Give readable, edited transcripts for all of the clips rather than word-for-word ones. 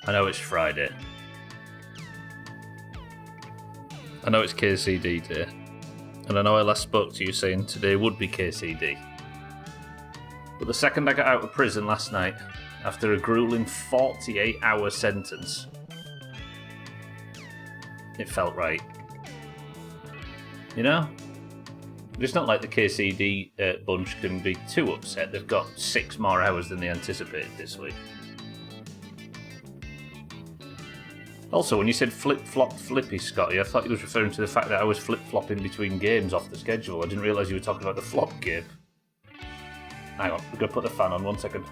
I know it's Friday. I know it's KCD Day. And I know I last spoke to you saying today would be KCD. But the second I got out of prison last night, after a grueling 48-hour sentence, it felt right. You know? It's not like the KCD bunch can be too upset. They've got 6 more hours than they anticipated this week. Also, when you said flip-flop flippy, Scotty, I thought you was referring to the fact that I was flip-flopping between games off the schedule. I didn't realise you were talking about the flop game. Hang on, we're going to put the fan on 1 second.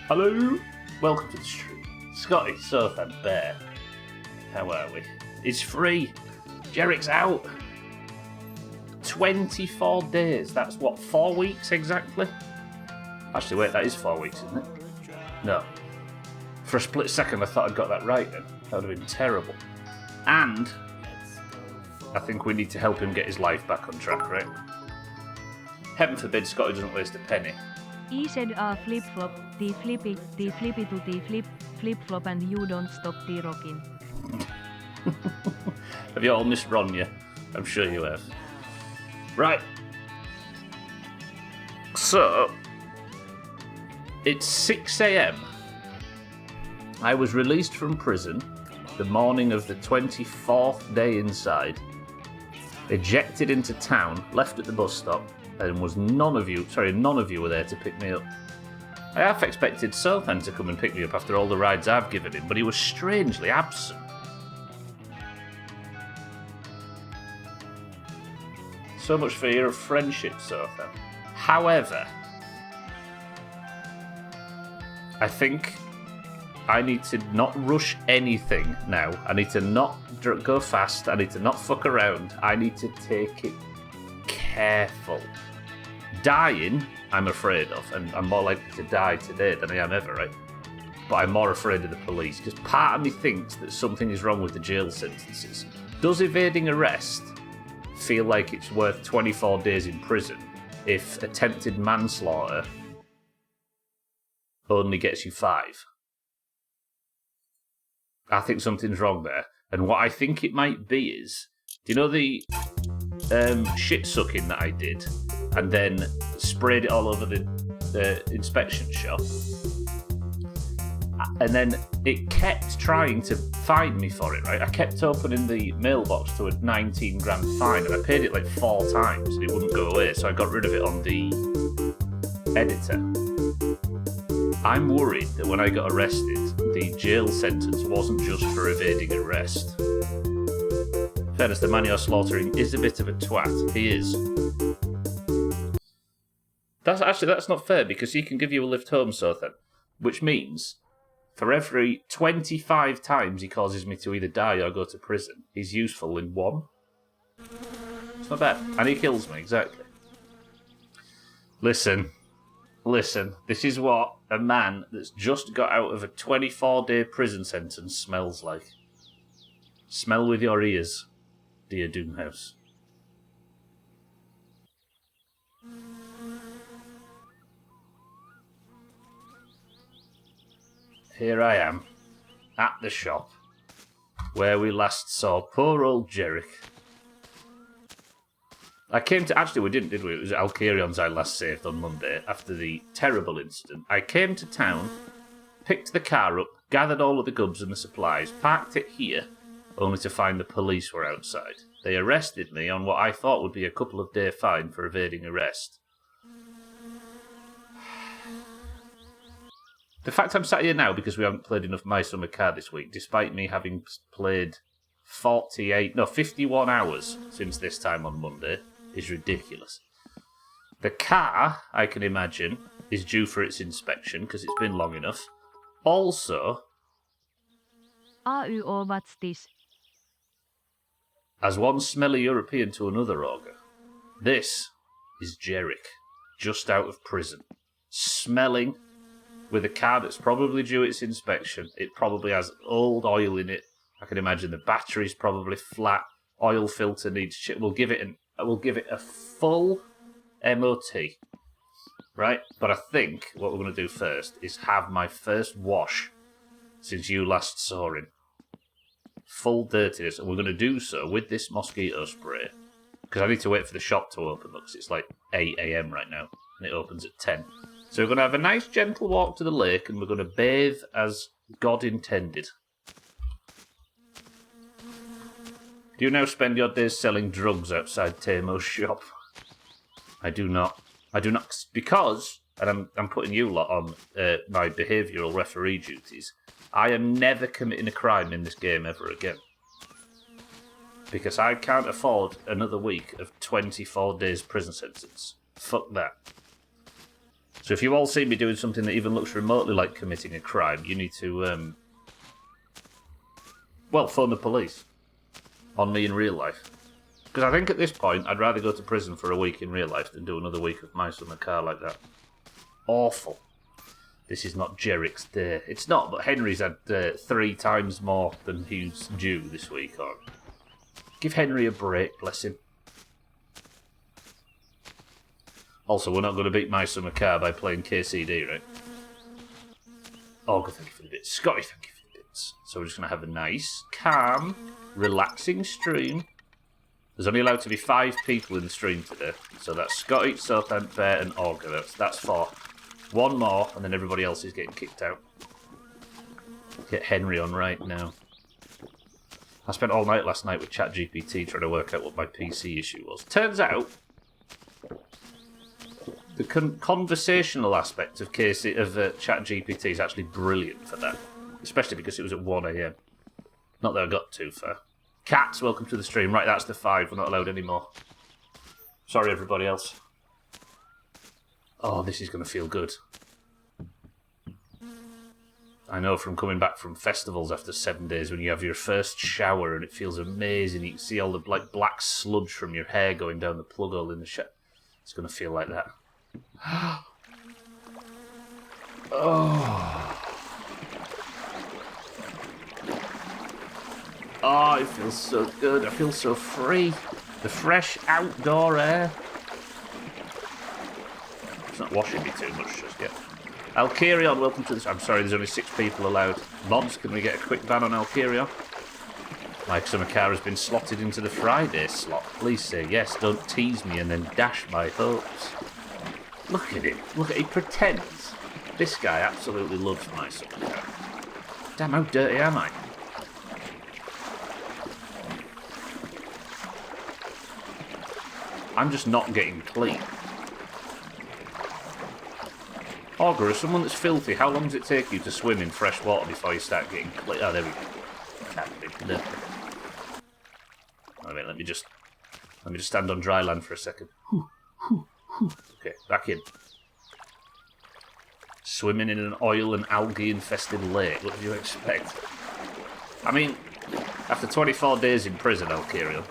Hello, welcome to the stream. Scotty, Sothan, Bear. How are we? It's free. Jerrick's out. 24 days. That's what, 4 weeks exactly? Actually, wait, that is 4 weeks, isn't it? No. For a split second, I thought I'd got that right then. That would have been terrible. And I think we need to help him get his life back on track, right? Heaven forbid Scotty doesn't waste a penny. He said flip-flop, the flippy to the flip-flop and you don't stop the rocking. Have you all missed Ronya? I'm sure you have. Right. So, it's 6 a.m. I was released from prison the morning of the 24th day inside, ejected into town, left at the bus stop, and none of you were there to pick me up. I half expected Sothan to come and pick me up after all the rides I've given him, but he was strangely absent. So much for your friendship, Sothan. However, I think I need to not rush anything now. I need to not go fast. I need to not fuck around. I need to take it careful. Dying, I'm afraid of, and I'm more likely to die today than I am ever, right? But I'm more afraid of the police, because part of me thinks that something is wrong with the jail sentences. Does evading arrest feel like it's worth 24 days in prison if attempted manslaughter only gets you 5? I think something's wrong there. And what I think it might be is, do you know the shit sucking that I did and then sprayed it all over the inspection shop? And then it kept trying to fine me for it, right? I kept opening the mailbox to a 19 grand fine and I paid it like 4 times and it wouldn't go away, so I got rid of it on the editor. I'm worried that when I got arrested, the jail sentence wasn't just for evading arrest. In fairness, the man you're slaughtering is a bit of a twat. He is. That's not fair, because he can give you a lift home, Sothan. Which means, for every 25 times he causes me to either die or go to prison, he's useful in 1. It's not bad. And he kills me, exactly. Listen, this is what a man that's just got out of a 24-day prison sentence smells like. Smell with your ears, dear Doomhaus. Here I am, at the shop, where we last saw poor old Jerrick. I came to... Actually, we didn't, did we? It was Alcarion's I last saved on Monday, after the terrible incident. I came to town, picked the car up, gathered all of the goods and the supplies, parked it here, only to find the police were outside. They arrested me on what I thought would be a couple of day fine for evading arrest. The fact I'm sat here now because we haven't played enough My Summer Car this week, despite me having played 51 hours since this time on Monday, is ridiculous. The car, I can imagine, is due for its inspection because it's been long enough. Also, What's this? As one smelly European to another augur, this is Jerrick, just out of prison, smelling with a car that's probably due its inspection. It probably has old oil in it. I can imagine the battery's probably flat. Oil filter needs shit. We'll give it a full MOT, right? But I think what we're going to do first is have my first wash since you last saw him. Full dirtiness, and we're going to do so with this mosquito spray. Because I need to wait for the shop to open, because it's like 8 a.m. right now, and it opens at 10. So we're going to have a nice gentle walk to the lake, and we're going to bathe as God intended. Do you now spend your days selling drugs outside Tamo's shop? I do not. I do not, because, and I'm putting you lot on my behavioural referee duties, I am never committing a crime in this game ever again. Because I can't afford another week of 24 days prison sentence. Fuck that. So if you all see me doing something that even looks remotely like committing a crime, you need to, phone the police. On me in real life. Because I think at this point, I'd rather go to prison for a week in real life than do another week of my summer car like that. Awful. This is not Jerrick's day. It's not, but Henry's had 3 times more than he's due this week. Or give Henry a break, bless him. Also, we're not going to beat my summer car by playing KCD, right? Olga, thank you for the bits. Scotty, thank you for the bits. So we're just going to have a nice, calm, relaxing stream. There's only allowed to be 5 people in the stream today. So that's Scotty, Southampton, Bear, and Olga. That's 4. 1 more, and then everybody else is getting kicked out. Get Henry on right now. I spent all night last night with ChatGPT trying to work out what my PC issue was. Turns out, the conversational aspect of ChatGPT is actually brilliant for that. Especially because it was at 1 a.m. Not that I got too far. Cats, welcome to the stream. Right, that's the 5. We're not allowed anymore. Sorry, everybody else. Oh, this is going to feel good. I know from coming back from festivals after 7 days when you have your first shower and it feels amazing. You can see all the black sludge from your hair going down the plug hole in the shower. It's going to feel like that. Oh, it feels so good. I feel so free. The fresh outdoor air. It's not washing me too much just yet. Alkirion, welcome to this. I'm sorry, there's only 6 people allowed. Mods, can we get a quick ban on Alkirion? My summer car has been slotted into the Friday slot. Please say yes, don't tease me and then dash my hopes. Look at him. Look at he pretends. This guy absolutely loves my summer car. Damn, how dirty am I? I'm just not getting clean. Augur, as someone that's filthy, how long does it take you to swim in fresh water before you start getting clean? Oh, there we go. Wait, let me just stand on dry land for a second. Okay, back in. Swimming in an oil and algae infested lake. What did you expect? I mean, after 24 days in prison, Alkirion,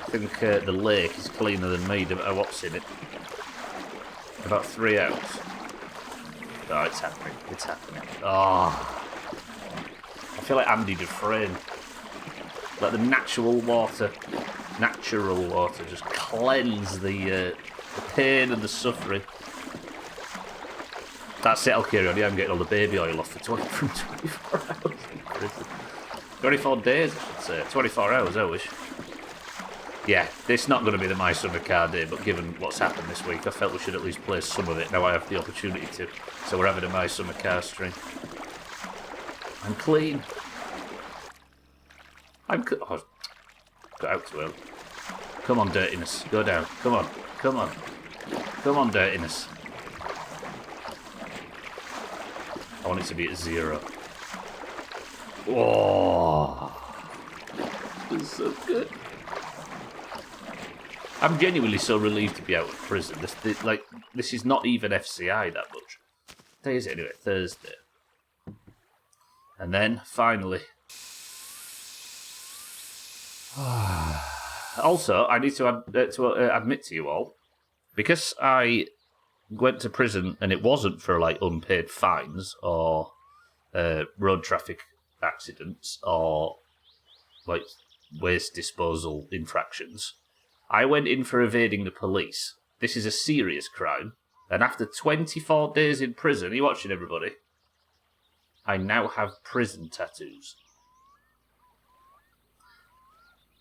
I think the lake is cleaner than me. What's in it? About 3 hours. Oh, it's happening. It's happening. Oh. I feel like Andy Dufresne. Let the natural water just cleanse the pain and the suffering. That's it, Alkirion. Yeah, I'm getting all the baby oil off from 24 hours. 24 days, I should say. 24 hours, I wish. Yeah, it's not going to be the My Summer Car Day, but given what's happened this week, I felt we should at least play some of it. Now I have the opportunity to. So we're having a My Summer Car stream. I'm clean. Oh, got out too early. Come on, dirtiness. Go down. Come on. Come on. Come on, dirtiness. I want it to be at 0. Oh, it's so good. I'm genuinely so relieved to be out of prison. This is not even FCI that much. What day is it anyway? Thursday. And then, finally... Also, I need to admit to you all, because I went to prison, and it wasn't for like unpaid fines or road traffic accidents or like waste disposal infractions. I went in for evading the police. This is a serious crime. And after 24 days in prison, are you watching, everybody? I now have prison tattoos.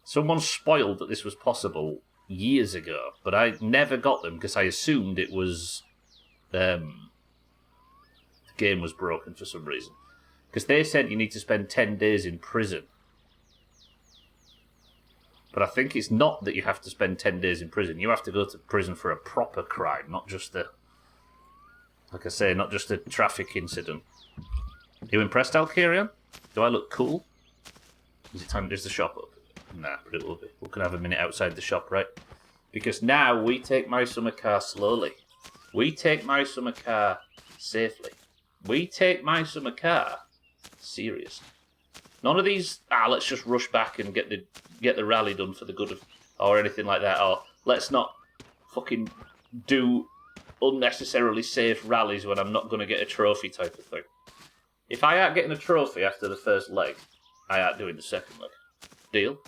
Someone spoiled that this was possible years ago, but I never got them because I assumed it was... the game was broken for some reason. Because they said you need to spend 10 days in prison. But I think it's not that you have to spend 10 days in prison. You have to go to prison for a proper crime, not just a... Like I say, not just a traffic incident. You impressed, Alkarion? Do I look cool? Is it time? Is the shop up? Nah, but it will be. We can have a minute outside the shop, right? Because now we take my summer car slowly. We take my summer car safely. We take my summer car serious. None of these, let's just rush back and get the rally done for the good of, or anything like that, or let's not fucking do unnecessarily safe rallies when I'm not going to get a trophy type of thing. If I aren't getting a trophy after the first leg, I aren't doing the second leg. Deal?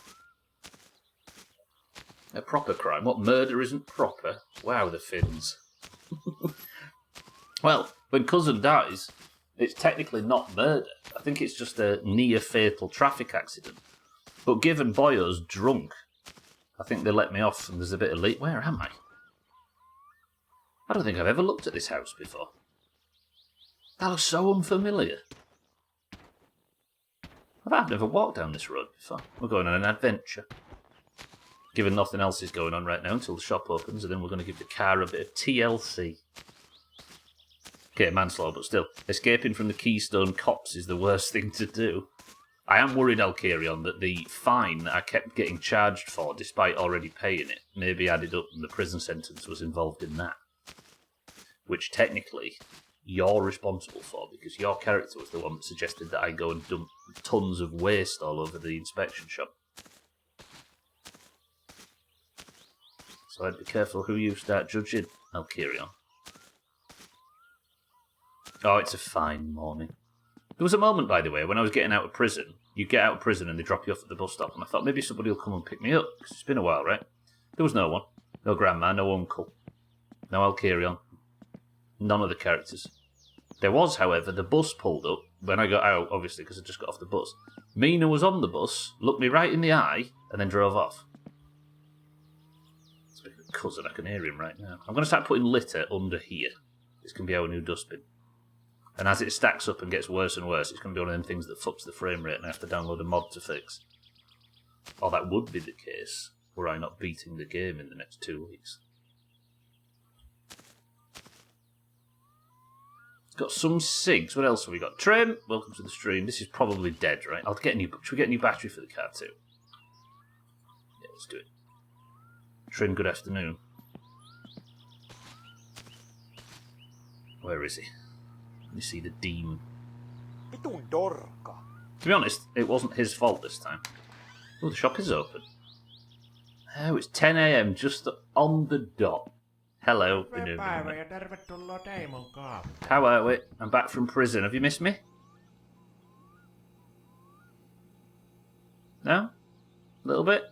A proper crime. What murder isn't proper? Wow, the Finns. Well, when Cousin dies, it's technically not murder. I think it's just a near-fatal traffic accident. But given Boyo's drunk, I think they let me off and there's a bit of leak. Where am I? I don't think I've ever looked at this house before. That looks so unfamiliar. I've never walked down this road before. We're going on an adventure. Given nothing else is going on right now until the shop opens, and then we're going to give the car a bit of TLC. Okay, manslaughter, but still. Escaping from the Keystone cops is the worst thing to do. I am worried, Alkarion, that the fine I kept getting charged for, despite already paying it, maybe added up and the prison sentence was involved in that. Which, technically, you're responsible for, because your character was the one that suggested that I go and dump tons of waste all over the inspection shop. So I'd be careful who you start judging, Alkarion. Oh, it's a fine morning. There was a moment, by the way, when I was getting out of prison. You get out of prison and they drop you off at the bus stop, and I thought maybe somebody will come and pick me up, because it's been a while, right? There was no one. No grandma, no uncle. No Alkarion. None of the characters. There was, however, the bus pulled up when I got out, obviously, because I just got off the bus. Mina was on the bus, looked me right in the eye, and then drove off. It's a bit of a cousin, I can hear him right now. I'm going to start putting litter under here. This can be our new dustbin. And as it stacks up and gets worse and worse, it's going to be one of them things that fucks the frame rate and I have to download a mod to fix. Or that would be the case, were I not beating the game in the next 2 weeks. Got some cigs. What else have we got? Trim, welcome to the stream. This is probably dead, right? I'll get a new. Should we get a new battery for the car too? Yeah, let's do it. Trim, good afternoon. Where is he? Let me see the demon. To be honest, it wasn't his fault this time. Oh, the shop is open. Oh, it's 10 a.m. just on the dot. Hello. How are we? I'm back from prison. Have you missed me? No? A little bit?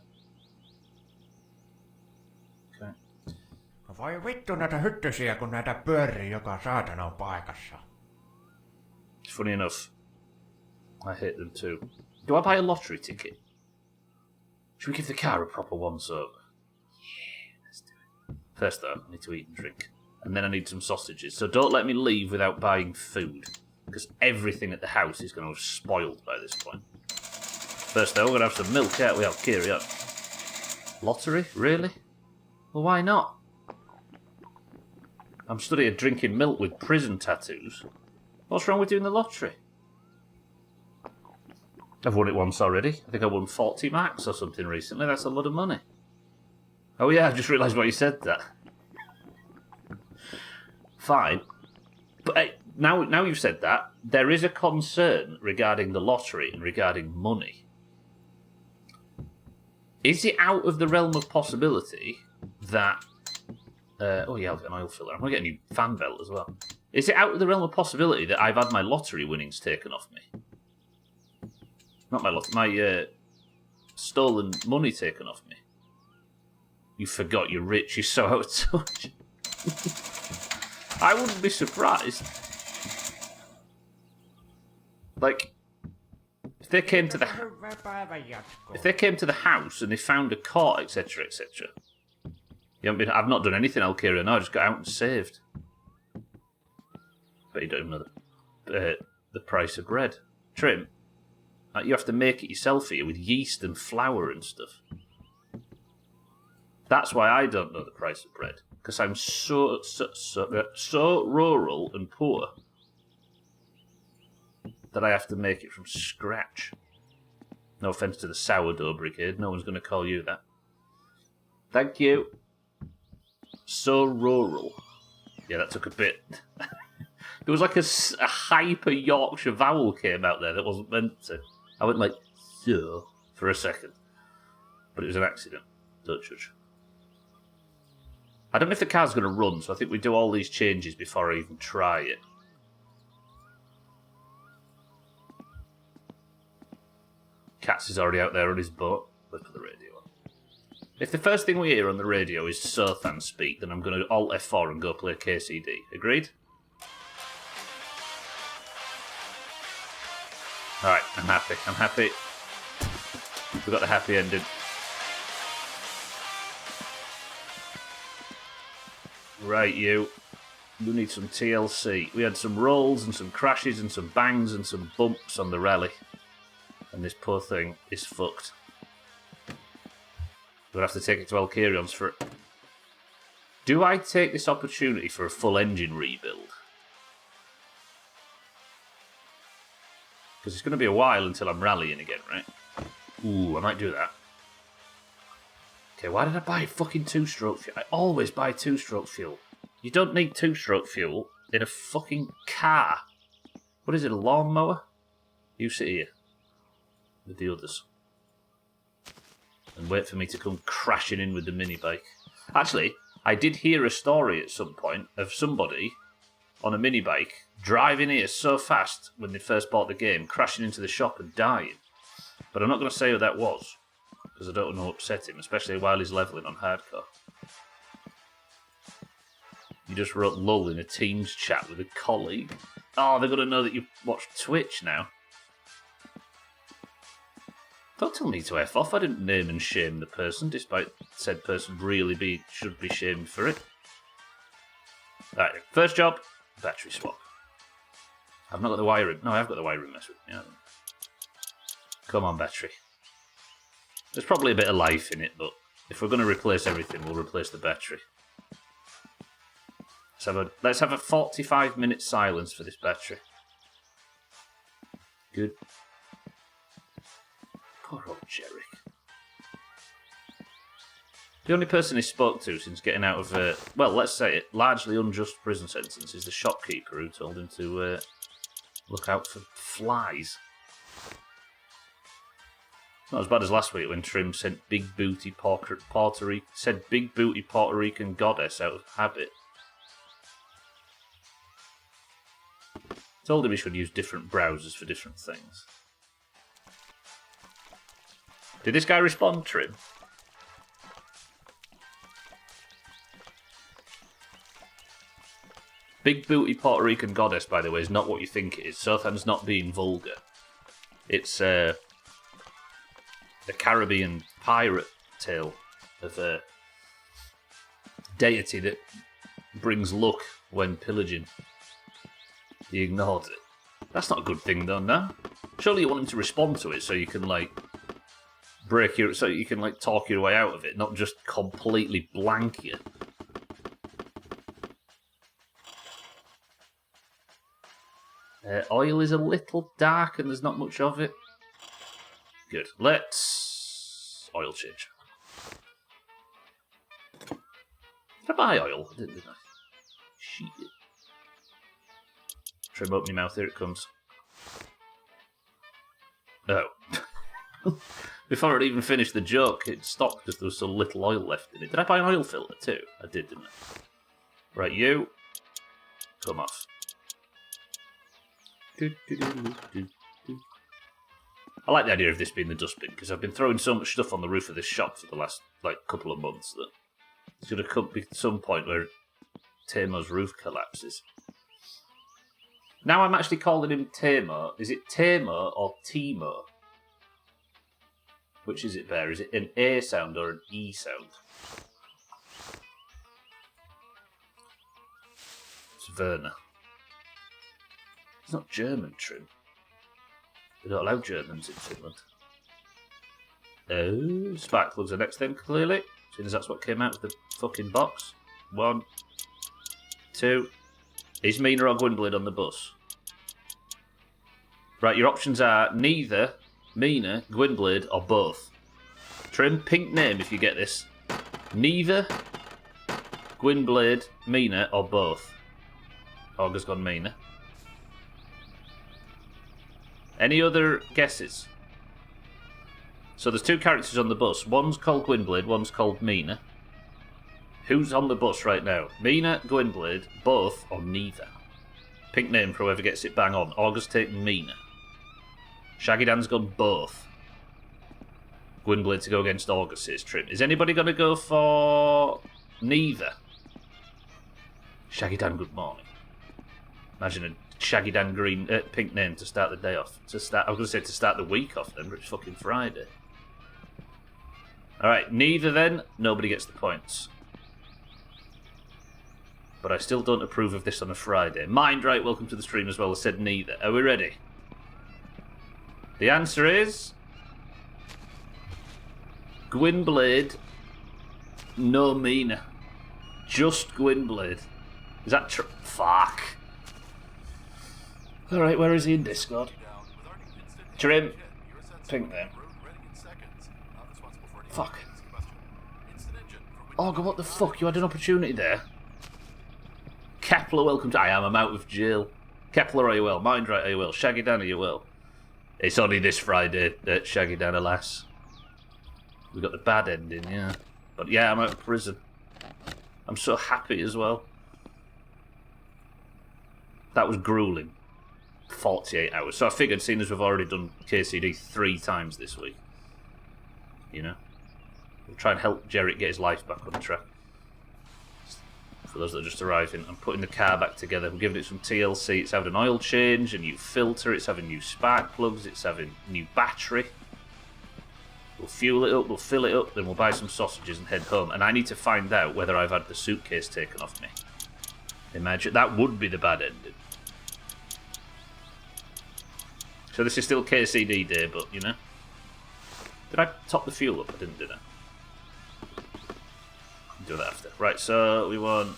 Okay. Voi vittu näitä hyttysiä, kun näitä pyörii joka saatanan paikassa. Funny enough, I hate them too. Do I buy a lottery ticket? Should we give the car a proper once-over? Yeah, let's do it. First though, I need to eat and drink. And then I need some sausages. So don't let me leave without buying food. Because everything at the house is going to have spoiled by this point. First though, we're going to have some milk out. We have carry on. Lottery? Really? Well, why not? I'm studying drinking milk with prison tattoos. What's wrong with doing the lottery? I've won it once already. I think I won 40 max or something recently. That's a lot of money. Oh yeah, I just realised why you said that. Fine. But now you've said that, there is a concern regarding the lottery and regarding money. Is it out of the realm of possibility that Oh yeah, I'll get an oil filler. I'm going to get a new fan belt as well. Is it out of the realm of possibility that I've had my lottery winnings taken off me? Not my lottery, my stolen money taken off me. You forgot you're rich, you're so out of touch. I wouldn't be surprised. Like, if they came to the house and they found a cart, etc., etc. I've not done anything, Alcaria. No, I just got out and saved. But you don't even know the price of bread. Trim, you have to make it yourself here with yeast and flour and stuff. That's why I don't know the price of bread, because I'm so rural and poor that I have to make it from scratch. No offence to the sourdough brigade, no one's going to call you that. Thank you. So rural. Yeah, that took a bit. There was like a hyper Yorkshire vowel came out there that wasn't meant to. I went like, so, for a second. But it was an accident. Don't judge. I don't know if the car's going to run, so I think we do all these changes before I even try it. Katz is already out there on his boat. Let's put the radio on. If the first thing we hear on the radio is Sothan speak, then I'm going to Alt F4 and go play KCD. Agreed? Alright, I'm happy. I'm happy. We got the happy ending. Right, you. You need some TLC. We had some rolls and some crashes and some bangs and some bumps on the rally. And this poor thing is fucked. We'll have to take it to Alcarion's for it. Do I take this opportunity for a full engine rebuild? Because it's going to be a while until I'm rallying again, right? Ooh, I might do that. Okay, why did I buy fucking two-stroke fuel? I always buy two-stroke fuel. You don't need two-stroke fuel in a fucking car. What is it, a lawnmower? You sit here with the others. And wait for me to come crashing in with the mini bike. Actually, I did hear a story at some point of somebody on a mini bike driving here so fast when they first bought the game, crashing into the shop and dying. But I'm not going to say who that was, because I don't want to upset him, especially while he's levelling on hardcore. You just wrote lull in a Teams chat with a colleague. Oh, they're going to know that you watch Twitch now. Don't tell me to F off. I didn't name and shame the person, despite said person really should be shamed for it. Right, first job, battery swap. I've not got the wiring. No, I have got the wiring mess with me, haven't I? Come on, battery. There's probably a bit of life in it, but if we're going to replace everything, we'll replace the battery. Let's have a 45-minute silence for this battery. Good. Poor old Jerick. The only person he spoke to since getting out of, well, let's say it, largely unjust prison sentence is the shopkeeper who told him to look out for flies. Not as bad as last week when Trim sent big booty Puerto Rican goddess out of habit. Told him he should use different browsers for different things. Did this guy respond, Trim? Big booty Puerto Rican goddess, by the way, is not what you think it is. Sothan's not being vulgar. It's the Caribbean pirate tale of a deity that brings luck when pillaging. He ignored it. That's not a good thing, though, no? Surely you want him to respond to it so you can, like, so you can, like, talk your way out of it, not just completely blank you. Oil is a little dark and there's not much of it. Good. Let's oil change. Did I buy oil? Didn't I? Shit. Trim open your mouth, here it comes. Oh. Before I'd even finished the joke, it stopped because there was so little oil left in it. Did I buy an oil filter too? I did, didn't I? Right, you. Come off. I like the idea of this being the dustbin, because I've been throwing so much stuff on the roof of this shop for the last, couple of months that there's going to come be some point where Tamo's roof collapses. Now I'm actually calling him Tamo. Is it Tamo or Timo? Which is it, Bear? Is it an A sound or an E sound? It's Werner. It's not German, Trim. They don't allow Germans in Finland. Oh, spark plugs are next then, clearly. Seeing as that's what came out of the fucking box. 1, 2. Is Mina or Gwynblade on the bus? Right, your options are neither, Mina, Gwynblade, or both. Trim, pink name if you get this. Neither, Gwynblade, Mina, or both. Augur's gone Mina. Any other guesses? So there's 2 characters on the bus. One's called Gwynblade, one's called Mina. Who's on the bus right now? Mina, Gwynblade, both, or neither? Pink name for whoever gets it bang on. Augur's taking Mina. Shaggy Dan's gone both. Gwynblade to go against Augur, says Trim. Is anybody going to go for neither? Shaggy Dan, good morning. Imagine a Shaggy Dan green, pink name to start the day off. I was going to say to start the week off then, but it's fucking Friday. Alright, neither then. Nobody gets the points. But I still don't approve of this on a Friday. Mind right, welcome to the stream as well. I said neither. Are we ready? The answer is... Gwynblade, no Mina. Just Gwynblade. Is that true? Fuck. Alright, where is he in Discord? Trim. Pink then. Fuck. Augur, what the fuck? You had an opportunity there. Kepler, welcome to... I'm out of jail. Kepler, are you well? Mind right, are you well? Shaggy Dan, are you well? It's only this Friday, Shaggy Dan, alas. We got the bad ending, yeah. But yeah, I'm out of prison. I'm so happy as well. That was grueling. 48 hours. So I figured, seeing as we've already done KCD 3 times this week, you know, we'll try and help Jarrett get his life back on track. For those that are just arriving, I'm putting the car back together. We're giving it some TLC. It's having an oil change, a new filter, it's having new spark plugs, it's having new battery. We'll fuel it up, we'll fill it up, then we'll buy some sausages and head home. And I need to find out whether I've had the suitcase taken off me. Imagine, that would be the bad ending. So this is still KCD day, but, you know. Did I top the fuel up? I didn't, did I? Do that after. Right, so we want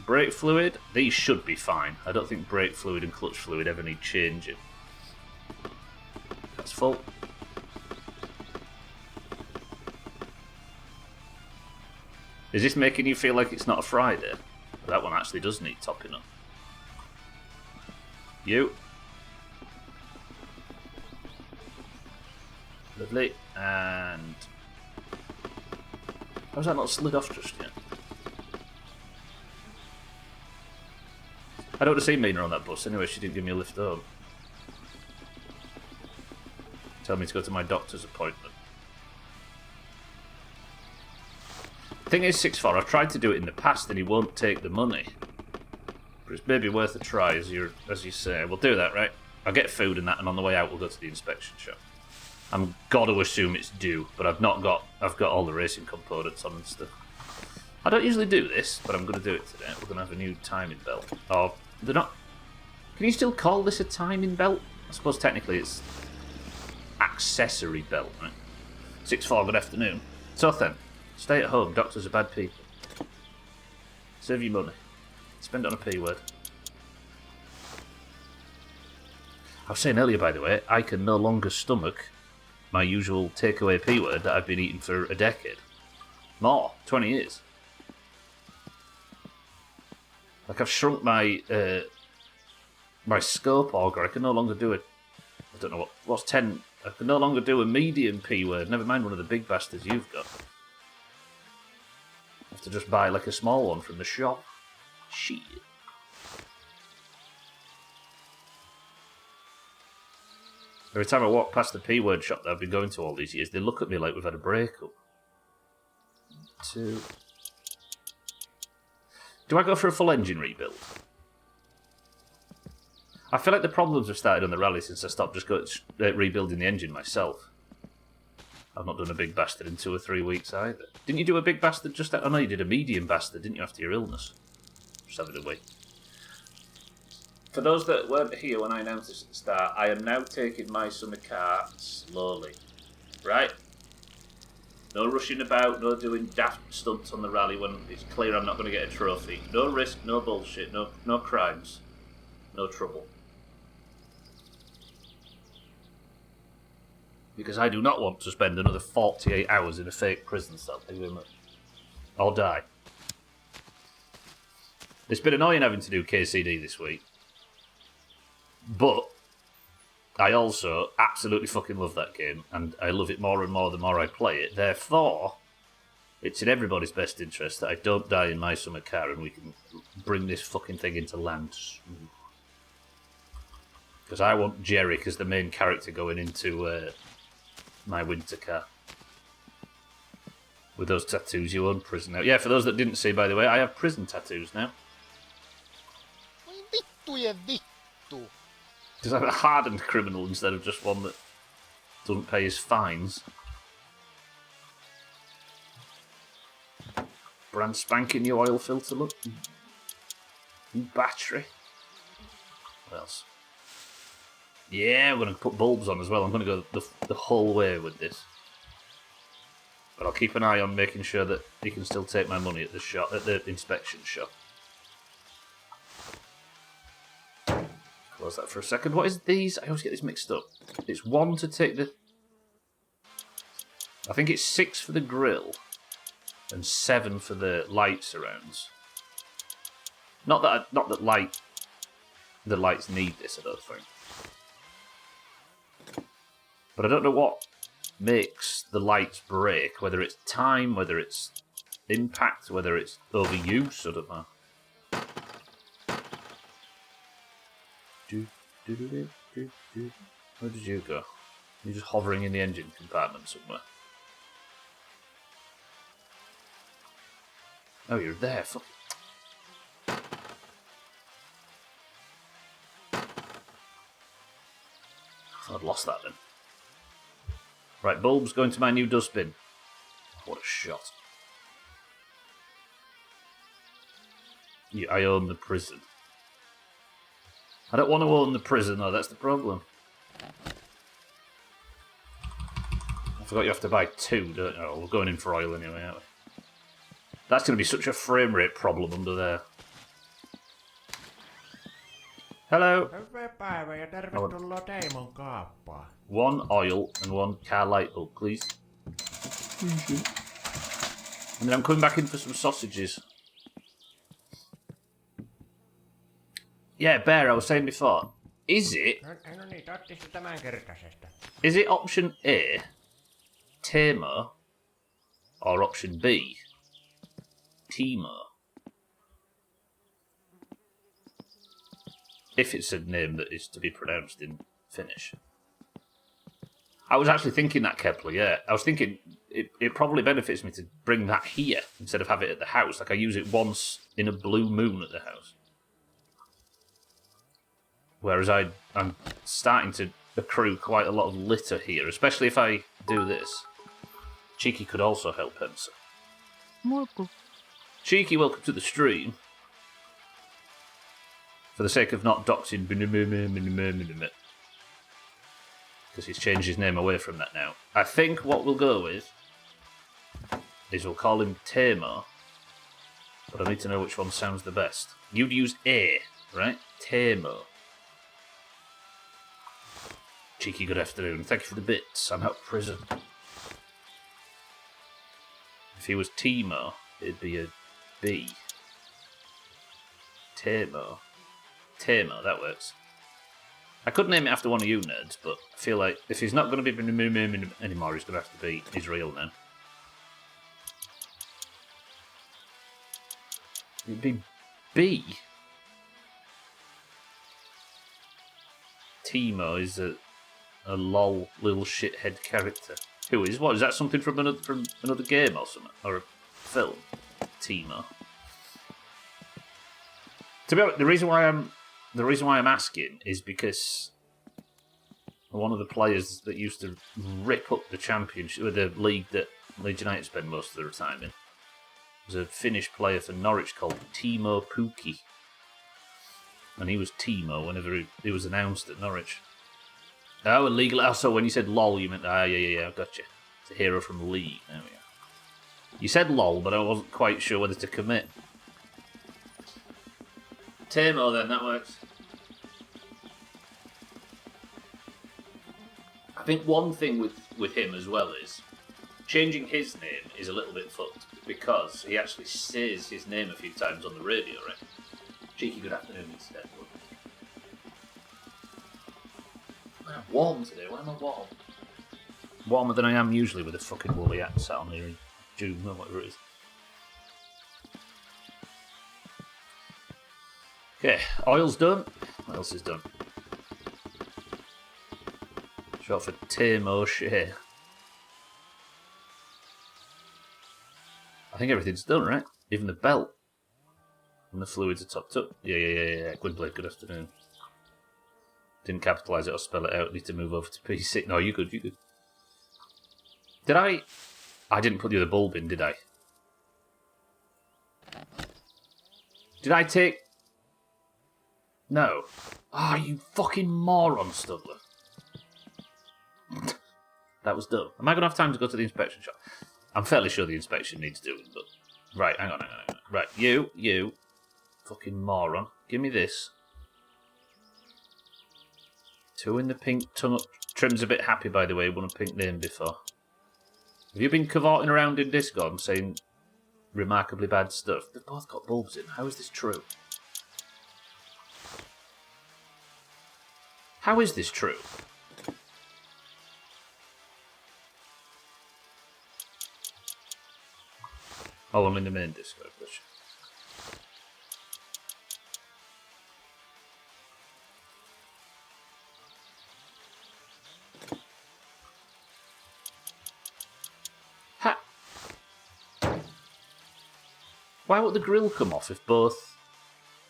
brake fluid. These should be fine. I don't think brake fluid and clutch fluid ever need changing. That's full. Is this making you feel like it's not a Friday? That one actually does need topping up. You. Lovely. And... how's that not slid off just yet? I don't want to see Mina on that bus. Anyway, she didn't give me a lift home. Tell me to go to my doctor's appointment. The thing is, 6-4, I've tried to do it in the past and he won't take the money. But it's maybe worth a try, as you say. We'll do that, right? I'll get food and that, and on the way out we'll go to the inspection shop. I'm got to assume it's due, but I've got all the racing components on and stuff. I don't usually do this, but I'm going to do it today. We're going to have a new timing belt. Oh, they're not... Can you still call this a timing belt? I suppose technically it's accessory belt, right? 6-4, good afternoon. So then, stay at home. Doctors are bad people. Save your money. Spend it on a P word. I was saying earlier, by the way, I can no longer stomach my usual takeaway P word that I've been eating for a decade. More, 20 years. Like I've shrunk my my scope auger. I can no longer do it. I don't know what's 10. I can no longer do a medium P word. Never mind one of the big bastards you've got. I have to just buy like a small one from the shop. Shit. Every time I walk past the P-word shop that I've been going to all these years, they look at me like we've had a breakup. 2. Do I go for a full engine rebuild? I feel like the problems have started on the rally since I stopped just rebuilding the engine myself. I've not done a big bastard in 2 or 3 weeks either. Didn't you do a big bastard just... I know you did a medium bastard, didn't you, after your illness? Just have it away. For those that weren't here when I announced this at the start, I am now taking my summer car slowly. Right? No rushing about, no doing daft stunts on the rally when it's clear I'm not going to get a trophy. No risk, no bullshit, no crimes. No trouble. Because I do not want to spend another 48 hours in a fake prison cell. Thank you very much. Or die. It's been annoying having to do KCD this week. But I also absolutely fucking love that game, and I love it more and more the more I play it. Therefore, it's in everybody's best interest that I don't die in my summer car and we can bring this fucking thing into land. Because I want Jerick as the main character going into my winter car. With those tattoos, you own prison now. Yeah, for those that didn't see, by the way, I have prison tattoos now. Because I'm a hardened criminal instead of just one that doesn't pay his fines. Brand spanking new oil filter, look. New battery. What else? Yeah, we're going to put bulbs on as well. I'm going to go the whole way with this. But I'll keep an eye on making sure that he can still take my money at the shop, at the inspection shop. Close that for a second. What is these? I always get this mixed up. It's 1 to take the... I think it's 6 for the grill and 7 for the light surrounds. Not that the lights need this, I don't think. But I don't know what makes the lights break, whether it's time, whether it's impact, whether it's overuse, I don't know. Where did you go? You're just hovering in the engine compartment somewhere. Oh, you're there. Fuck. I thought I'd lost that then. Right, bulbs going to my new dustbin. What a shot. Yeah, I own the prison. I don't want to own the prison, though, that's the problem. I forgot you have to buy 2, don't you? Oh, we're going in for oil anyway, aren't we? That's going to be such a frame rate problem under there. Hello. Hyvää päivää ja tervetuloa Teimon kaappaan. 1 oil and 1 car light bulb, please. And then I'm coming back in for some sausages. Yeah, Bear, I was saying before, is it... No niin, ottista tämänkertaisesta. Is it option A, Tamo, or option B, Timo? If it's a name that is to be pronounced in Finnish. I was actually thinking that, Kepler, yeah. I was thinking it probably benefits me to bring that here instead of have it at the house. Like I use it once in a blue moon at the house. Whereas I'm starting to accrue quite a lot of litter here, especially if I do this. Cheeky could also help answer. Mulkku. Cheeky, welcome to the stream. For the sake of not doxing, because he's changed his name away from that now. I think what we'll go with is we'll call him Tamo, but I need to know which one sounds the best. You'd use A, right? Tamo. Cheeky, good afternoon. Thank you for the bits. I'm out of prison. If he was Timo, it'd be a B. Tamo. Tamo, that works. I could name it after one of you nerds, but I feel like if he's not going to be anymore, he's going to have to be his real name. It'd be B. Timo is a lol little shithead character. Who is what? Is that something from another game or something, or a film? Timo. To be honest, the reason why I'm asking is because one of the players that used to rip up the championship, or the league that Leeds United spend most of their time in, was a Finnish player for Norwich called Timo Pukki. And he was Timo whenever he was announced at Norwich. Oh, illegal. Also, when you said lol, you meant, yeah, I gotcha. It's a hero from League. There we go. You said lol, but I wasn't quite sure whether to commit. Timo, then, that works. I think one thing with him as well is changing his name is a little bit fucked because he actually says his name a few times on the radio, right? Cheeky good afternoon instead. I'm warm today. Why am I warm? Warmer than I am usually with a fucking woolly hat sat on here in June or whatever it is. Okay, oil's done. What else is done? Short for Timo Shea. I think everything's done, right? Even the belt. And the fluids are topped up. Yeah. Gwynblade, good afternoon. Didn't capitalise it or spell it out. Need to move over to PC. No, you good. Did I? I didn't put the other bulb in, did I? Did I take? No. Ah, you fucking moron, Studler. That was dumb. Am I going to have time to go to the inspection shop? I'm fairly sure the inspection needs doing, but... Right, hang on. Right, you. Fucking moron. Give me this. 2 in the pink tongue up. Trim's a bit happy, by the way. Won a pink name before. Have you been cavorting around in Discord saying remarkably bad stuff? They've both got bulbs in. How is this true? How is this true? Oh, I'm in the main Discord, gotcha. Ha! Why would the grill come off if both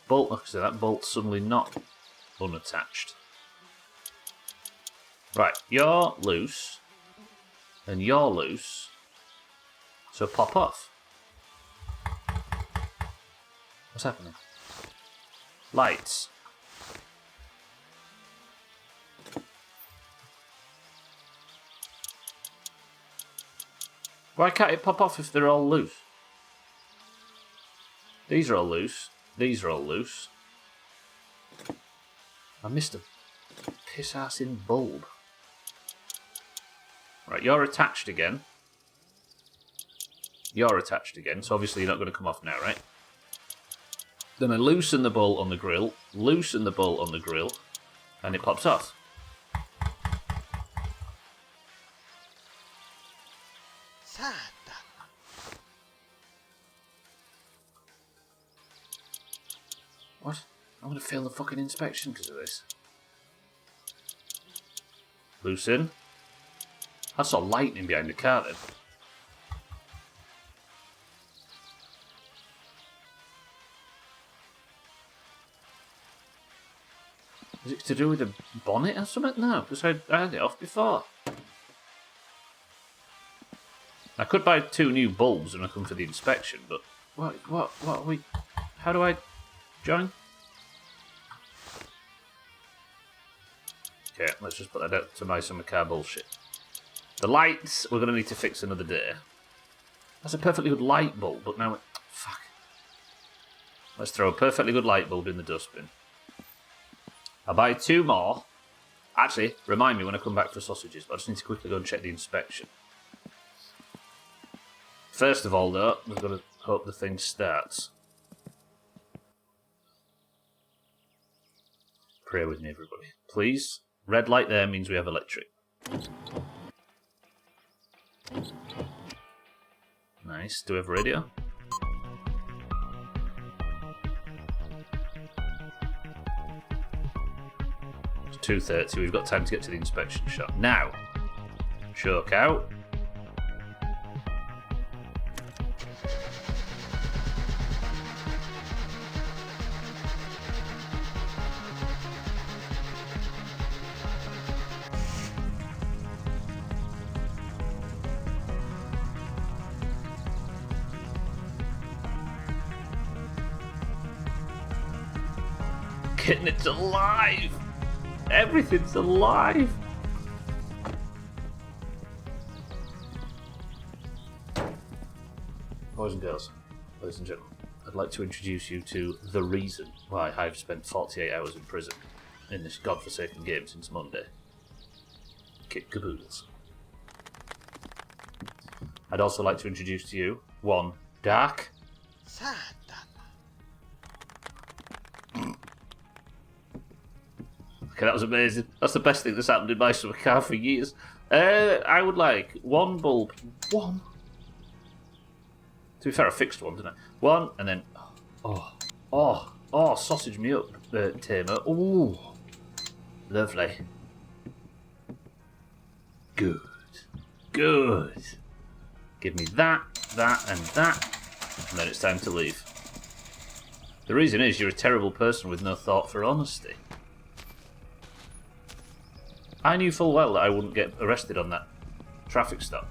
bolt, so that bolt's suddenly not unattached? Right, you're loose, and you're loose, so pop off. What's happening? Lights. Why can't it pop off if they're all loose? These are all loose. These are all loose. I missed a piss-assing bulb. Right, you're attached again. You're attached again, so obviously you're not going to come off now, right? Then I loosen the bolt on the grill, loosen the bolt on the grill, and it pops off. What? I'm going to fail the fucking inspection because of this. Loosen. I saw lightning behind the car then. Is it to do with the bonnet or something? No, because I had it off before. I could buy 2 new bulbs when I come for the inspection, but what are we... How do I join? Okay, let's just put that out to my summer car bullshit. The lights, we're going to need to fix another day. That's a perfectly good light bulb, but now... Fuck. Let's throw a perfectly good light bulb in the dustbin. I'll buy 2 more. Actually, remind me when I come back for sausages, but I just need to quickly go and check the inspection. First of all, though, we've got to hope the thing starts. Pray with me, everybody. Please. Red light there means we have electric. Nice. Do we have radio? It's 2:30. We've got time to get to the inspection shop. Now, choke out. Getting it alive! Everything's alive! Boys and girls, ladies and gentlemen, I'd like to introduce you to the reason why I've spent 48 hours in prison in this godforsaken game since Monday. Kit Caboodles. I'd also like to introduce to you one Dark. Okay, that was amazing. That's the best thing that's happened in my summer car for years. I would like one bulb. One. To be fair, I fixed one, didn't I? One, and then... sausage me up, Tamer. Ooh. Lovely. Good. Good. Give me that, and that, and then it's time to leave. The reason is you're a terrible person with no thought for honesty. I knew full well that I wouldn't get arrested on that traffic stop.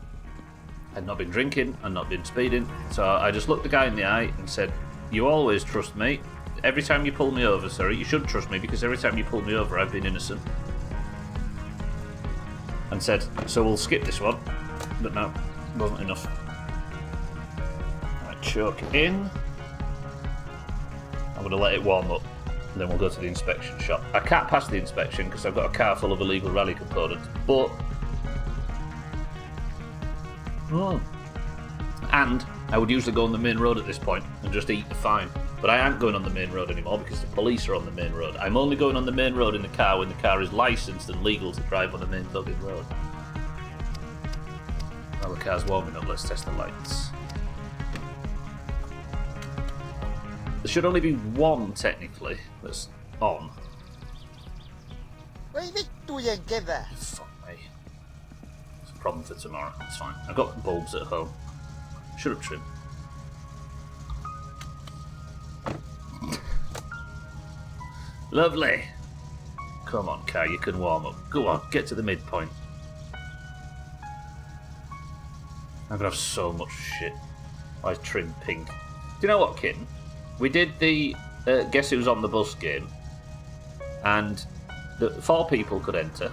I'd not been drinking, I'd not been speeding, so I just looked the guy in the eye and said, "You always trust me. Every time you pull me over, sir, you should trust me because every time you pull me over, I've been innocent." And said, "So we'll skip this one." But no, wasn't enough. Right, choke in. I'm going to let it warm up. And then we'll go to the inspection shop. I can't pass the inspection because I've got a car full of illegal rally components, but... And I would usually go on the main road at this point and just eat the fine. But I aren't going on the main road anymore because the police are on the main road. I'm only going on the main road in the car when the car is licensed and legal to drive on the main fucking road. While the car's warming up, let's test the lights. There should only be one, technically, that's on. Fuck me. It's a problem for tomorrow. It's fine. I've got bulbs at home. Shut up, Trim. Lovely. Come on, car, you can warm up. Go on, get to the midpoint. I'm gonna have so much shit. Why is Trim pink? Do you know what, Kitten? We did the Guess Who's on the Bus game, and the 4 people could enter.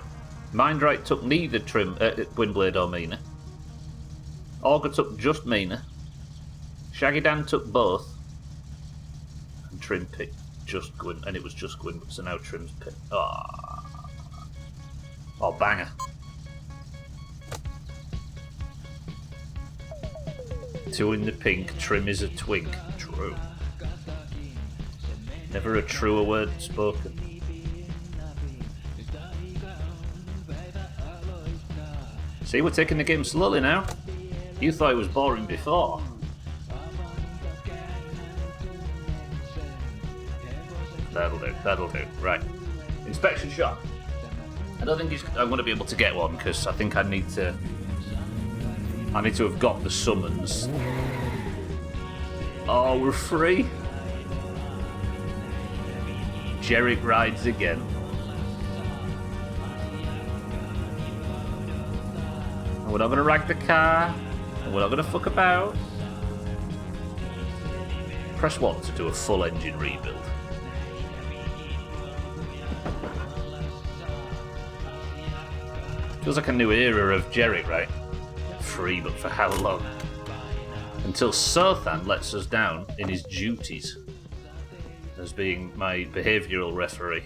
Mindright took neither Windblade or Mina. Augur took just Mina. Shaggy Dan took both. And Trim picked just Gwyn, and it was just Gwyn, so now Trim's picked. Oh, banger. Two in the pink, Trim is a twink. True. Never a truer word spoken. See, we're taking the game slowly now. You thought it was boring before. That'll do. Right. Inspection shop. I don't think I'm going to be able to get one because I think I need to have got the summons. Oh, we're free. Jerick rides again. And we're not going to rag the car. And we're not going to fuck about. Press 1 to do a full engine rebuild. Feels like a new era of Jerick, right? Free, but for how long? Until Sothan lets us down in his duties as being my behavioural referee.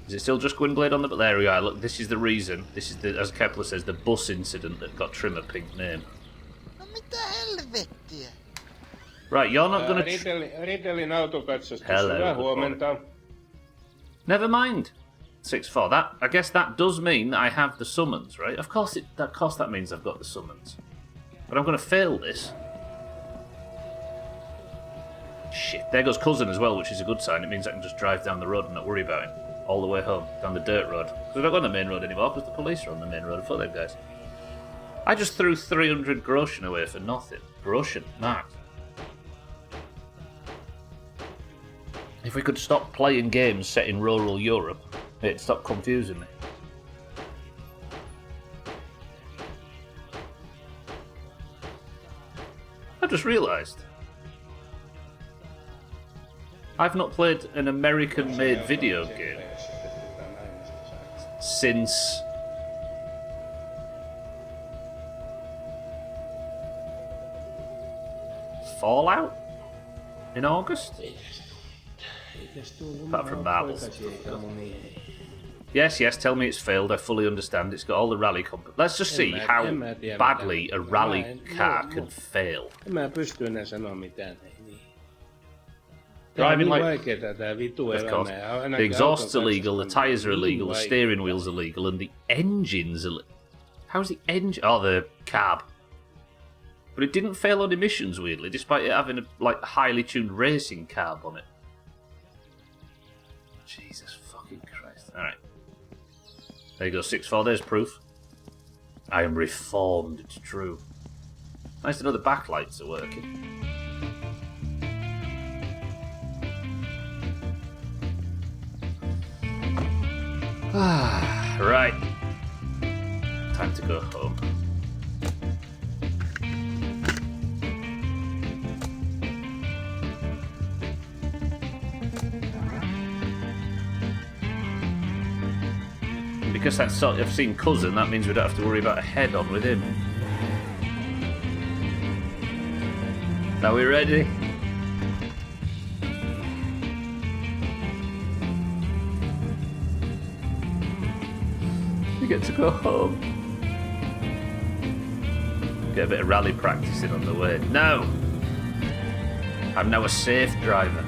Is it still just Gwynblade on the... There we are. Look, this is the reason. This is, the, as Kepler says, the bus incident that got Trim a pink name. Right, you're not going to... Ridelin autokatsastus. Hello. Hyvää huomenta. Never mind. 6-4. That, I guess that does mean that I have the summons, right? Of course that means I've got the summons. But I'm going to fail this. Shit. There goes Cousin as well, which is a good sign. It means I can just drive down the road and not worry about him. all the way home down the dirt road. Because we don't go on the main road anymore because the police are on the main road. Fuck them guys. I just threw 300 groschen away for nothing. Groschen, Mark. If we could stop playing games set in rural Europe, it'd stop confusing me. I just realised I've not played an American-made video game since Fallout in August. Apart from marbles. Yes, tell me it's failed. I fully understand. It's got all the rally Let's just see how badly a rally car can fail. En mä pysty enää sanoa mitään. Driving like... vaikeeta tää vitu Of course. The exhaust's illegal, the tyres are illegal, the steering wheel's illegal, and the engine's illegal. How's the engine... Oh, the cab. But it didn't fail on emissions, weirdly, despite it having a highly tuned racing carb on it. Jesus fucking Christ. Alright. There you go, 6-4, there's proof. I am reformed, it's true. Nice to know the backlights are working. Right. Time to go home. Because that's sort of seen cousin, that means we don't have to worry about a head-on with him. Are we ready? We get to go home. Get a bit of rally practicing on the way. No! I'm now a safe driver.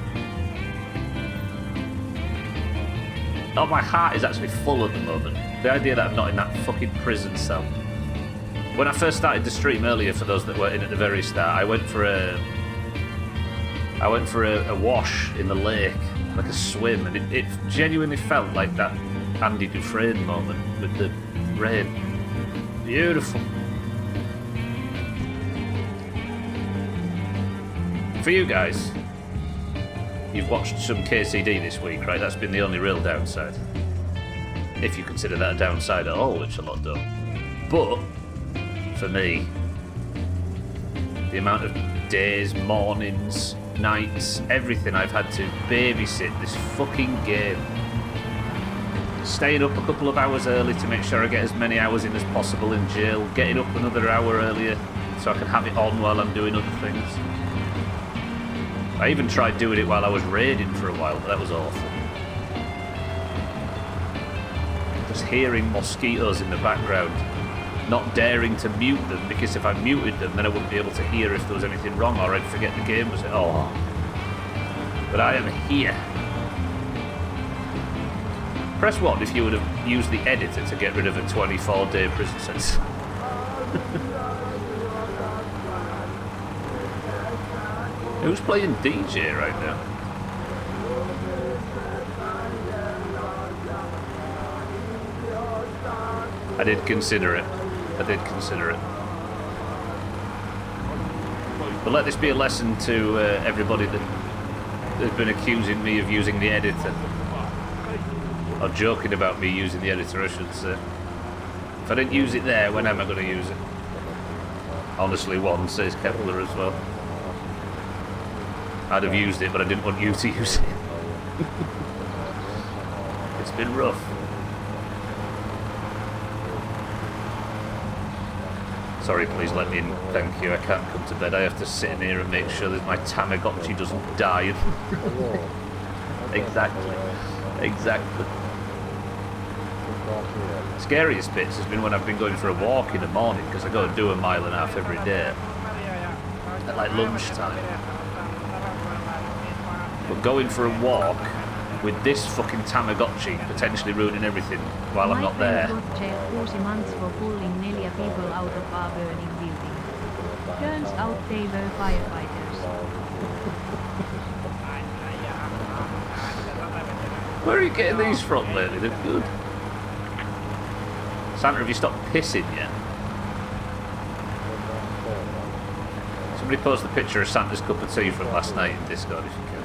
Oh, my heart is actually full at the moment. The idea that I'm not in that fucking prison cell. When I first started the stream earlier, for those that weren't in at the very start, I went for a wash in the lake, like a swim, and it genuinely felt like that Andy Dufresne moment with the rain. Beautiful. For you guys, you've watched some KCD this week, right? That's been the only real downside. If you consider that a downside at all, which a lot don't. But, for me, the amount of days, mornings, nights, everything I've had to babysit this fucking game. Staying up a couple of hours early to make sure I get as many hours in as possible in jail, getting up another hour earlier so I can have it on while I'm doing other things. I even tried doing it while I was raiding for a while, but that was awful. Just hearing mosquitoes in the background, not daring to mute them, because if I muted them, then I wouldn't be able to hear if there was anything wrong, or I'd forget the game was... Oh. But I am here. Press 1 if you would have used the editor to get rid of a 24-day prison sentence. Who's playing DJ right now? I did consider it. But let this be a lesson to everybody that has been accusing me of using the editor. Or joking about me using the editor, I should say. If I didn't use it there, when am I going to use it? Honestly, one, says Kepler as well. I'd have used it, but I didn't want you to use it. It's been rough. Sorry, please let me in. Thank you. I can't come to bed. I have to sit in here and make sure that my Tamagotchi doesn't die. Exactly. Scariest bits has been when I've been going for a walk in the morning, because I go and do a mile and a half every day at like lunchtime. But going for a walk with this fucking Tamagotchi potentially ruining everything while I'm not there. Got jailed 6 months for pulling 4 people out of a burning building. Turns out they were firefighters. Where are you getting these from lately? They're good. Santa, have you stopped pissing yet? Somebody post the picture of Santa's cup of tea from last night in Discord if you can.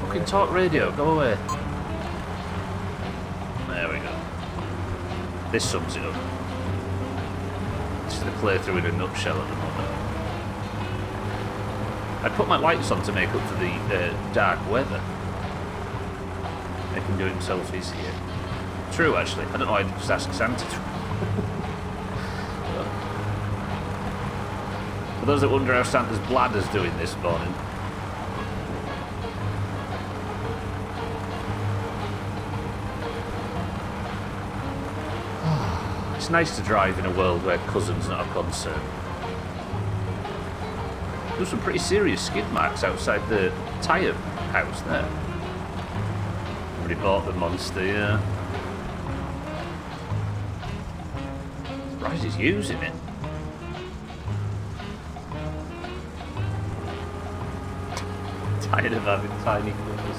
Fucking talk radio, go away. There we go. This sums it up. This is the playthrough in a nutshell at the moment. I put my lights on to make up for the dark weather. Make him do it himself easier. True, actually. I don't know why I didn't just ask Santa to. For those that wonder how Santa's bladder's doing this morning. It's nice to drive in a world where cousin's not a concern. There's some pretty serious skid marks outside the tyre house there. Somebody bought the monster, yeah. Surprised he's using it. Tired of having tiny colours.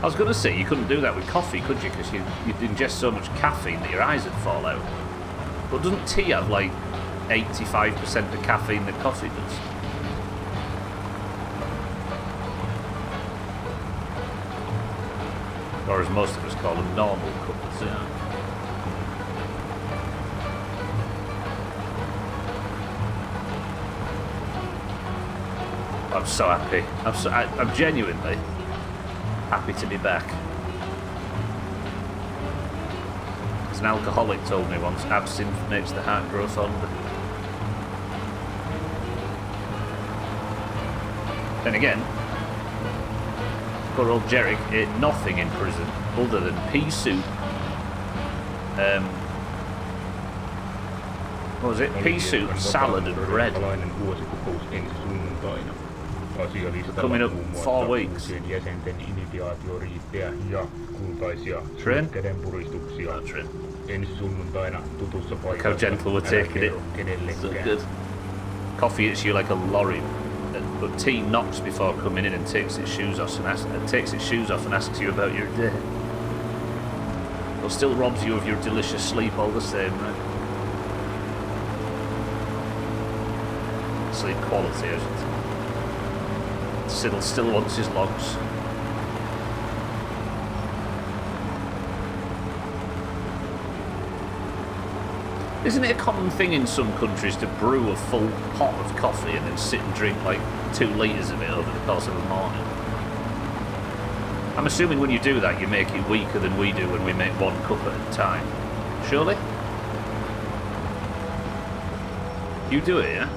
I was going to say, you couldn't do that with coffee, could you? Because you'd ingest so much caffeine that your eyes would fall out. But doesn't tea have like 85% of caffeine that coffee does? Or as most of us call them, normal cups, yeah. I'm so happy. I'm genuinely happy to be back. As an alcoholic told me once, absinthe makes the heart grow fonder. Then again, poor old Jerick ate nothing in prison other than pea soup. What was it? Pea soup, salad and bread. Coming up 4 weeks. Train? Oh, train. Look how gentle we're taking it. So good. Coffee hits you like a lorry, but tea knocks before coming in and takes its shoes off and asks you about your day. But still robs you of your delicious sleep all the same, right? Sleep quality, I should say. Still wants his logs. Isn't it a common thing in some countries to brew a full pot of coffee and then sit and drink like 2 litres of it over the course of a morning? I'm assuming when you do that you make it weaker than we do when we make 1 cup at a time. Surely? You do it, yeah?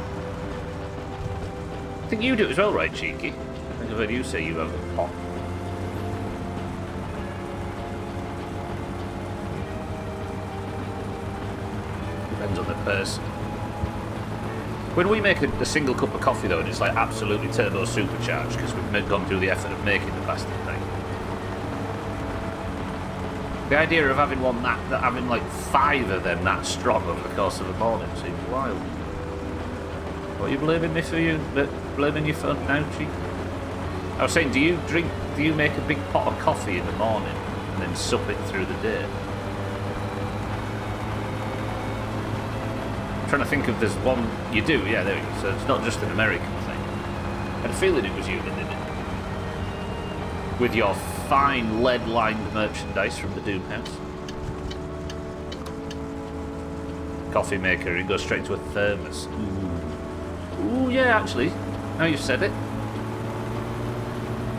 I think you do it as well, right, Cheeky? I think I've heard you say you have a pot. Depends on the person. When we make a single cup of coffee, though, and it's like absolutely turbo supercharged because we've gone through the effort of making the bastard thing. The idea of having having like 5 of them that strong over the course of a morning seems wild. What are you blaming me for? Blaming you for now, Cheek? I was saying, do you make a big pot of coffee in the morning and then sup it through the day? I'm trying to think if there's one you do. Yeah, there you go. So it's not just an American thing. I had a feeling it was you that did it. With your fine lead-lined merchandise from the Doomhaus. Coffee maker, it goes straight into a thermos. Ooh, yeah, actually. Now you've said it.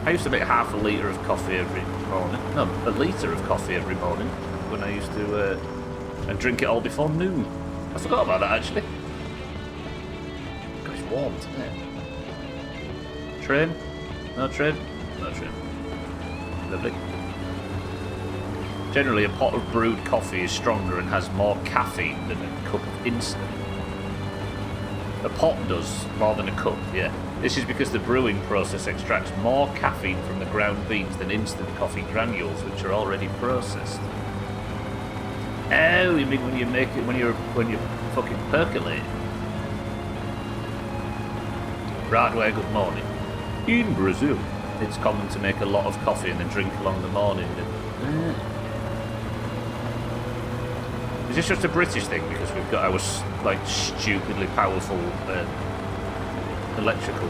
I used to make half a litre of coffee every morning. No, a litre of coffee every morning when I used to and drink it all before noon. I forgot about that, actually. God, it's warm today. Train? No train? No train. Lovely. Generally, a pot of brewed coffee is stronger and has more caffeine than a cup of instant. A pot does more than a cup, yeah. This is because the brewing process extracts more caffeine from the ground beans than instant coffee granules, which are already processed. Oh, you mean when you make it, when you fucking percolate? Right way, good morning. In Brazil, it's common to make a lot of coffee and then drink along the morning. Is this just a British thing because we've got our like stupidly powerful electrical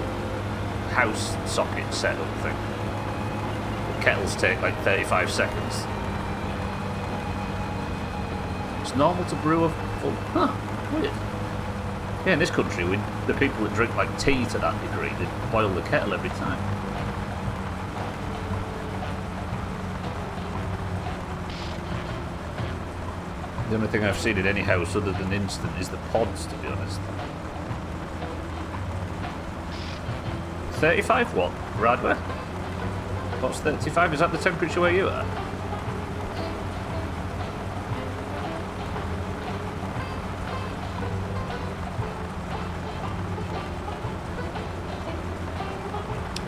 house socket setup thing? The kettles take like 35 seconds. It's normal to brew a full... Huh, weird. Yeah, in this country, the people that drink like tea to that degree, they boil the kettle every time. The only thing I've seen in any house other than instant is the pods, to be honest. 35 what? Radware? What's 35? Is that the temperature where you are?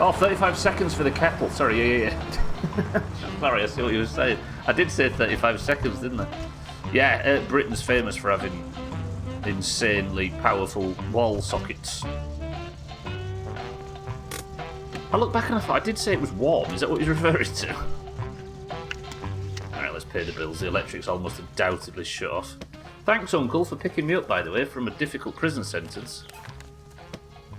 Oh, 35 seconds for the kettle. Sorry, yeah. Sorry, I see what you were saying. I did say 35 seconds, didn't I? Yeah, Britain's famous for having insanely powerful wall sockets. I looked back and I thought I did say it was warm. Is that what you're referring to? Alright, let's pay the bills. The electric's almost undoubtedly shut off. Thanks, Uncle, for picking me up, by the way, from a difficult prison sentence.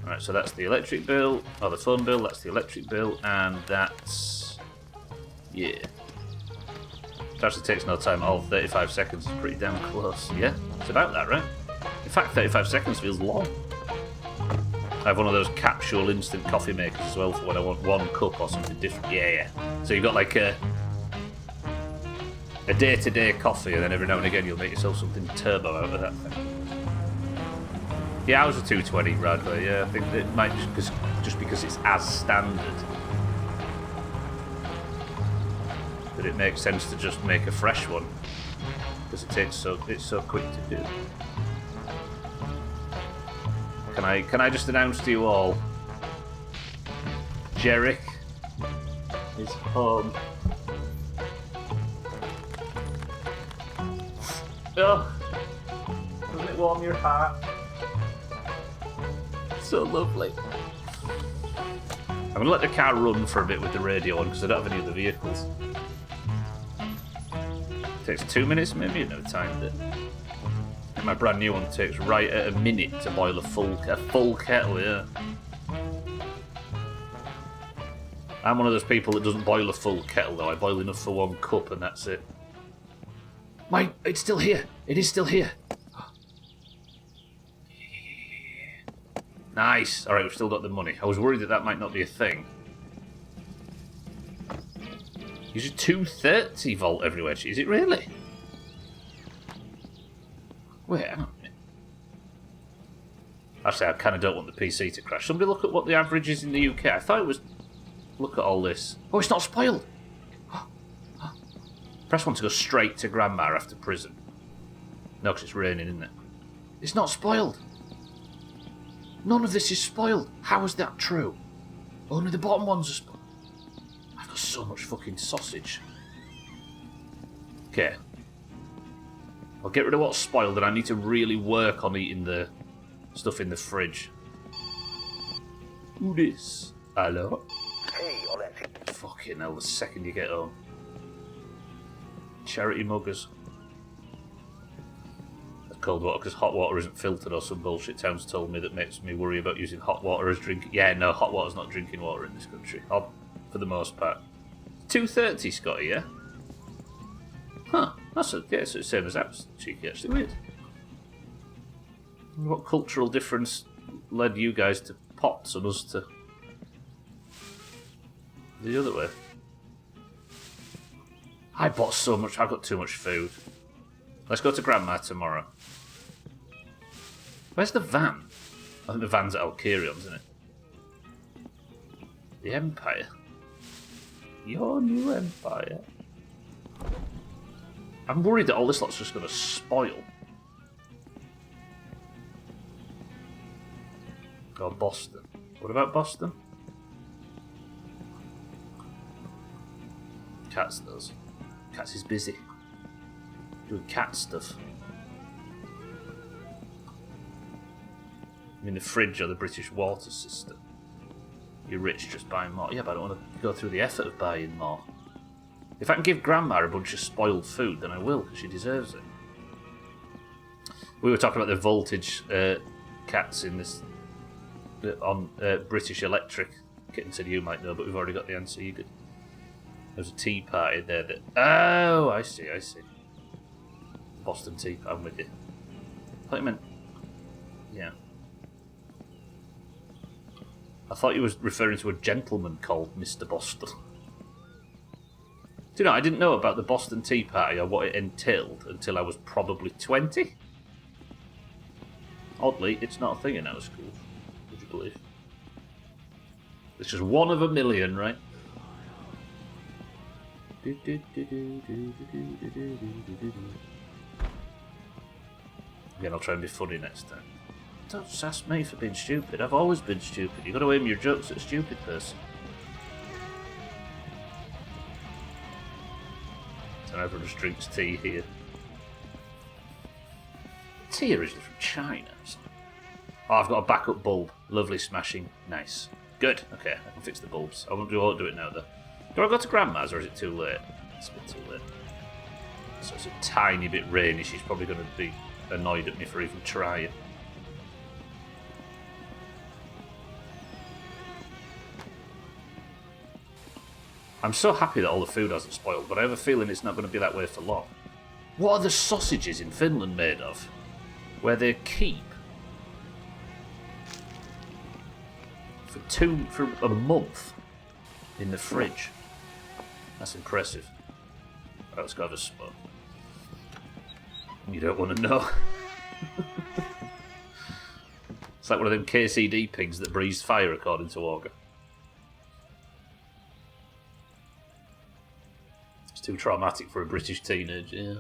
Alright, so that's the electric bill, or the phone bill, that's the electric bill, and that's... yeah. It actually takes no time at all. 35 seconds is pretty damn close. Yeah, it's about that, right? In fact, 35 seconds feels long. I have one of those capsule instant coffee makers as well for when I want one cup or something different. Yeah. So you've got like a day-to-day coffee, and then every now and again you'll make yourself something turbo out of that thing. Yeah, ours are 220 Radler. Yeah, I think it might just because it's as standard that it makes sense to just make a fresh one because it's so quick to do. Can I just announce to you all, Jerick is home. Oh, doesn't it warm your heart? So lovely. I'm going to let the car run for a bit with the radio on because I don't have any other vehicles. It takes 2 minutes, maybe. No time. And my brand new one takes right at a minute to boil a full kettle. Yeah. I'm one of those people that doesn't boil a full kettle though. I boil enough for 1 cup and that's it. It's still here. It is still here. Nice. Alright, we've still got the money. I was worried that might not be a thing. Use a 230 volt everywhere. Is it really? Wait, hang on a minute. Actually, I kind of don't want the PC to crash. Somebody look at what the average is in the UK. I thought it was... Look at all this. Oh, it's not spoiled. Press 1 to go straight to Grandma after prison. No, because it's raining, isn't it? It's not spoiled. None of this is spoiled. How is that true? Only the bottom ones are spoiled. I've got so much fucking sausage. Okay. I'll get rid of what's spoiled and I need to really work on eating the stuff in the fridge. Who this? Hello? Hey, Olympic. Fucking hell, the second you get home. Charity muggers. Cold water because hot water isn't filtered or some bullshit Towns told me that makes me worry about using hot water as drinking. Yeah, no, hot water's not drinking water in this country. For the most part. 230, Scotty, yeah? Huh, that's it's the same as that. Was cheeky, actually. Weird. What cultural difference led you guys to pots and us to the other way? I bought so much, I've got too much food. Let's go to Grandma tomorrow. Where's the van? I think the van's at Alkerion's, isn't it? The Empire. Your new Empire. I'm worried that all this lot's just going to spoil. Or Boston. What about Boston? Cats does. Cats is busy. Doing cat stuff. I mean the fridge or the British water system. You're rich, just buy more. Yeah, but I don't want to go through the effort of buying more. If I can give Grandma a bunch of spoiled food, then I will. She deserves it. We were talking about the voltage cats in this on British Electric. Kitten said you might know, but we've already got the answer. You could. There's a tea party there that. Oh, I see. Boston Tea. I'm with you. I thought you meant. Yeah. I thought you was referring to a gentleman called Mr. Boston. Do you know, I didn't know about the Boston Tea Party or what it entailed until I was probably 20. Oddly, it's not a thing in our schools. Would you believe? It's just one of a million, right? Again, I'll try and be funny next time. Don't sass me for being stupid. I've always been stupid. You've got to aim your jokes at a stupid person. So everyone just drinks tea here. Tea originally from China. Oh, I've got a backup bulb. Lovely, smashing, nice. Good. Okay, I can fix the bulbs. I won't do it now, though. Do I go to Grandma's, or is it too late? It's a bit too late. So it's a tiny bit rainy. She's probably going to be annoyed at me for even trying. I'm so happy that all the food hasn't spoiled, but I have a feeling it's not going to be that way for long. What are the sausages in Finland made of? Where they keep for a month in the fridge. That's impressive. Right, let's go have a smoke. You don't want to know. It's like one of them KCD pigs that breathes fire, according to Augur. It's too traumatic for a British teenager, yeah.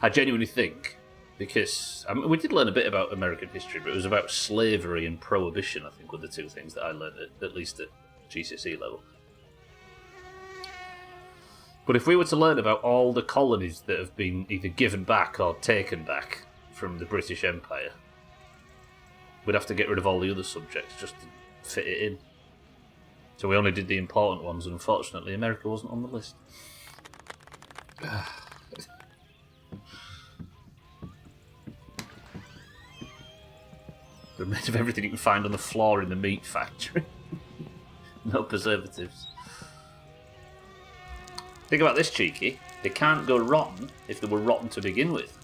I genuinely think, because we did learn a bit about American history, but it was about slavery and prohibition, I think, were the two things that I learned, at least at GCSE level. But if we were to learn about all the colonies that have been either given back or taken back from the British Empire, we'd have to get rid of all the other subjects just to fit it in. So we only did the important ones, and unfortunately America wasn't on the list. They're made of everything you can find on the floor in the meat factory. No preservatives. Think about this, cheeky. They can't go rotten if they were rotten to begin with.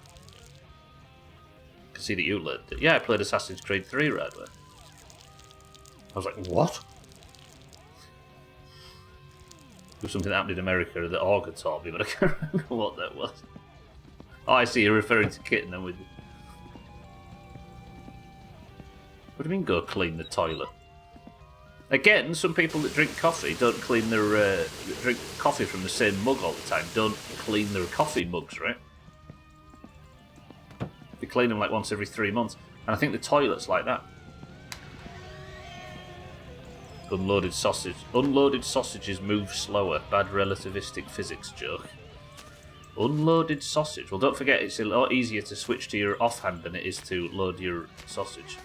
I can see that you learned it. Yeah, I played Assassin's Creed 3 right away. I was like, what? It was something that happened in America that Augur taught me, but I can't remember what that was. Oh, I see, you're referring to Kitten, I'm with you. What do you mean, go clean the toilet? Again, some people that drink coffee don't clean their drink coffee from the same mug all the time. Don't clean their coffee mugs, right? They clean them like once every 3 months, and I think the toilet's like that. Unloaded sausages move slower. Bad relativistic physics joke. Unloaded sausage. Well, don't forget, it's a lot easier to switch to your offhand than it is to load your sausage.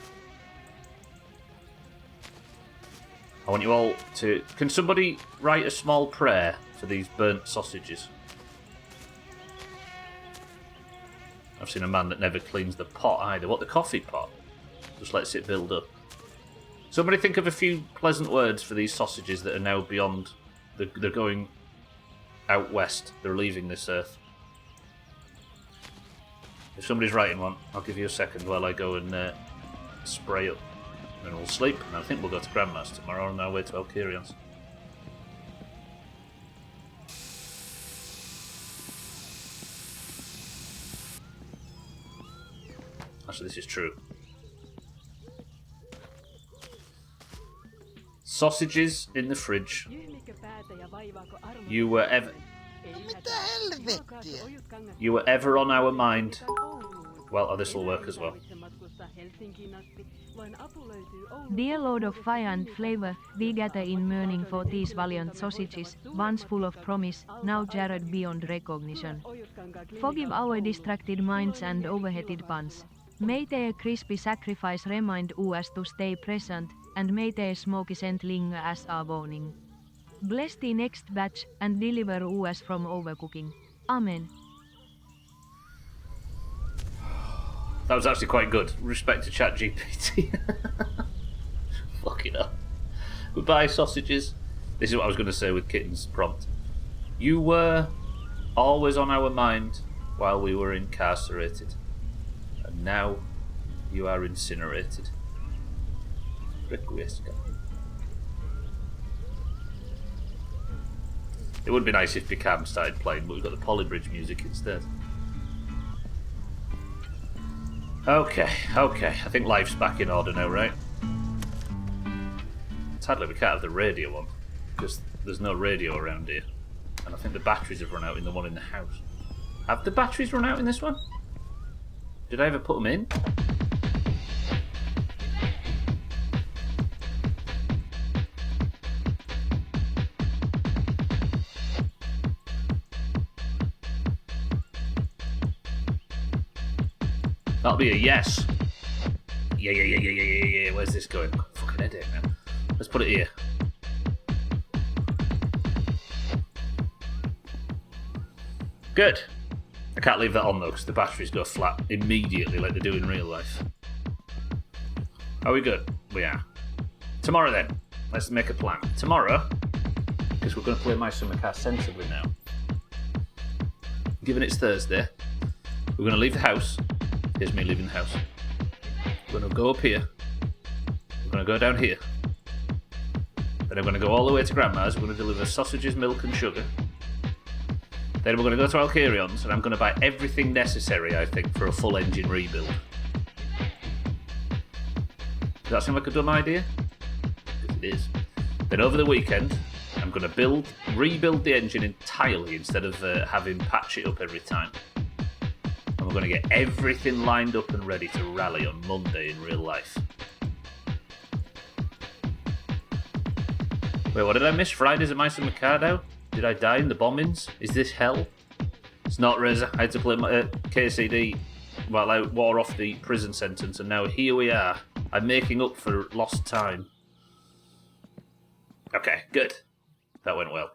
I want you all to... Can somebody write a small prayer for these burnt sausages? I've seen a man that never cleans the pot either. What, the coffee pot? Just lets it build up. Somebody think of a few pleasant words for these sausages that are now beyond... They're going out west. They're leaving this earth. If somebody's writing one, I'll give you a second while I go and spray up. Then we'll sleep, and I think we'll go to Grandma's tomorrow on our way to Elkirions. Actually, this is true. Sausages in the fridge. You were ever on our mind. Well, oh, this will work as well. Dear Lord of Fire and Flavor, we gather in mourning for these valiant sausages, once full of promise, now jarred beyond recognition. Forgive our distracted minds and overheated puns. May their crispy sacrifice remind us to stay present, and may the smoky scent linger as a warning. Bless the next batch and deliver us from overcooking. Amen. That was actually quite good. Respect to ChatGPT. Fucking hell. Goodbye, sausages. This is what I was going to say with Kitten's prompt. You were always on our mind while we were incarcerated. And now you are incinerated. Requiescat. It would be nice if Picam started playing, but we've got the Polybridge music instead. Okay. I think life's back in order now, right? Sadly, we can't have the radio on, because there's no radio around here. And I think the batteries have run out in the one in the house. Have the batteries run out in this one? Did I ever put them in? That'll be a yes. Yeah. Where's this going? Fucking headache now. Let's put it here. Good. I can't leave that on though, because the batteries go flat immediately like they do in real life. Are we good? We are. Tomorrow then. Let's make a plan. Tomorrow, because we're going to play My Summer Car sensibly now. Given it's Thursday, we're going to leave the house. Here's me leaving the house. We're going to go up here. We're going to go down here. Then I'm going to go all the way to Grandma's. We're going to deliver sausages, milk and sugar. Then we're going to go to Alcarion's and I'm going to buy everything necessary, I think, for a full engine rebuild. Does that seem like a dumb idea? Because it is. Then over the weekend, I'm going to rebuild the engine entirely instead of having patch it up every time. And we're going to get everything lined up and ready to rally on Monday in real life. Wait, what did I miss? Fridays at My Summer Car now? Did I die in the bombings? Is this hell? It's not, Reza. I had to play my KCD while I wore off the prison sentence, and now here we are. I'm making up for lost time. Okay, good. That went well.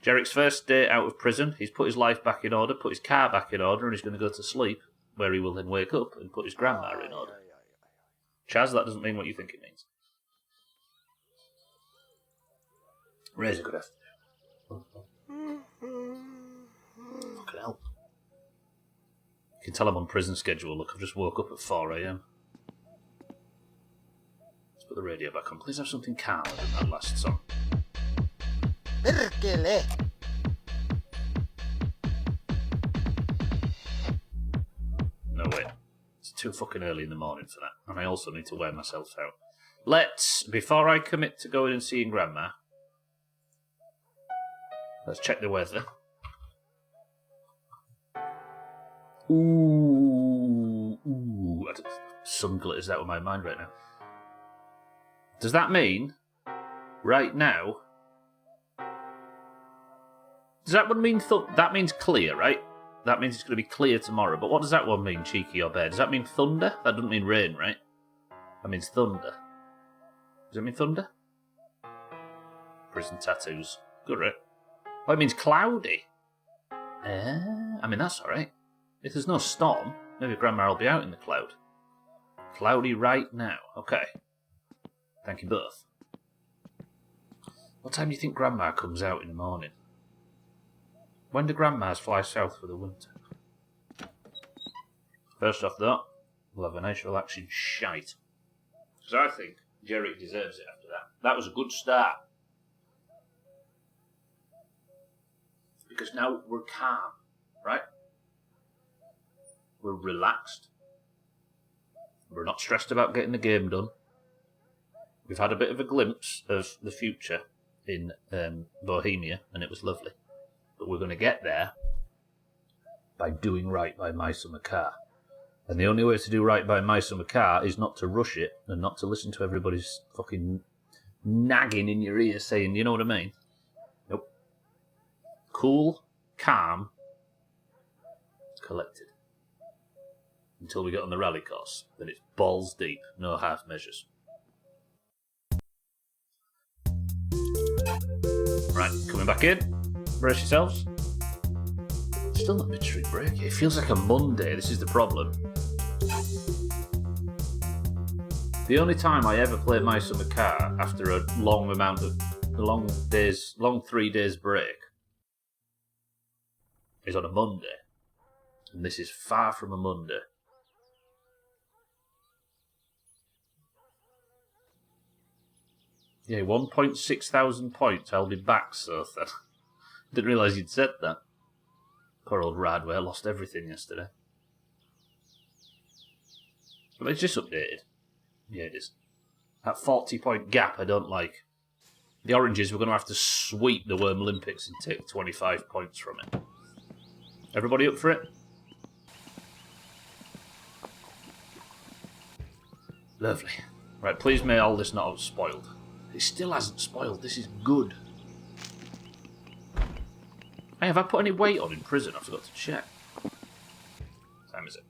Jerick's first day out of prison. He's put his life back in order, put his car back in order, and he's going to go to sleep, where he will then wake up and put his grandma in order. Chaz, that doesn't mean what you think it means. Reza, good afternoon. Fucking hell. You can tell I'm on prison schedule. Look, I've just woke up at 4 a.m. Let's put the radio back on. Please have something calmer than that last song. Perkele! No, wait. It's too fucking early in the morning for that. And I also need to wear myself out. Let's, before I commit to going and seeing Grandma, let's check the weather. Ooh. Sun glitters out of my mind right now. Does that mean, right now, does that one mean, that means clear, right? That means it's going to be clear tomorrow. But what does that one mean, cheeky or bear? Does that mean thunder? That doesn't mean rain, right? That means thunder. Does it mean thunder? Prison tattoos. Good, right? Oh, it means cloudy. I mean, that's alright. If there's no storm, maybe Grandma will be out in the cloud. Cloudy right now. Okay. Thank you both. What time do you think Grandma comes out in the morning? When do Grandmas fly south for the winter? First off, though, we'll have a nice relaxing shite. Because I think Jerick deserves it after that. That was a good start. Because now we're calm, right? We're relaxed. We're not stressed about getting the game done. We've had a bit of a glimpse of the future in Bohemia, and it was lovely. But we're going to get there by doing right by My Summer Car. And the only way to do right by My Summer Car is not to rush it and not to listen to everybody's fucking nagging in your ear saying, you know what I mean? Nope. Cool, calm, collected. Until we get on the rally course. Then it's balls deep, no half measures. Right, coming back in. Brace yourselves. Still not midstream break. It feels like a Monday. This is the problem. The only time I ever play My Summer Car after a long 3 days break is on a Monday. And this is far from a Monday. Yeah, 1.6 thousand points. I'll be back, so didn't realise you'd said that. Poor old Radway lost everything yesterday. But it's just updated. Yeah, it is. That 40-point gap I don't like. The Oranges were going to have to sweep the Worm Olympics and take 25 points from it. Everybody up for it? Lovely. Right, please may all this not have spoiled. It still hasn't spoiled. This is good. Hey, have I put any weight on in prison? I forgot to check. What time is it?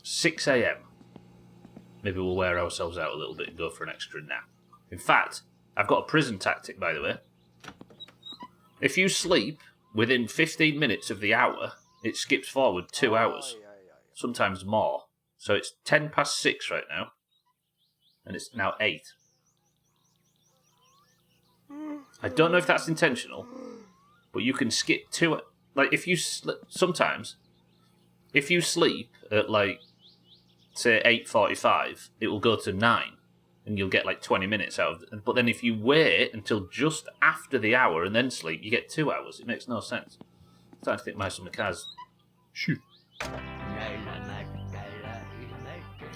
6 a.m. Maybe we'll wear ourselves out a little bit and go for an extra nap. In fact, I've got a prison tactic, by the way. If you sleep within 15 minutes of the hour, it skips forward 2 hours. Sometimes more. So it's 10 past 6 right now. And it's now 8. I don't know if that's intentional, but you can skip 2... Like, if you... Sometimes, if you sleep at, like, say 8:45, it will go to 9, and you'll get, like, 20 minutes out of it. But then if you wait until just after the hour and then sleep, you get 2 hours. It makes no sense. I'm starting to think My Summer Car's... Shoot.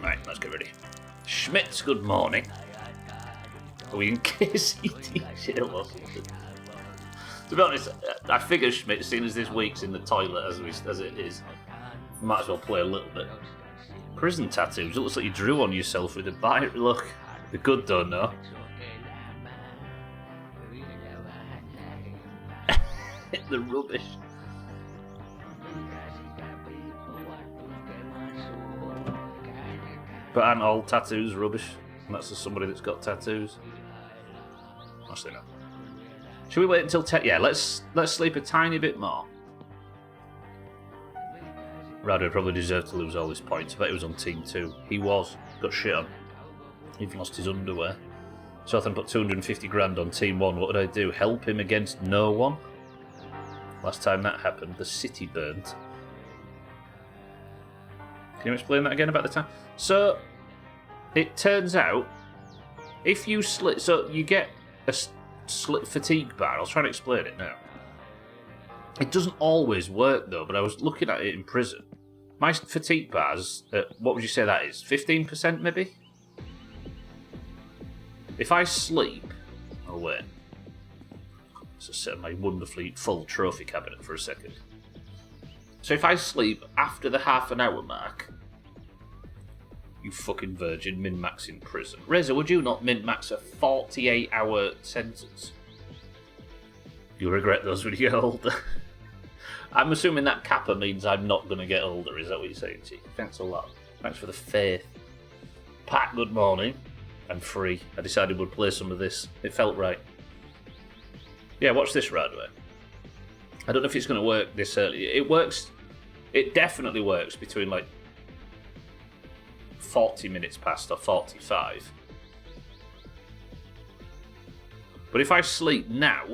Right, let's get ready. Schmitz, good morning. Are we in KCT jail or something? To be honest, I figure Schmitz, seeing as this week's in the toilet as it is, might as well play a little bit. Prison tattoos. It looks like you drew on yourself with a bite. Look, they're good though, no? The rubbish. But aren't all tattoos rubbish? And that's just somebody that's got tattoos. Actually, no. Should we wait until 10? Yeah, let's sleep a tiny bit more. Rado probably deserved to lose all his points. I bet he was on Team 2. He was. Got shit on. He lost his underwear. So I thought I put 250 grand on Team 1. What did I do? Help him against no one? Last time that happened, the city burnt. Can you explain that again about the time? So, it turns out, if you slit... So, you get a slit fatigue bar. I was trying to explain it now. It doesn't always work, though, but I was looking at it in prison. My fatigue bars, what would you say that is? 15% maybe? If I sleep... Oh, wait. Let's just set my wonderfully full trophy cabinet for a second. So if I sleep after the half an hour mark... You fucking virgin, min-max in prison. Reza, would you not min-max a 48-hour sentence? You'll regret those when you get older. I'm assuming that kappa means I'm not going to get older. Is that what you're saying, Chief? Thanks a lot. Thanks for the faith. Pat, good morning. I'm free. I decided we'd play some of this. It felt right. Yeah, watch this, Radway. I don't know if it's going to work this early. It works. It definitely works between, like, 40 minutes past or 45. But if I sleep now,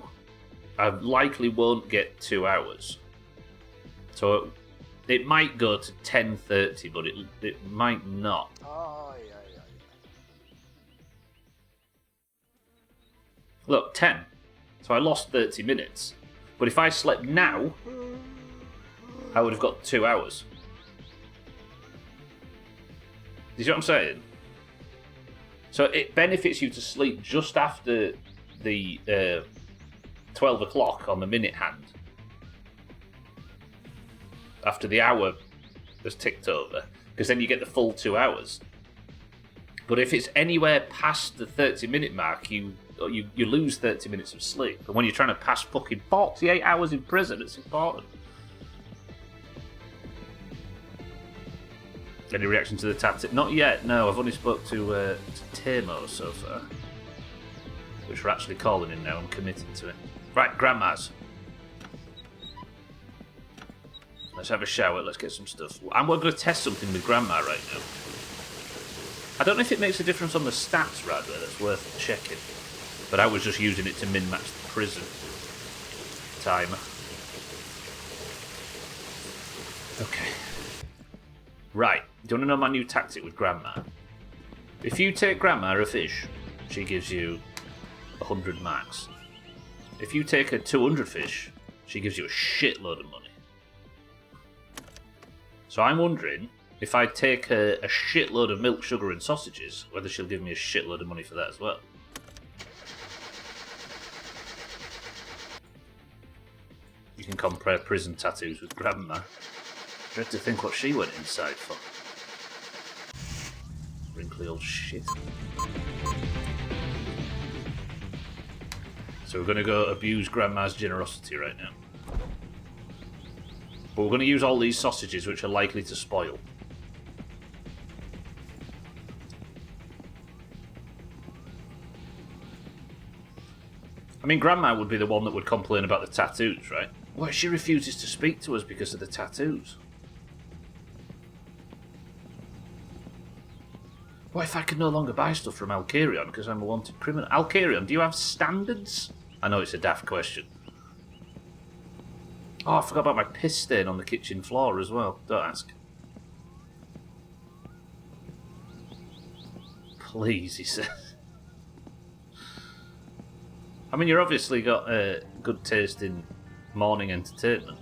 I likely won't get 2 hours. So it might go to 10:30, but it might not. Look, 10. So I lost 30 minutes. But if I slept now, I would have got 2 hours. Do you see what I'm saying? So it benefits you to sleep just after the 12 o'clock on the minute hand. After the hour has ticked over. Because then you get the full 2 hours. But if it's anywhere past the 30-minute mark, you lose 30 minutes of sleep. And when you're trying to pass fucking 48 hours in prison, it's important. Any reaction to the tactic? Not yet, no. I've only spoke to Tamo so far. which we're actually calling in now. I'm committing to it. Right, Grandma's. Let's have a shower. Let's get some stuff. I'm going to test something with Grandma right now. I don't know if it makes a difference on the stats, rather. That's worth checking. But I was just using it to min-max the prison timer. Okay. Right. Do you want to know my new tactic with Grandma? If you take Grandma a fish, she gives you 100 marks. If you take her 200 fish, she gives you a shitload of money. So I'm wondering, if I take her a shitload of milk, sugar and sausages, whether she'll give me a shitload of money for that as well. You can compare prison tattoos with Grandma. Dread to think what she went inside for. Wrinkly old shit. So we're going to go abuse Grandma's generosity right now. But we're going to use all these sausages which are likely to spoil. I mean, Grandma would be the one that would complain about the tattoos, right? What if she refuses to speak to us because of the tattoos? What if I can no longer buy stuff from Alkarion because I'm a wanted criminal? Alkarion, do you have standards? I know it's a daft question. Oh, I forgot about my piss stain on the kitchen floor as well. Don't ask. Please, he says. I mean, you've obviously got good taste in morning entertainment.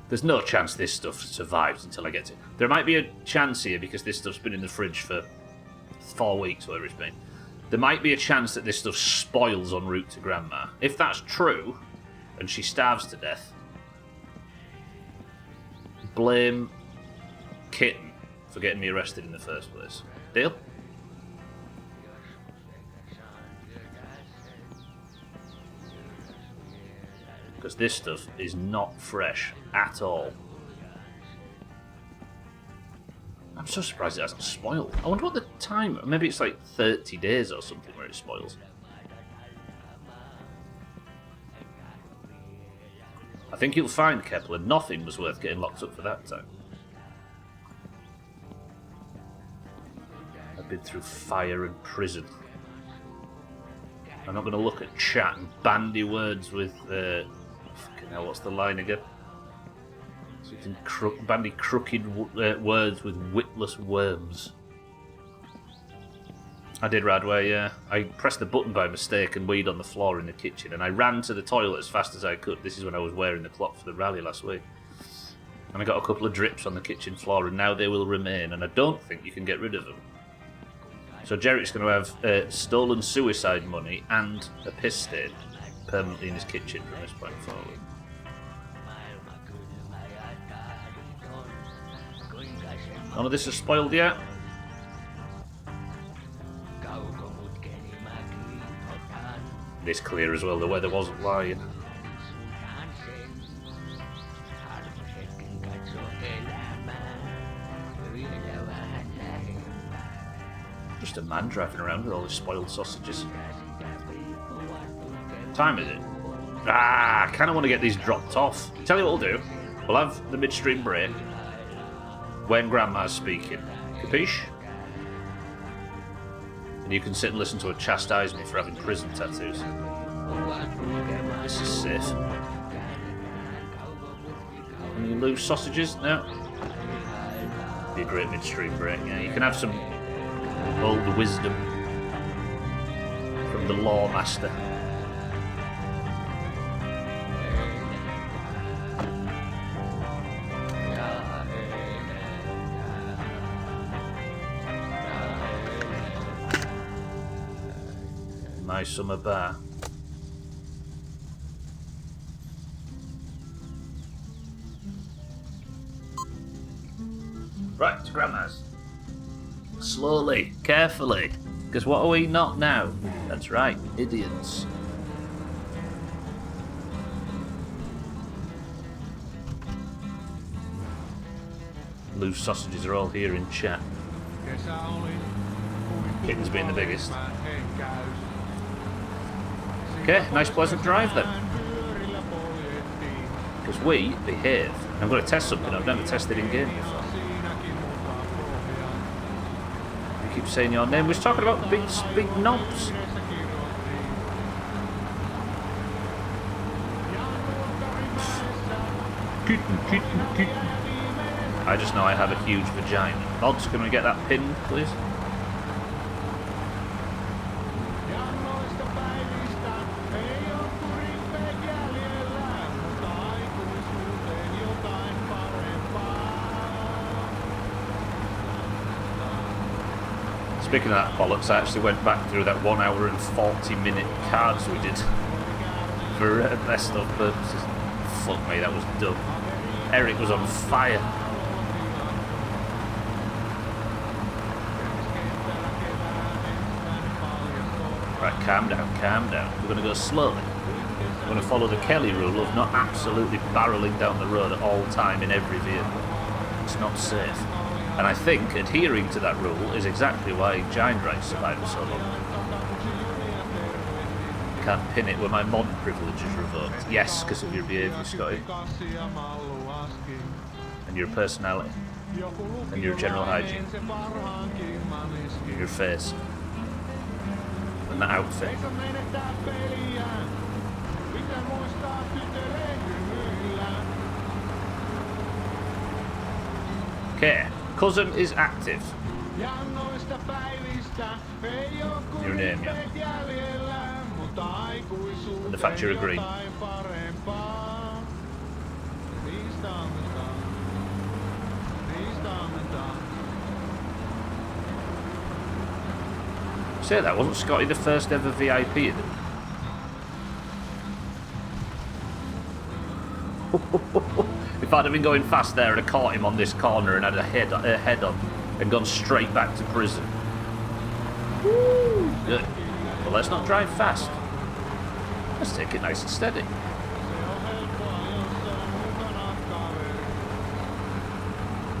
There's no chance this stuff survives until I get to it. There might be a chance here because this stuff's been in the fridge for 4 weeks, whatever it's been. There might be a chance that this stuff spoils en route to Grandma. If that's true, and she starves to death, blame Kitten for getting me arrested in the first place. Deal? Because this stuff is not fresh at all. I'm so surprised it hasn't spoiled. I wonder what the time... Maybe it's like 30 days or something where it spoils. I think you'll find, Kepler, nothing was worth getting locked up for that time. I've been through fire and prison. I'm not going to look at chat and bandy words with... fucking hell, what's the line again? So you can bandy crooked words with witless worms. I did, Radway, yeah. I pressed the button by mistake and weed on the floor in the kitchen, and I ran to the toilet as fast as I could. This is when I was wearing the clock for the rally last week. And I got a couple of drips on the kitchen floor, and now they will remain, and I don't think you can get rid of them. So Jerry's going to have stolen suicide money and a piss stain permanently in his kitchen from this point forward. None of this is spoiled yet. This clear as well, the weather wasn't lying. Just a man driving around with all his spoiled sausages. What time is it? I kind of want to get these dropped off. Tell you what we'll do. We'll have the midstream break when Grandma's speaking. Capiche? And you can sit and listen to her chastise me for having prison tattoos. This is safe. Any loose sausages? No? Be a great midstream break. Yeah, you can have some old wisdom from the law master. My summer bar. Right, to Grandma's. Slowly, carefully. Because what are we not now? That's right, idiots. Loose sausages are all here in chat. Kesä oli kuin Kittens being the biggest. Okay, nice pleasant drive then. Because we behave. I'm going to test something I've never tested in game before. You keep saying your name. We're talking about big knobs. Kitten. I just know I have a huge vagina. Mods, can we get that pinned, please? Speaking of that bollocks, I actually went back through that 1 hour and 40-minute cards we did for best of purposes. Fuck me, that was dumb. Eric was on fire. Right, calm down. We're going to go slowly. We're going to follow the Kelly rule of not absolutely barreling down the road at all time in every vehicle. It's not safe. And I think adhering to that rule is exactly why Giant Rice survived so long. Can't pin it when my mod privilege is revoked. Yes, because of your behaviour, Scotty. And your personality. And your general hygiene. And your face. And that outfit. Okay. Cousin is active. Your name, yeah. And the fact you're a green. Say that, wasn't Scotty the first ever VIP in it? If I'd have been going fast there, I'd have caught him on this corner and had a head on and gone straight back to prison. Woo! Good. Well, let's not drive fast. Let's take it nice and steady.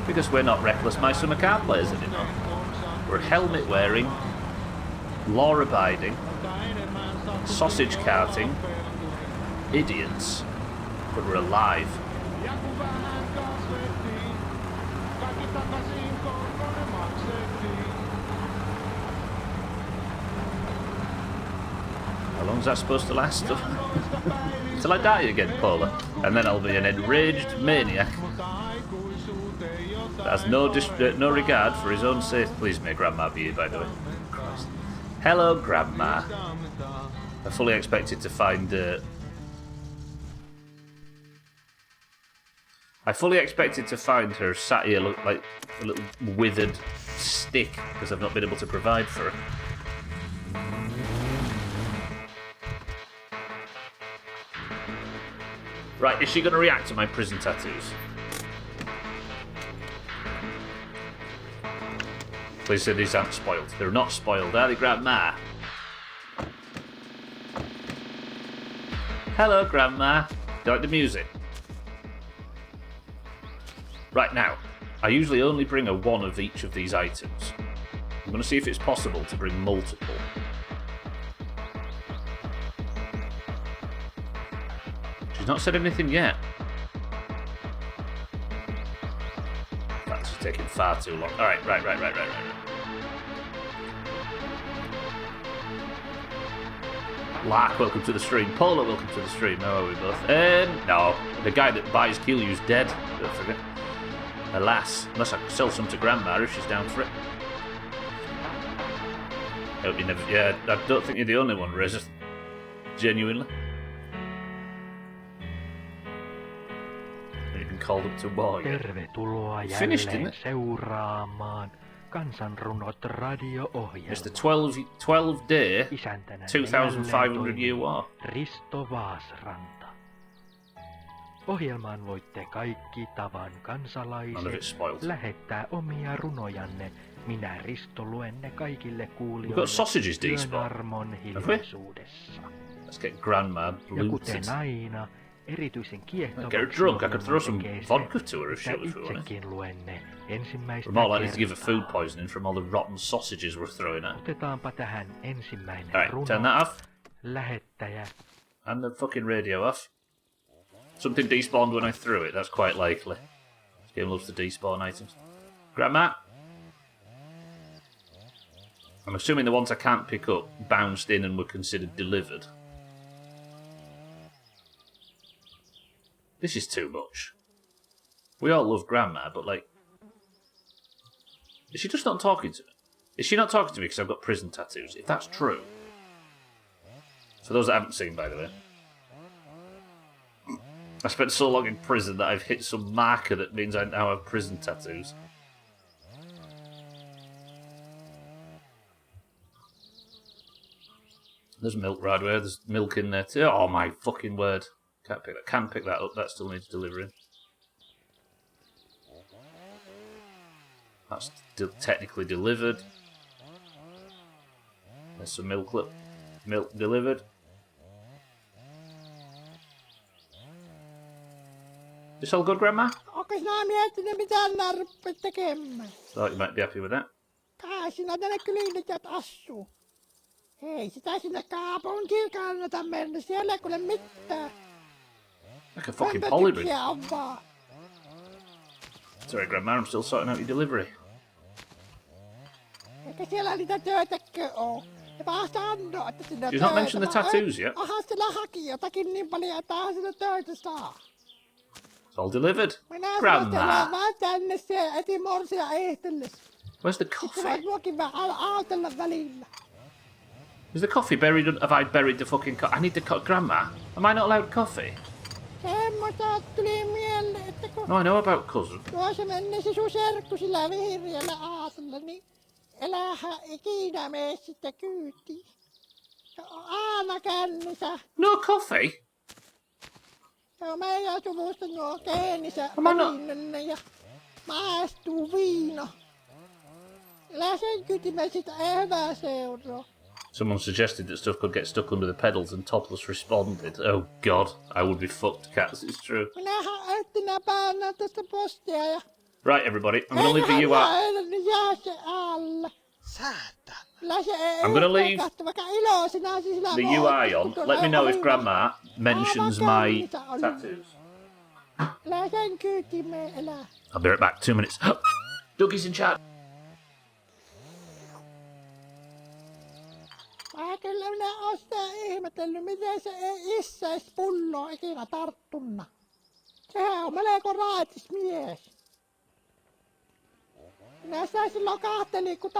Because we're not reckless My Summer Car players anymore. We're helmet wearing, law abiding, sausage carting, idiots. But we're alive. How long's that supposed to last? Till I die again, Paula. And then I'll be an enraged maniac that has no regard for his own safety. Please may Grandma be here, by the way. Christ. Hello, Grandma. I fully expected to find her sat here look like a little withered stick because I've not been able to provide for her. Right, is she going to react to my prison tattoos? Please say these aren't spoiled. They're not spoiled, are they, Grandma? Hello, Grandma. Do you like the music? Right now, I usually only bring one of each of these items. I'm going to see if it's possible to bring multiple. She's not said anything yet. That's taking far too long. Alright, right. Lark, welcome to the stream. Paula, welcome to the stream. How are we both? No. The guy that buys kill you's dead. Don't forget. Alas, unless I sell some to Grandma if she's down for it. Hope you never. Yeah, I don't think you're the only one, Razor. Genuinely. You've been called up to war. Tervetuloa Finished, jälleen didn't it? seuraamaan Kansanrunot radio-ohjelmaa. It's the 12-day, Isäntänä 2,500 year war. Risto Vaasranta. Ohjelmaan voitte kaikki tavan None of kansalaiset it's spoiled. lähettää omia runojanne. Minä Risto luen ne kaikille We've kuulijoille got sausages yön despawn. armon we? hiljaisuudessa. Let's get Grandma Ja looted. kuten aina, Erityisen kiehtovaksi Get her drunk. I could throw some tekee se, vodka to her if she että was wanted. itsekin luen ne ensimmäistä We're more likely to give her kertaa. food poisoning from all the rotten sausages we're throwing at. Otetaanpa tähän ensimmäinen Alright, runo. turn that off. Lähettäjä. And the fucking radio off. Something despawned when I threw it. That's quite likely. This game loves to despawn items. Grandma? I'm assuming the ones I can't pick up bounced in and were considered delivered. This is too much. We all love Grandma, but like... Is she just not talking to me? Is she not talking to me because I've got prison tattoos? If that's true... For those that haven't seen, by the way... I spent so long in prison that I've hit some marker that means I now have prison tattoos. There's milk right where. There's milk in there too. Oh my fucking word. Can't pick that up. That still needs delivering. That's technically delivered. There's some milk delivered. This all good, Grandma? Onko sinä miettinyt mitä nää ruppeet tekemään? Thought you might be happy with that. Kai sinä tänne kylinyt assuu. Ei sitä sinne kaupunkiin kannata mennä, siellä ei kuule mitään. Like a fucking polygon. Pömpötyksiä on vaan. Sorry, Grandma, I'm still sorting out your delivery. Eikä siellä niitä töitäkö oo. Ne vaan sanoo, että sinne She's not mentioned the tattoos yet. Aha, sillä haki jotakin niin paljon, että aha sinne töitä saa. It's all delivered. Minä Grandma, sanoin, vaan tänne se eti morsia ehtellessä. where's the Sitten coffee? voit muokin vähän autella välillä. Is the coffee buried? Have I buried the fucking I need the Grandma, am I not allowed coffee? Semmoista tuli mieleen, että kun No, I know about cousin. tuossa mennä se sun serkku sillä vihreällä aasalla, niin älähän ikinä mene sitten kyytiin. Se on aina kännissä. No coffee? Se on meidän suvusta nuo keenissä Mä no- välinnönne ja maistuu viino. Älä sen kytimä sitä ei hyvää seuraa. Someone suggested that stuff could get stuck under the pedals and Topless responded. Oh god, I would be fucked, cats, it's true. Minähän ettinä päänä tästä postia ja... Right, everybody, I'm gonna leave the UI. Niin jää se alla. Säätän. Kyllä se ei I'm gonna leave kahta, vaikka iloisena sillä the UI on. Let me know if Grandma mentions my tattoos. Älä sen kyytimeen elää. I'll be right back, 2 minutes. Dougie's in chat. Mä kyllä minä oon sitä ihmetellyt, miten se ei isseis pulloa ikinä tarttunna. Sehän on melko raitis mies. Minä sitä silloin kahtelin, kun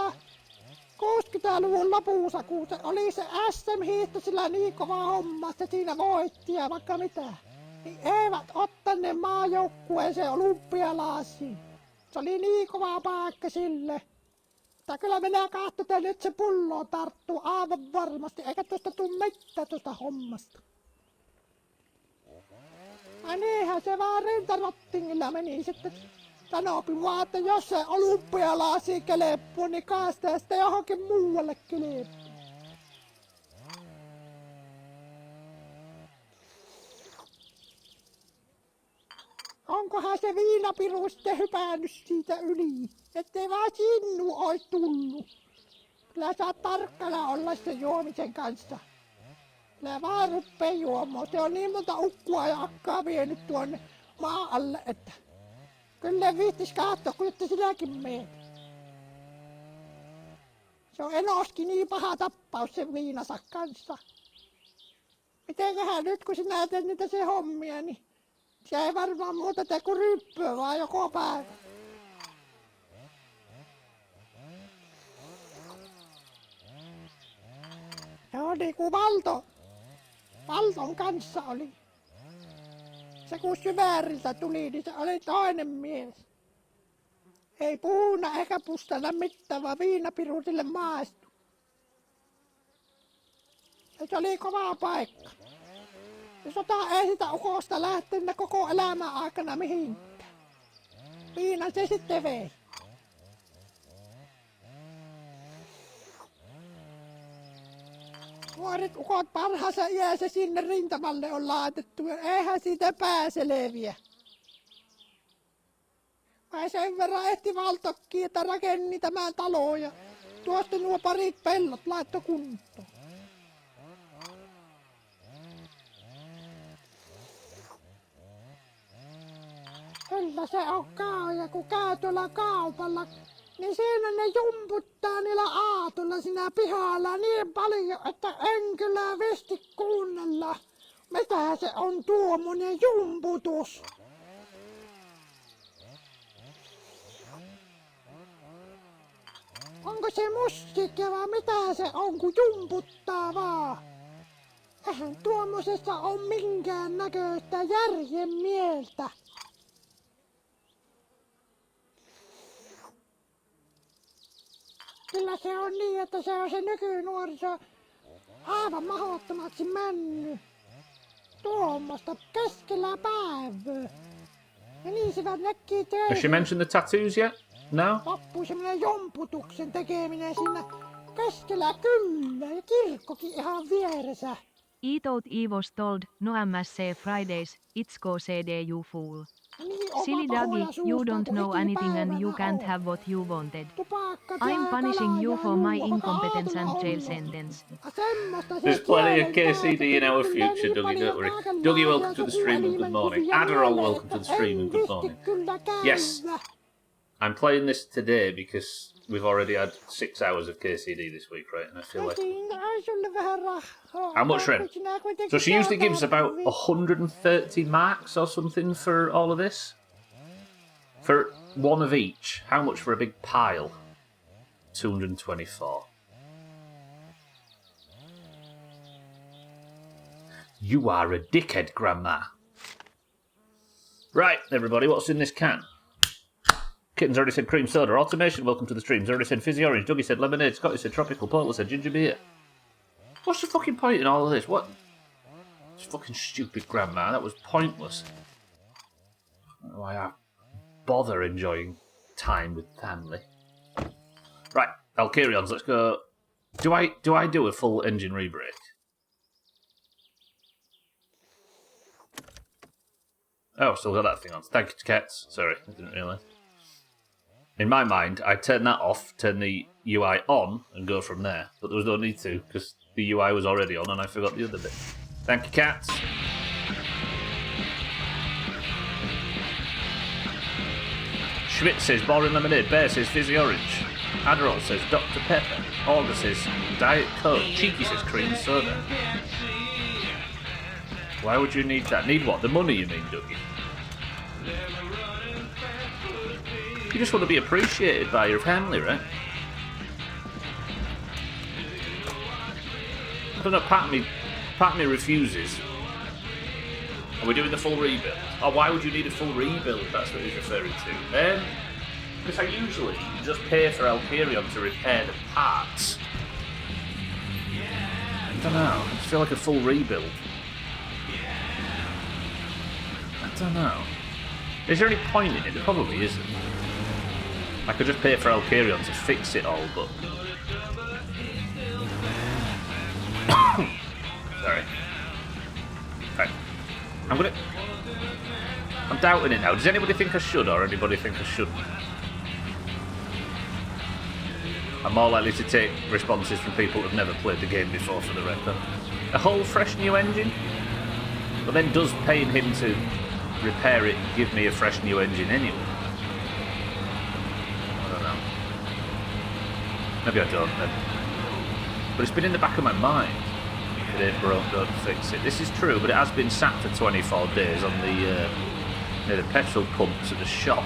60-luvun lopussa, kun se oli se SM-hiihto sillä niin kova homma, että siinä voitti ja vaikka mitä. Niin eivät ottaneet maajoukkueeseen olympialaisiin. Se oli niin kova paikka sille. Mutta kyllä minä katsotaan nyt se pullo tarttuu aivan varmasti, eikä tuosta tuu mitään tuosta hommasta. Ai niinhän se vaan rintarottingilla meni sitten. Sanoikin vaan, että jos se olympialaisiin keleppuu, niin kaastaa sitä johonkin muualle keleppuu. Onkohan se viinapiru sitten hypännyt siitä yli, ettei vaan sinnu ois tullut. Kyllä saa tarkkana olla sen juomisen kanssa. Kyllä vaan ruppee juomaan. Se on niin monta ukkua ja akkaa vienyt tuonne maan alle, että kyllä viittis katsoa, kun ette sinäkin meet. Se on enoskin niin paha tappaus sen viinansa kanssa. Mitenköhän nyt kun sinä teet niitä se hommia, niin se ei varmaan muuta tee kuin ryppyä vaan joko päivä. Se on niinku Valton kanssa oli. Se kun syvääriltä tuli, niin se oli toinen mies. Ei puhuna eikä pustana mitään, vaan viinapiru sille maistui. Ja se oli kova paikka. Se sota ei sitä ukosta lähtenyt koko elämän aikana mihinkään. Viinan se sitten vei. Nuoret ukot parhaassa iässä sinne rintamalle on laitettu. Eihän siitä pääseleviä. Vai sen verran ehti valtokki, että rakenni tämän talon ja tuosta nuo parit pellot laitto kuntoon. Kyllä se on kauja, kun käy tuolla kaupalla, niin siinä ne jumputtaa niillä aatolla siinä pihalla niin paljon, että en kyllä visti kuunnella. Mitä se on tuommoinen jumputus? Onko se musiikkia vai mitä se on, kun jumputtaa vaan? Eihän tuommoisessa on minkään näköistä järjen mieltä. Kyllä se on niin, että se on se nykynuoriso aivan mahdottomaksi mennyt. Tuommoista keskellä päivää. Ja niin se vaan näkii teille. Has she mentioned the tattoos yet? No? Loppuu semmonen jomputuksen tekeminen siinä keskellä kyllä. Ja kirkkokin ihan vieressä. Eat out Evo's told, no MSC Fridays, it's go CD you fool. Silly doggy, you don't know anything and you can't have what you wanted. I'm punishing you for my incompetence and jail sentence. There's plenty of KCD in our future, Dougie, don't worry. Dougie, welcome to the stream and good morning. Adderall, welcome to the stream and good morning. Yes, I'm playing this today because we've already had 6 hours of KCD this week, right? And I feel like... How much, Ren? So she usually gives about 130 marks or something for all of this? For one of each. How much for a big pile? 224. You are a dickhead, Grandma. Right, everybody, what's in this can? Kitten's already said cream soda. Automation, welcome to the streams. Already said fizzy orange. Dougie said lemonade. Scotty said tropical. Portler said ginger beer. What's the fucking point in all of this? What? It's fucking stupid, Grandma. That was pointless. I don't know why I bother enjoying time with family. Right, Valkyrians, let's go. Do I do a full engine rebrake? Oh, still got that thing on. Thank you to Cats. Sorry, I didn't realise. In my mind, I turn that off, turn the UI on, and go from there. But there was no need to, because the UI was already on, and I forgot the other bit. Thank you, Cats. Schmidt says boring lemonade. Bear says fizzy orange. Adderall says Dr. Pepper. Olga says Diet Coke. Cheeky says cream soda. Why would you need that? Need what? The money, you mean, Dougie? You just want to be appreciated by your family, right? I don't know, part of me refuses. Are we doing the full rebuild? Oh, why would you need a full rebuild? That's what he's referring to. Because I usually just pay for Alperion to repair the parts. I don't know, I just feel like a full rebuild. I don't know. Is there any point in it? There probably isn't. I could just pay for Alperion to fix it all, but... Sorry. Right. I'm doubting it now. Does anybody think I should, or anybody think I shouldn't? I'm more likely to take responses from people who've never played the game before, for the record. A whole fresh new engine? But then does paying him to repair it give me a fresh new engine anyway? I don't know. Maybe I don't then. But it's been in the back of my mind. If it ain't broke, don't fix it. This is true, but it has been sat for 24 days on the near the petrol pumps at the shop.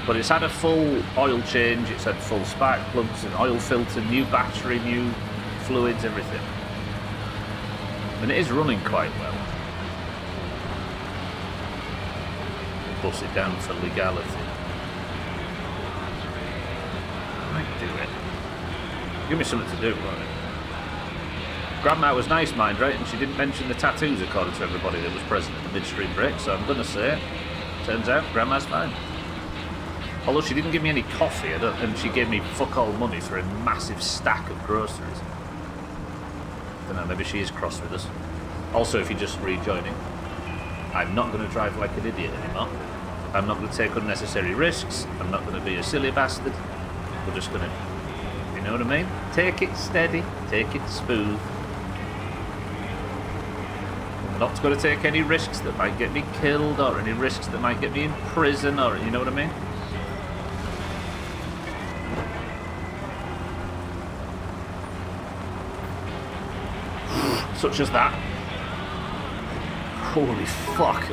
But it's had a full oil change, it's had full spark plugs, an oil filter, new battery, new fluids, everything. And it is running quite well. Bust it down for legality. I might do it. Give me something to do, won't it? Grandma was nice, mind, right? And she didn't mention the tattoos according to everybody that was present at the midstream break, so I'm gonna say it. Turns out, Grandma's fine. Although she didn't give me any coffee, and she gave me fuck all money for a massive stack of groceries. don't know, maybe she is cross with us. Also, if you're just rejoining, I'm not going to drive like an idiot anymore. I'm not going to take unnecessary risks. I'm not going to be a silly bastard. We're just going to, you know what I mean? Take it steady, take it smooth. I'm not going to take any risks that might get me killed or any risks that might get me in prison or, you know what I mean? Such as that. Holy fuck.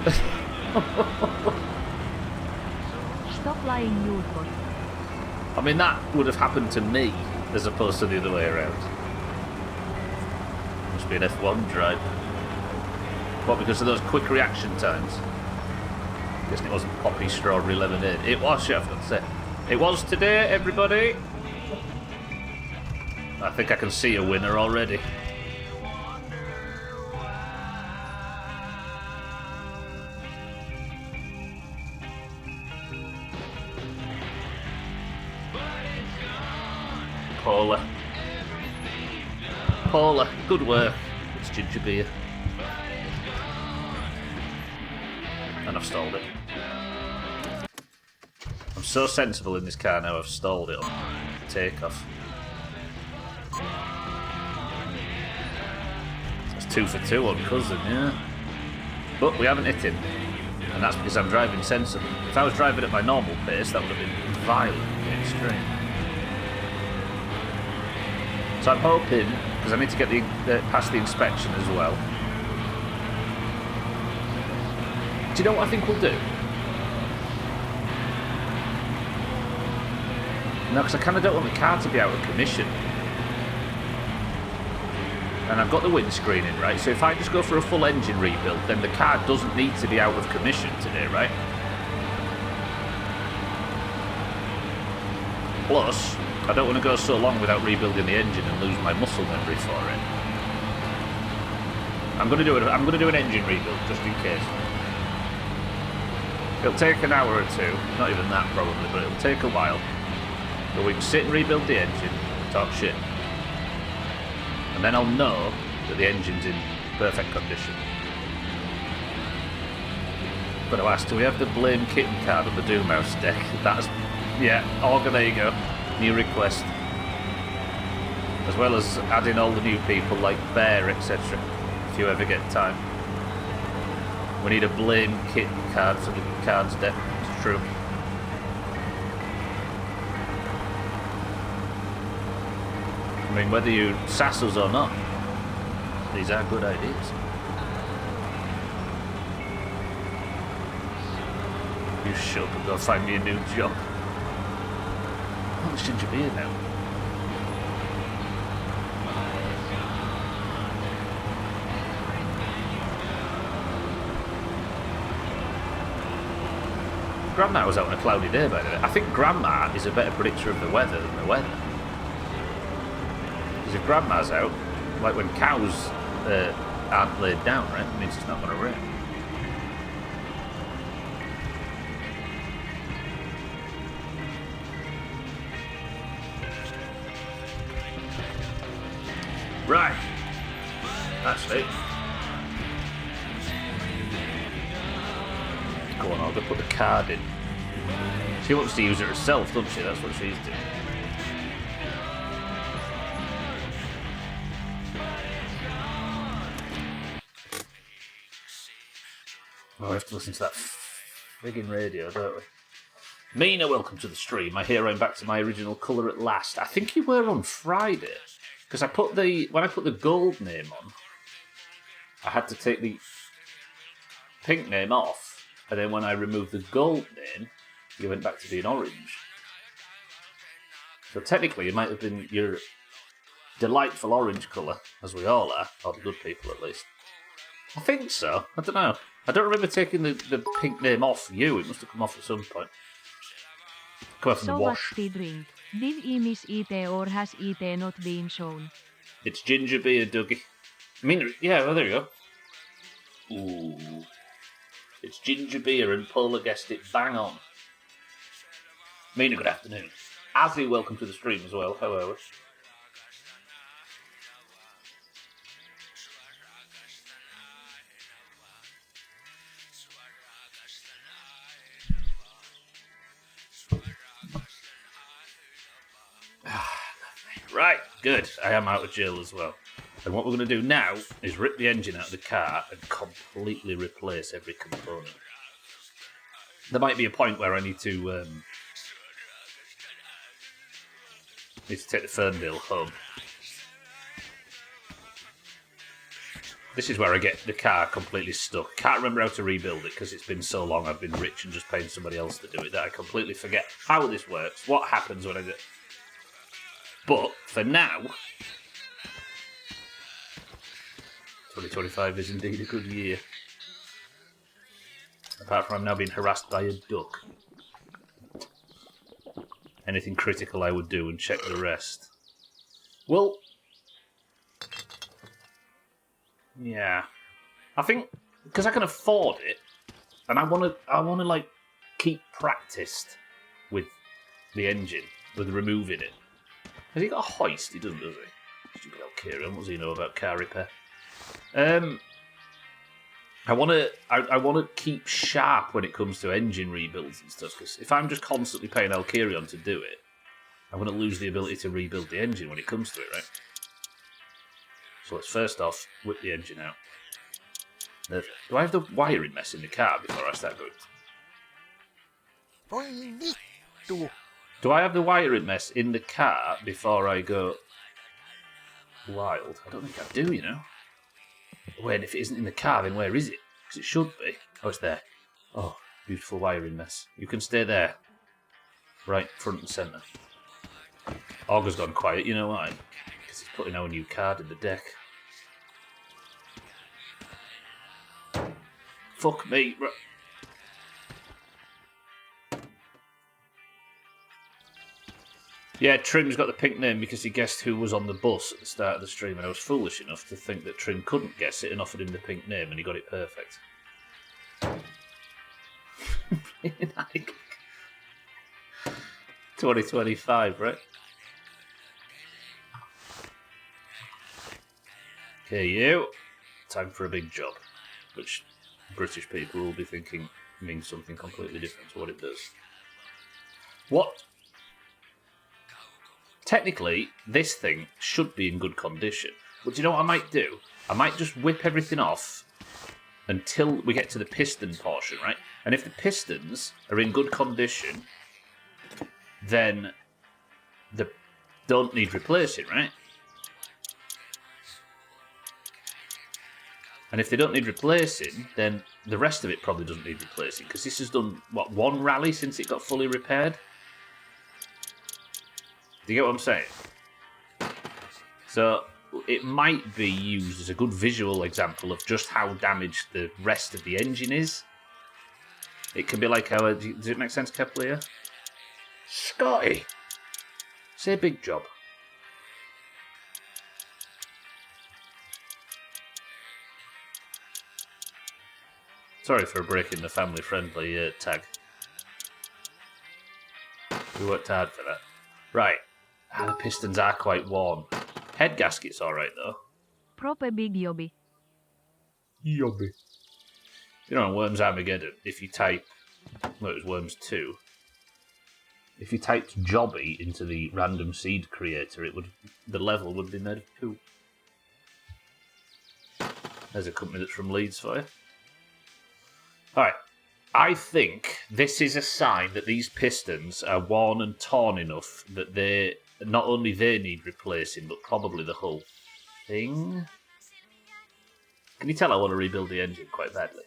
Stop lying, Newport. I mean, that would have happened to me as opposed to the other way around. Must be an F1 drive. What, because of those quick reaction times? Guessing it wasn't poppy strawberry lemonade. It was, yeah, I forgot to say. It was today, everybody. I think I can see a winner already. Paula, good work. It's ginger beer. And I've stalled it. I'm so sensible in this car now, I've stalled it on takeoff. That's 2 for 2 on Cousin, yeah. But we haven't hit him. And that's because I'm driving sensibly. If I was driving at my normal pace, that would have been violently extreme. So I'm hoping, because I need to get past the inspection as well. Do you know what I think we'll do? No, because I kind of don't want the car to be out of commission. And I've got the windscreen in, right? So if I just go for a full engine rebuild, then the car doesn't need to be out of commission today, right? Plus, I don't want to go so long without rebuilding the engine and lose my muscle memory for it. I'm going to do an engine rebuild just in case. It'll take an hour or two, not even that probably, but it'll take a while. But we can sit and rebuild the engine, talk shit. And then I'll know that the engine's in perfect condition. But I asked, do we have the blame kitten card on the Doomhaus deck? That's, yeah, Augur, there you go. New request. As well as adding all the new people like Bear, etc. If you ever get time. We need a blame kitten card for the cards deck. It's true. I mean, whether you sass us or not, these are good ideas. You shut up and go find me a new job. Oh, there's ginger beer now. Grandma was out on a cloudy day, by the way. I think Grandma is a better predictor of the weather than the weather. Because if Grandma's out, like when cows aren't laid down, right, it means it's not going to rain. Right. Actually. Go on, I'll go put the card in. She wants to use it herself, doesn't she? That's what she's doing. Oh, we have to listen to that friggin' radio, don't we? Mina, welcome to the stream. I hear I'm back to my original colour at last. I think you were on Friday. Because when I put the gold name on, I had to take the pink name off, and then when I removed the gold name, you went back to being orange. So technically, it might have been your delightful orange colour, as we all are, or the good people at least. I think so. I don't know. I don't remember taking the pink name off you. It must have come off at some point. Come off in the So wash. what's the drink? Did he miss it or has it not been shown? It's ginger beer, Dougie. I mean, yeah, well, there you go. Ooh. It's ginger beer, and Paula guessed it bang on. Mina, good afternoon. Azzy, welcome to the stream as well. How are we? Right, good. I am out of jail as well. And what we're going to do now is rip the engine out of the car and completely replace every component. There might be a point where I need to take the Ferndale home. This is where I get the car completely stuck. Can't remember how to rebuild it because it's been so long I've been rich and just paying somebody else to do it that I completely forget how this works, what happens when I do. But for now, 2025 is indeed a good year. Apart from I'm now being harassed by a duck. Anything critical I would do and check the rest. Well, yeah. I think because I can afford it, and I want to like keep practiced with the engine, with removing it. Has he got a hoist? He doesn't, does he? Stupid old Kieran. What does he know about car repair? I want to keep sharp when it comes to engine rebuilds and stuff. Because if I'm just constantly paying Alkirion to do it, I'm going to lose the ability to rebuild the engine when it comes to it, right? So let's first off whip the engine out. Do I have the wiring mess in the car before I start going? Do I have the wiring mess in the car before I go wild? I don't think I do, you know. Wait, if it isn't in the car, then where is it? Because it should be. Oh, it's there. Oh, beautiful wiring mess. You can stay there. Right, front and centre. Augur's gone quiet, you know why? Because he's putting our new card in the deck. Fuck me. Yeah, Trim's got the pink name because he guessed who was on the bus at the start of the stream, and I was foolish enough to think that Trim couldn't guess it and offered him the pink name, and he got it perfect. 2025, right? Okay, you. Time for a big job, which British people will be thinking means something completely different to what it does. What? Technically, this thing should be in good condition. But do you know what I might do? I might just whip everything off until we get to the piston portion, right? And if the pistons are in good condition, then they don't need replacing, right? And if they don't need replacing, then the rest of it probably doesn't need replacing, because this has done, what, one rally since it got fully repaired? Do you get what I'm saying? So it might be used as a good visual example of just how damaged the rest of the engine is. It can be like how... Does it make sense, Kepler? Scotty! Say big job. Sorry for breaking the family-friendly tag. We worked hard for that. Right. The pistons are quite worn. Head gasket's alright, though. Proper big jobby. Yobby. You know, on Worms Armageddon, if you type... Well, it was Worms 2. If you typed Jobby into the random seed creator, the level would be made of poo. There's a company that's from Leeds for you. Alright. I think this is a sign that these pistons are worn and torn enough that not only they need replacing, but probably the whole thing. Can you tell I want to rebuild the engine quite badly?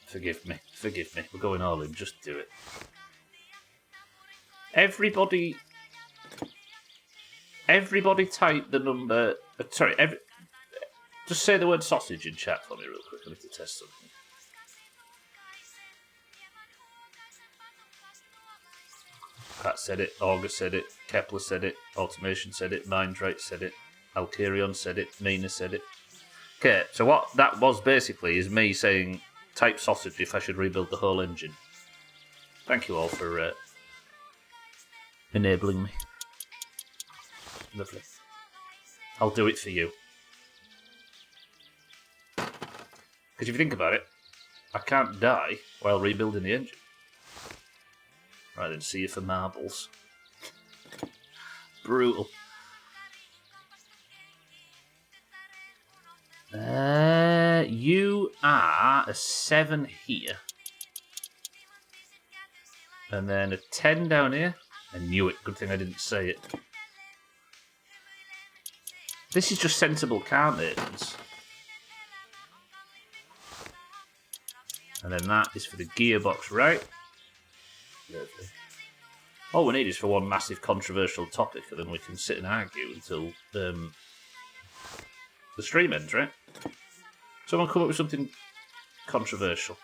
Forgive me. We're going all in. Just do it. Everybody type the number... Sorry, just say the word sausage in chat for me real quick. I need to test something. Pat said it, Augur said it, Kepler said it, Automation said it, Mindrate said it, Alkirion said it, Mina said it. Okay, so what that was basically is me saying type sausage if I should rebuild the whole engine. Thank you all for enabling me. Lovely. I'll do it for you. Because if you think about it, I can't die while rebuilding the engine. Right then, see you for marbles. Brutal. You are a 7 here. And then a 10 down here. I knew it. Good thing I didn't say it. This is just sensible car maintenance. And then that is for the gearbox, right? Lovely. All we need is for one massive controversial topic, and then we can sit and argue until the stream ends, right? Someone come up with something controversial.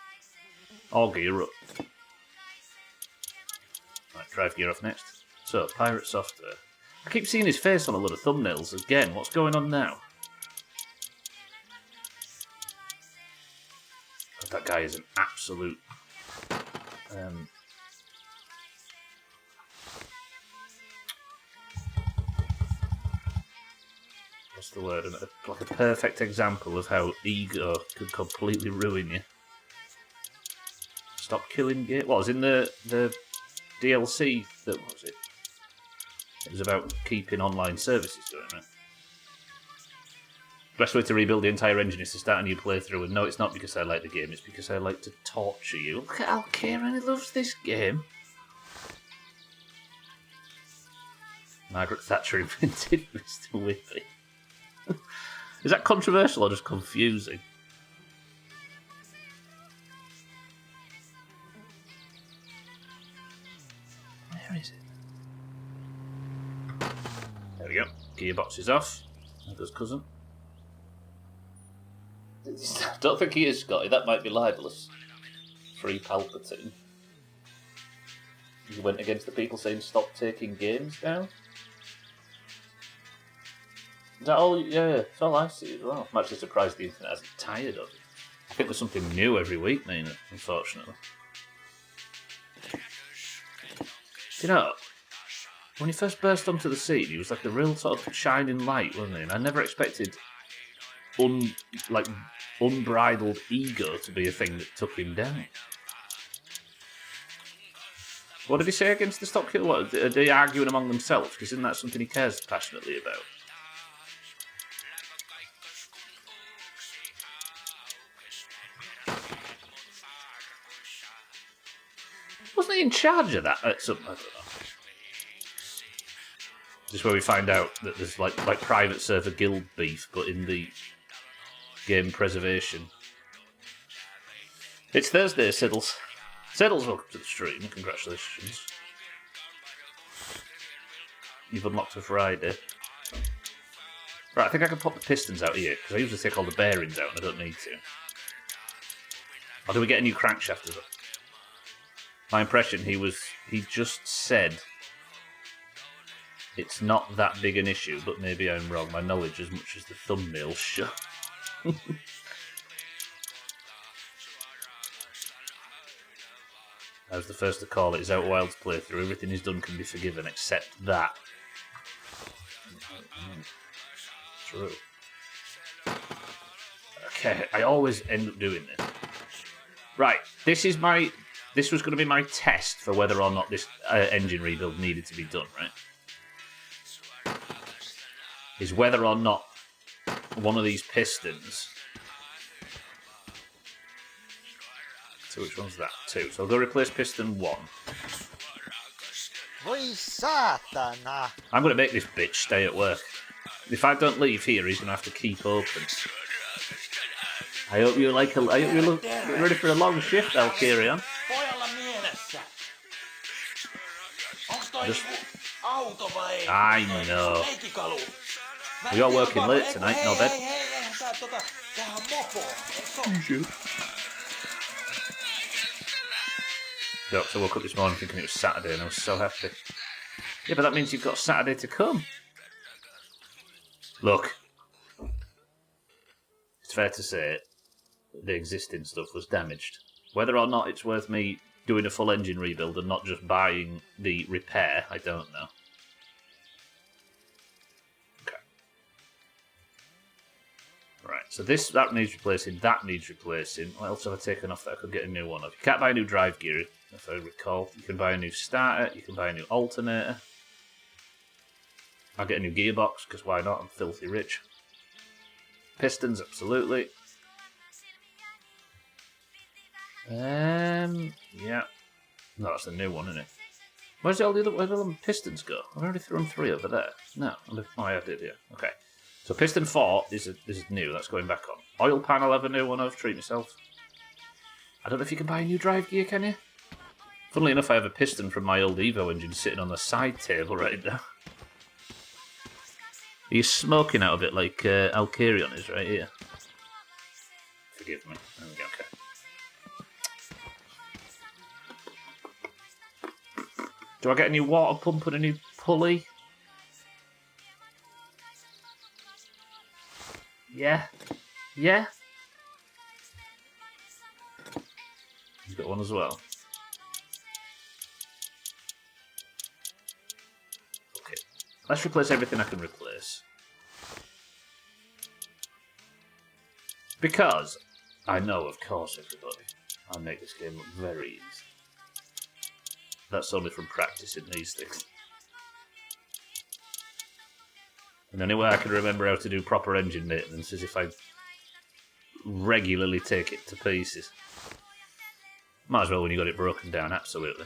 Or gear up. Right, drive gear off next. So, Pirate Software. I keep seeing his face on a lot of thumbnails again. What's going on now? That guy is an absolute... what's the word? Like a perfect example of how ego could completely ruin you. Stop killing game. What was in the DLC? What was it? It was about keeping online services going, right? Best way to rebuild the entire engine is to start a new playthrough, and no, it's not because I like the game, it's because I like to torture you. Look at how Kieran loves this game. Margaret Thatcher invented Mr. Whippy. Is that controversial or just confusing? Where is it? There we go. Gearbox is off. There goes cousin. I don't think he is Scotty. That might be libelous. Free Palpatine. You went against the people saying stop taking games down? Is that all? Yeah, that's all I see as well. I'm actually surprised the internet hasn't tired of it. I think there's something new every week, Nina, unfortunately. You know, when he first burst onto the scene, he was like a real sort of shining light, wasn't he? And I never expected unbridled ego to be a thing that took him down. What did he say against the stop kill? What, are they arguing among themselves? Because isn't that something he cares passionately about? Wasn't he in charge of that at some... I don't know. This is where we find out that there's like private server guild beef, but in the game preservation. It's Thursday, Siddles. Siddles, welcome to the stream. Congratulations. You've unlocked a Friday. Right, I think I can pop the pistons out here, because I usually take all the bearings out and I don't need to. Or do we get a new crankshaft as well? My impression, he just said it's not that big an issue, but maybe I'm wrong. My knowledge as much as the thumbnail show. I was the first to call it. It's Out Wild's playthrough. Everything he's done can be forgiven except that. True. Okay, I always end up doing this. Right, this was going to be my test for whether or not this engine rebuild needed to be done, right? Is whether or not one of these pistons... So which one's that? 2. So I'll go replace piston 1. Voi saatana! I'm going to make this bitch stay at work. If I don't leave here, he's going to have to keep open. I hope you're ready for a long shift, Alkirion. I know. We are working late tonight, no bed. Doctor woke up this morning thinking it was Saturday and I was so happy. Yeah, but that means you've got Saturday to come. Look. It's fair to say the existing stuff was damaged. Whether or not it's worth me doing a full engine rebuild and not just buying the repair, I don't know. Okay. Right. So that needs replacing, that needs replacing. What else have I taken off that I could get a new one of? You can't buy a new drive gear, if I recall. You can buy a new starter, you can buy a new alternator. I'll get a new gearbox, because why not? I'm filthy rich. Pistons, absolutely. Yeah. No, that's the new one, isn't it? Where's all the other, where did all the pistons go? I've already thrown 3 over there. No, oh I did, yeah. Okay. So piston 4 is new, that's going back on. Oil pan I'll have a new one of, treat myself. I don't know if you can buy a new drive gear, can you? Funnily enough, I have a piston from my old Evo engine sitting on the side table right now. Are you smoking out of it like Alkarion is right here? Forgive me. There we go, okay. Do I get a new water pump and a new pulley? Yeah. Yeah? You've got one as well. Okay. Let's replace everything I can replace. Because I know, of course, everybody, I make this game look very easy. That's only from practicing these things. And the only way I can remember how to do proper engine maintenance is if I regularly take it to pieces. Might as well when you got it broken down, absolutely.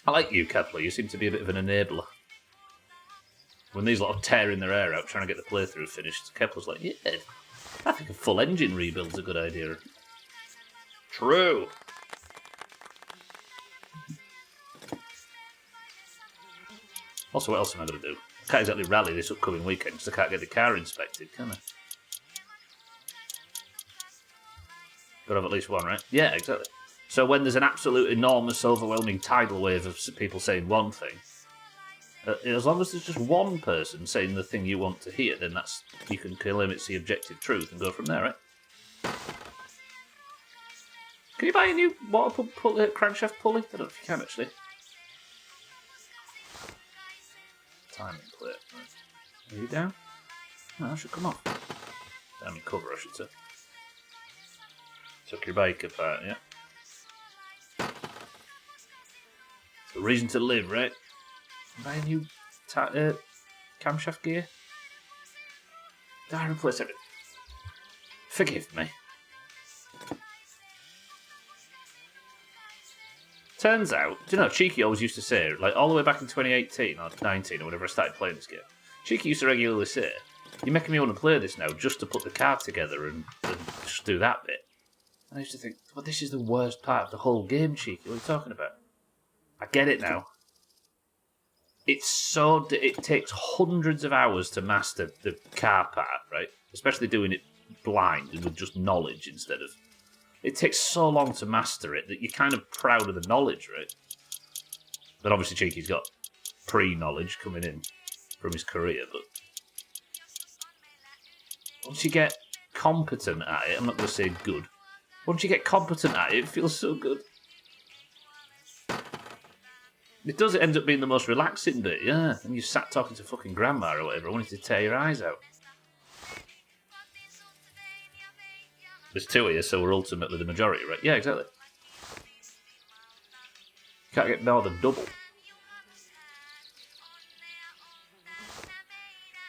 I like you, Kepler. You seem to be a bit of an enabler. When these lot are tearing their hair out trying to get the playthrough finished, Kepler's like, yeah, I think a full engine rebuild's a good idea. True. Also, what else am I going to do? I can't exactly rally this upcoming weekend because I can't get the car inspected, can I? Got to have at least one, right? Yeah, exactly. So when there's an absolute enormous, overwhelming tidal wave of people saying one thing, as long as there's just one person saying the thing you want to hear, then that's you can claim it's the objective truth and go from there, right? Can you buy a new water pump crankshaft pulley? I don't know if you can, actually. Timing plate. Right. Are you down? No, that should come off. Timing cover, I should say. Took your bike apart, yeah? It's a reason to live, right? Buy a new camshaft gear? Did I replace everything? Forgive me. Turns out, do you know, Cheeky always used to say, like all the way back in 2018 or 19 or whenever I started playing this game, Cheeky used to regularly say, you're making me want to play this now just to put the card together and just do that bit. And I used to think, well, this is the worst part of the whole game, Cheeky. What are you talking about? I get it now. It takes hundreds of hours to master the car part, right? Especially doing it blind and with just knowledge instead of... It takes so long to master it that you're kind of proud of the knowledge, right? But obviously Cheeky's got pre-knowledge coming in from his career, but... Once you get competent at it, I'm not going to say good. Once you get competent at it, it feels so good. It does end up being the most relaxing bit, yeah. And you sat talking to fucking grandma or whatever, wanting to tear your eyes out. There's 2 of you, so we're ultimately the majority, right? Yeah, exactly. You can't get more than double.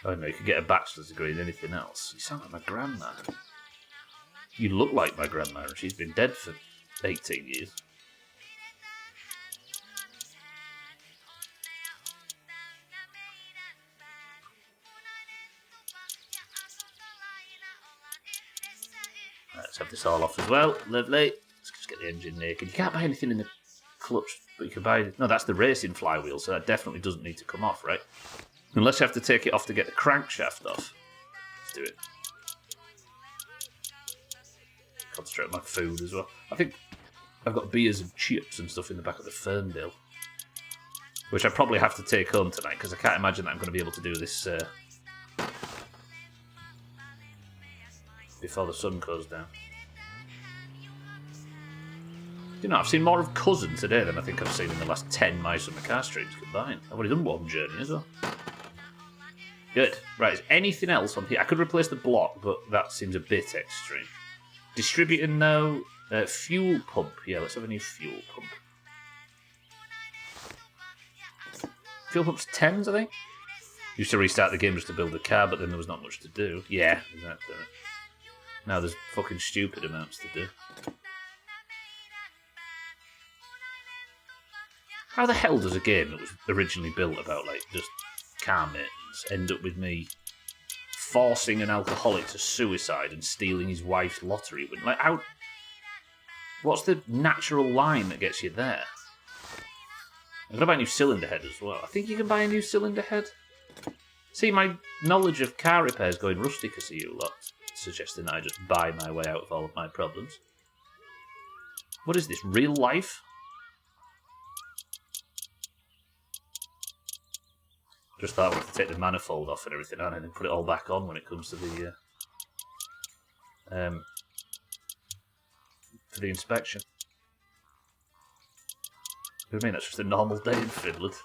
Oh no, you could get a bachelor's degree in anything else. You sound like my grandma. You look like my grandma, and she's been dead for 18 years. Let's have this all off as well. Lovely. Let's just get the engine naked. You can't buy anything in the clutch, but you can buy... No, that's the racing flywheel, so that definitely doesn't need to come off, right? Unless you have to take it off to get the crankshaft off. Let's do it. Concentrate on my food as well. I think I've got beers and chips and stuff in the back of the Ferndale, which I probably have to take home tonight, because I can't imagine that I'm going to be able to do this before the sun goes down. You know, I've seen more of Cousin today than I think I've seen in the last 10 My Summer Car streams combined. I've already done one journey as well. Good. Right, is anything else on here? I could replace the block, but that seems a bit extreme. Distributing, no. Fuel pump. Yeah, let's have a new fuel pump. Fuel pump's 10s, I think? Used to restart the game just to build a car, but then there was not much to do. Yeah, exactly. Now there's fucking stupid amounts to do. How the hell does a game that was originally built about, like, just car maintenance end up with me forcing an alcoholic to suicide and stealing his wife's lottery win? Like, how... What's the natural line that gets you there? I'm going to buy a new cylinder head as well. I think you can buy a new cylinder head. See, my knowledge of car repair is going rusty because of you lot, suggesting that I just buy my way out of all of my problems. What is this, real life? Just thought I would take the manifold off and everything on and then put it all back on when it comes to the... for the inspection. What do you mean? That's just a normal day in Finland.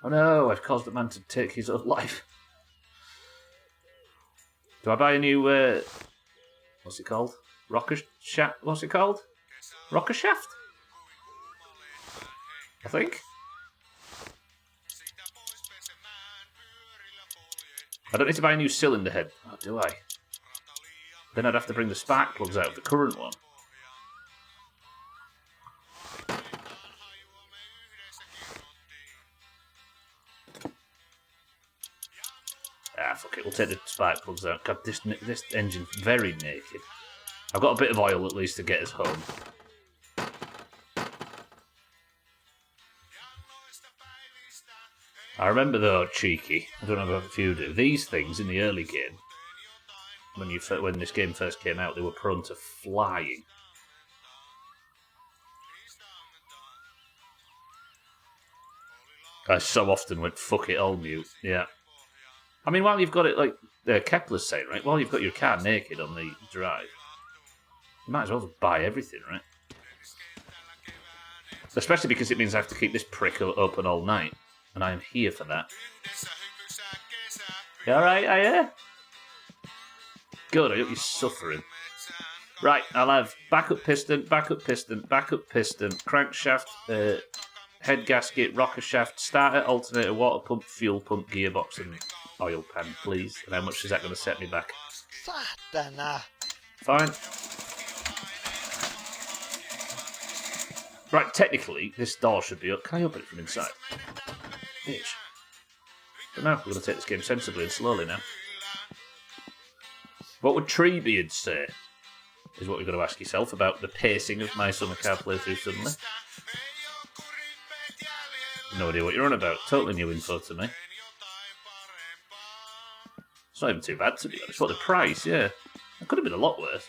Oh no, I've caused a man to take his own life. Do I buy a new, what's it called? Rocker shaft? What's it called? Rocker shaft? I think. I don't need to buy a new cylinder head. Oh, do I? Then I'd have to bring the spark plugs out of the current one. Ah, fuck it. We'll take the spark plugs out. God, this engine's very naked. I've got a bit of oil at least to get us home. I remember though, cheeky. I don't know if you do. These things in the early game, when this game first came out, they were prone to flying. I so often went, fuck it, all mute. Yeah. I mean, while you've got it, like Kepler's saying, right? While you've got your car naked on the drive, you might as well just buy everything, right? Especially because it means I have to keep this prick open all night. And I am here for that. You alright, are you? Good, I hope you're suffering. Right, I'll have backup piston, crankshaft, head gasket, rocker shaft, starter, alternator, water pump, fuel pump, gearbox, and oil pan, please. And how much is that going to set me back? Saatana. Fine. Right, technically, this door should be up. Can I open it from inside? Bitch. But no, we're going to take this game sensibly and slowly now. What would Treebeard say? Is what we've got to ask yourself about the pacing of my summer car playthrough suddenly. No idea what you're on about. Totally new info to me. It's not even too bad, to be honest. What, the price? Yeah. It could have been a lot worse.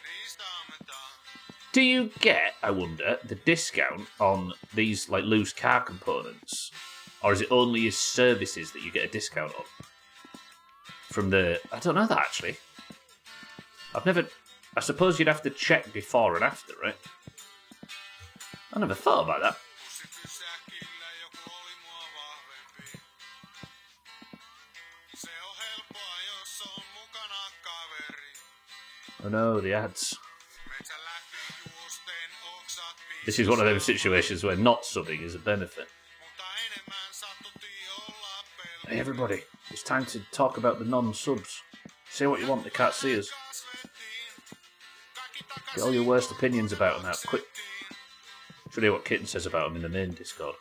Do you get, I wonder, the discount on these like loose car components? Or is it only as services that you get a discount on? From the... I don't know that, actually. I've never... I suppose you'd have to check before and after, right? I never thought about that. Oh no, the ads. This is one of those situations where not subbing is a benefit. Hey everybody, it's time to talk about the non-subs. Say what you want, they can't see us. Get all your worst opinions about them out, quick. Should hear what Kitten says about them in the main Discord.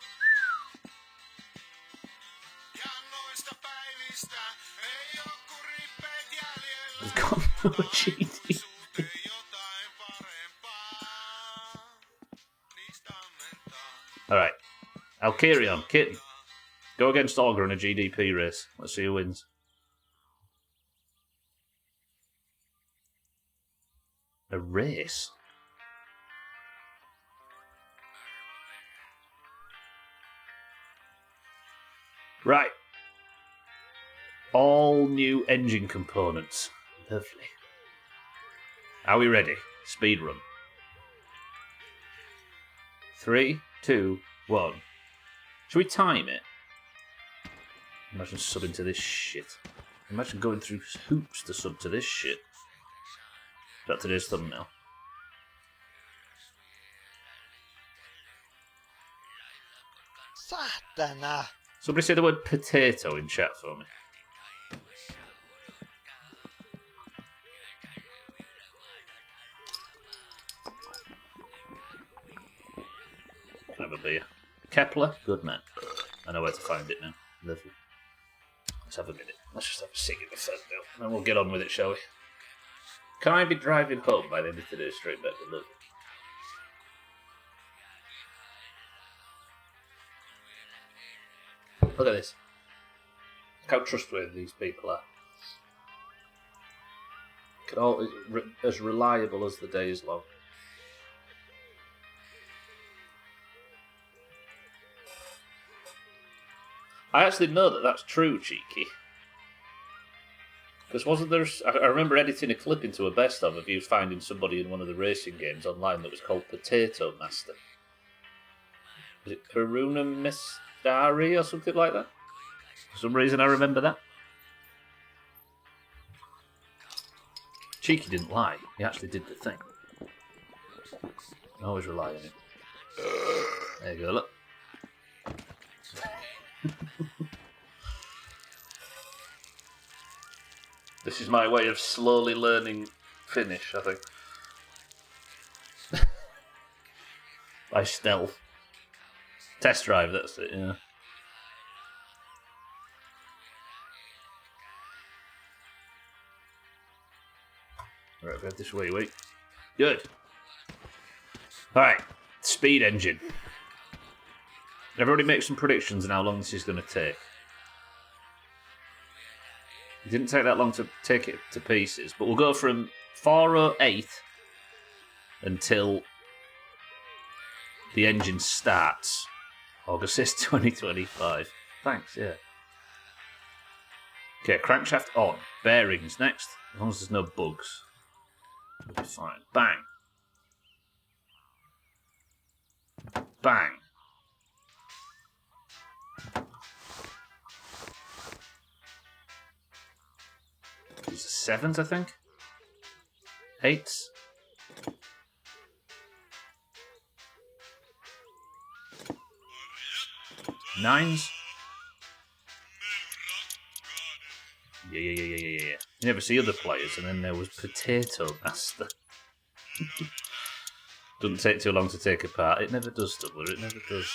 There's got no GD. Alright, Alkirion, Kitten. Go against Augur in a GDP race. Let's see who wins. A race? Right. All new engine components. Lovely. Are we ready? Speed run. 3, 2, 1. Should we time it? Imagine subbing to this shit. Imagine going through hoops to sub to this shit. Is that today's thumbnail? Saatana! Somebody say the word potato in chat for me. Can I have a beer? Kepler, good man. I know where to find it now. Lovely. Let's have a minute. Let's just have a cig in the first bill, and then we'll get on with it, shall we? Can I be driving home by the end of today straight back to London? Look at this. Look how trustworthy these people are. As reliable as the day is long. I actually know that that's true, Cheeky. Because wasn't there... I remember editing a clip into a best-of you finding somebody in one of the racing games online that was called Potato Master. Was it Karuna Mistari or something like that? For some reason I remember that. Cheeky didn't lie. He actually did the thing. I always rely on him. There you go, look. This is my way of slowly learning Finnish, I think. By stealth. Test drive, that's it, yeah. Right, go this way, wait. Good. Alright, speed engine. Everybody make some predictions on how long this is going to take. It didn't take that long to take it to pieces, but we'll go from 4:08 until the engine starts. August 6th, 2025. Thanks, yeah. Okay, crankshaft on. Bearings next. As long as there's no bugs, we'll be fine. Bang. Bang. These are sevens, I think. Eights. Nines. Yeah. You never see other players, and then there was Potato Master. Doesn't take too long to take apart. It never does, Stubbler. It never does.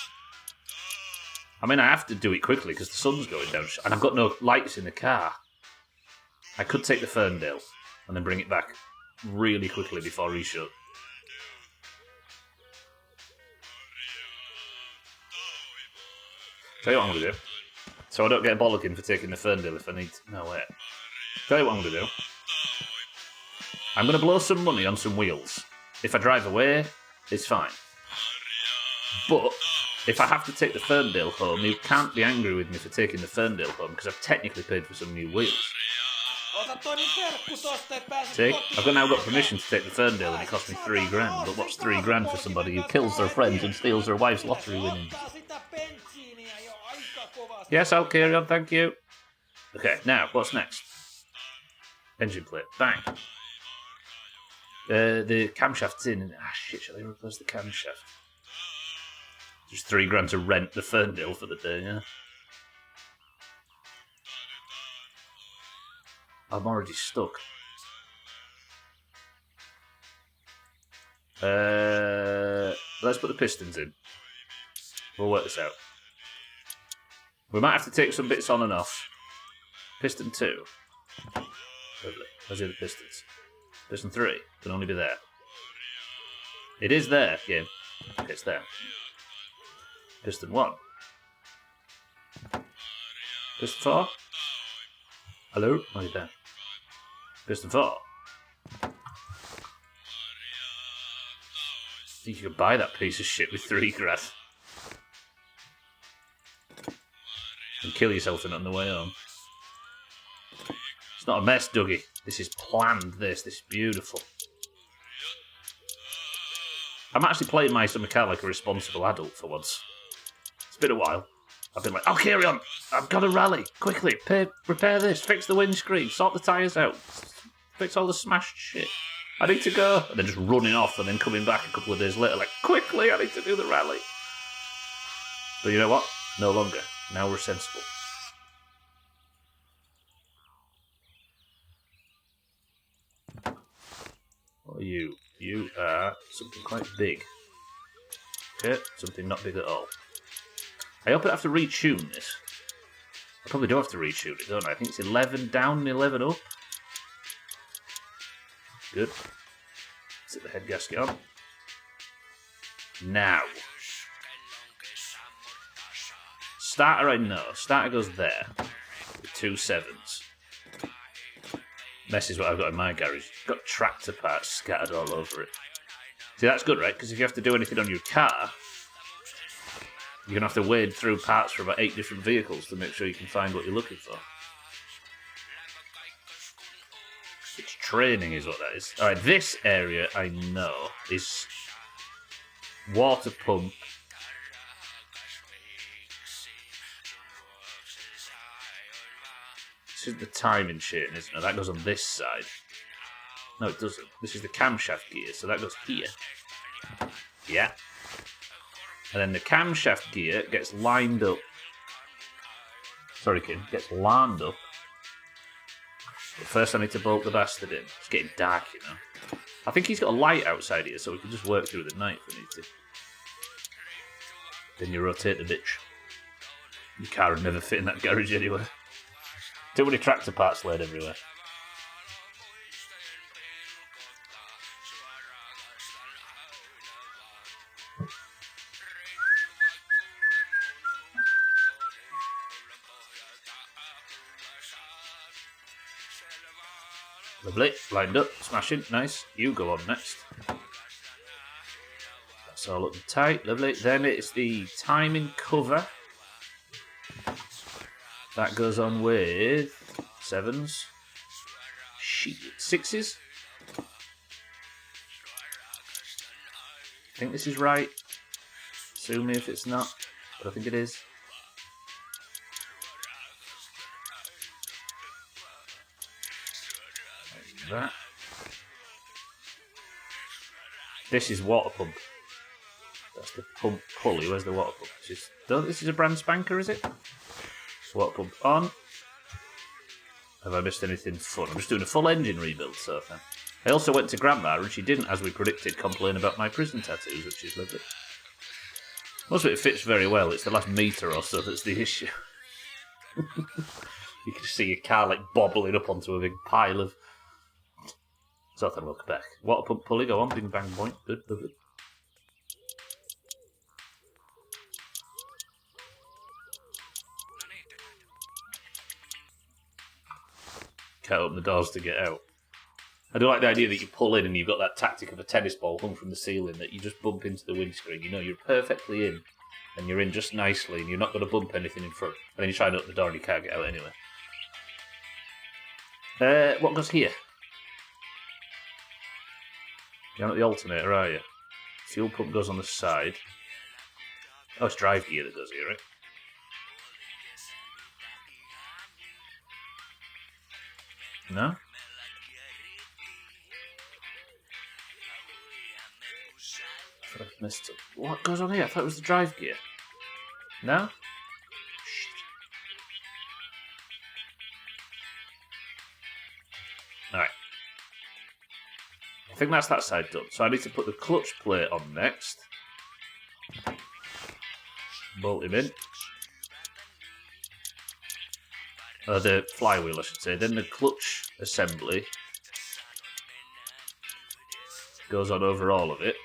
I mean, I have to do it quickly because the sun's going down, and I've got no lights in the car. I could take the Ferndale and then bring it back really quickly before reshoot. Tell you what I'm going to do. So I don't get a bollocking for taking the Ferndale if I need to. No, wait. Tell you what I'm going to do. I'm going to blow some money on some wheels. If I drive away, it's fine. But if I have to take the Ferndale home, you can't be angry with me for taking the Ferndale home because I've technically paid for some new wheels. See, I've now got permission to take the Ferndale and it cost me $3,000, but what's $3,000 for somebody who kills their friends and steals their wife's lottery winnings? Yes, I'll carry on, thank you. Okay, now, what's next? Engine plate, bang. The camshaft's in. Ah, shit, shall I replace the camshaft? Just $3,000 to rent the Ferndale for the day, yeah? I'm already stuck. Let's put the pistons in. We'll work this out. We might have to take some bits on and off. Piston 2. Lovely. Where's the other pistons? Piston 3 can only be there. It is there, game. Okay, it's there. Piston 1. Piston 4. Hello? Oh, you're there. Piston 4. I think you could buy that piece of shit with $3,000. And kill yourself in it on the way home. It's not a mess, Dougie. This is planned, this is beautiful. I'm actually playing my summer car like a responsible adult for once. It's been a while. I've been like, "I'll carry on. I've got to rally quickly. Repair this. Fix the windscreen. Sort the tyres out. Fix all the smashed shit. I need to go." And then just running off and then coming back a couple of days later, like, "Quickly, I need to do the rally." But you know what? No longer. Now we're sensible. What are you? You are something quite big. Okay, something not big at all. I hope I have to retune this. I probably do have to retune it, don't I? I think it's 11 down and 11 up. Good. Set the head gasket on. Now. Starter I know. Starter goes there. With 2 sevens. Messes what I've got in my garage. Got tractor parts scattered all over it. See, that's good, right? Because if you have to do anything on your car, you're going to have to wade through parts for about 8 different vehicles to make sure you can find what you're looking for. It's training is what that is. Alright, this area I know is water pump. This is the timing chain, isn't it? That goes on this side. No, it doesn't. This is the camshaft gear, so that goes here. Yeah. And then the camshaft gear gets lined up. Sorry, Kim. Gets lined up. But first I need to bolt the bastard in. It's getting dark, you know. I think he's got a light outside here, so we can just work through the night if we need to. Then you rotate the bitch. Your car would never fit in that garage anyway. Too many tractor parts laid everywhere. Lovely, lined up, smashing, nice. You go on next. That's all up and tight, lovely. Then it's the timing cover. That goes on with 7s. Shit, 6s. I think this is right. Sue me if it's not, but I think it is. Like that. This is water pump. That's the pump pulley. Where's the water pump? This is a brand spanker, is it? Water pump on. Have I missed anything fun? I'm just doing a full engine rebuild so far. I also went to Grandma and she didn't, as we predicted, complain about my prison tattoos, which is lovely. Most of it fits very well. It's the last metre or so that's the issue. You can see your car like bobbling up onto a big pile of... So then welcome back. Water pump pulley, go on, bing bang boing. Good, lovely. Can't open the doors to get out. I do like the idea that you pull in and you've got that tactic of a tennis ball hung from the ceiling that you just bump into the windscreen. You know you're perfectly in, and you're in just nicely, and you're not going to bump anything in front. And then you try and open the door and you can't get out anyway. What goes here? You're not the alternator, are you? Fuel pump goes on the side. Oh, it's drive gear that goes here, right? No? I thought I missed it. What goes on here? I thought it was the drive gear. No? Shit. Alright. I think that's that side done. So I need to put the clutch plate on next. Bolt him in. The flywheel, I should say. Then the clutch assembly goes on over all of it.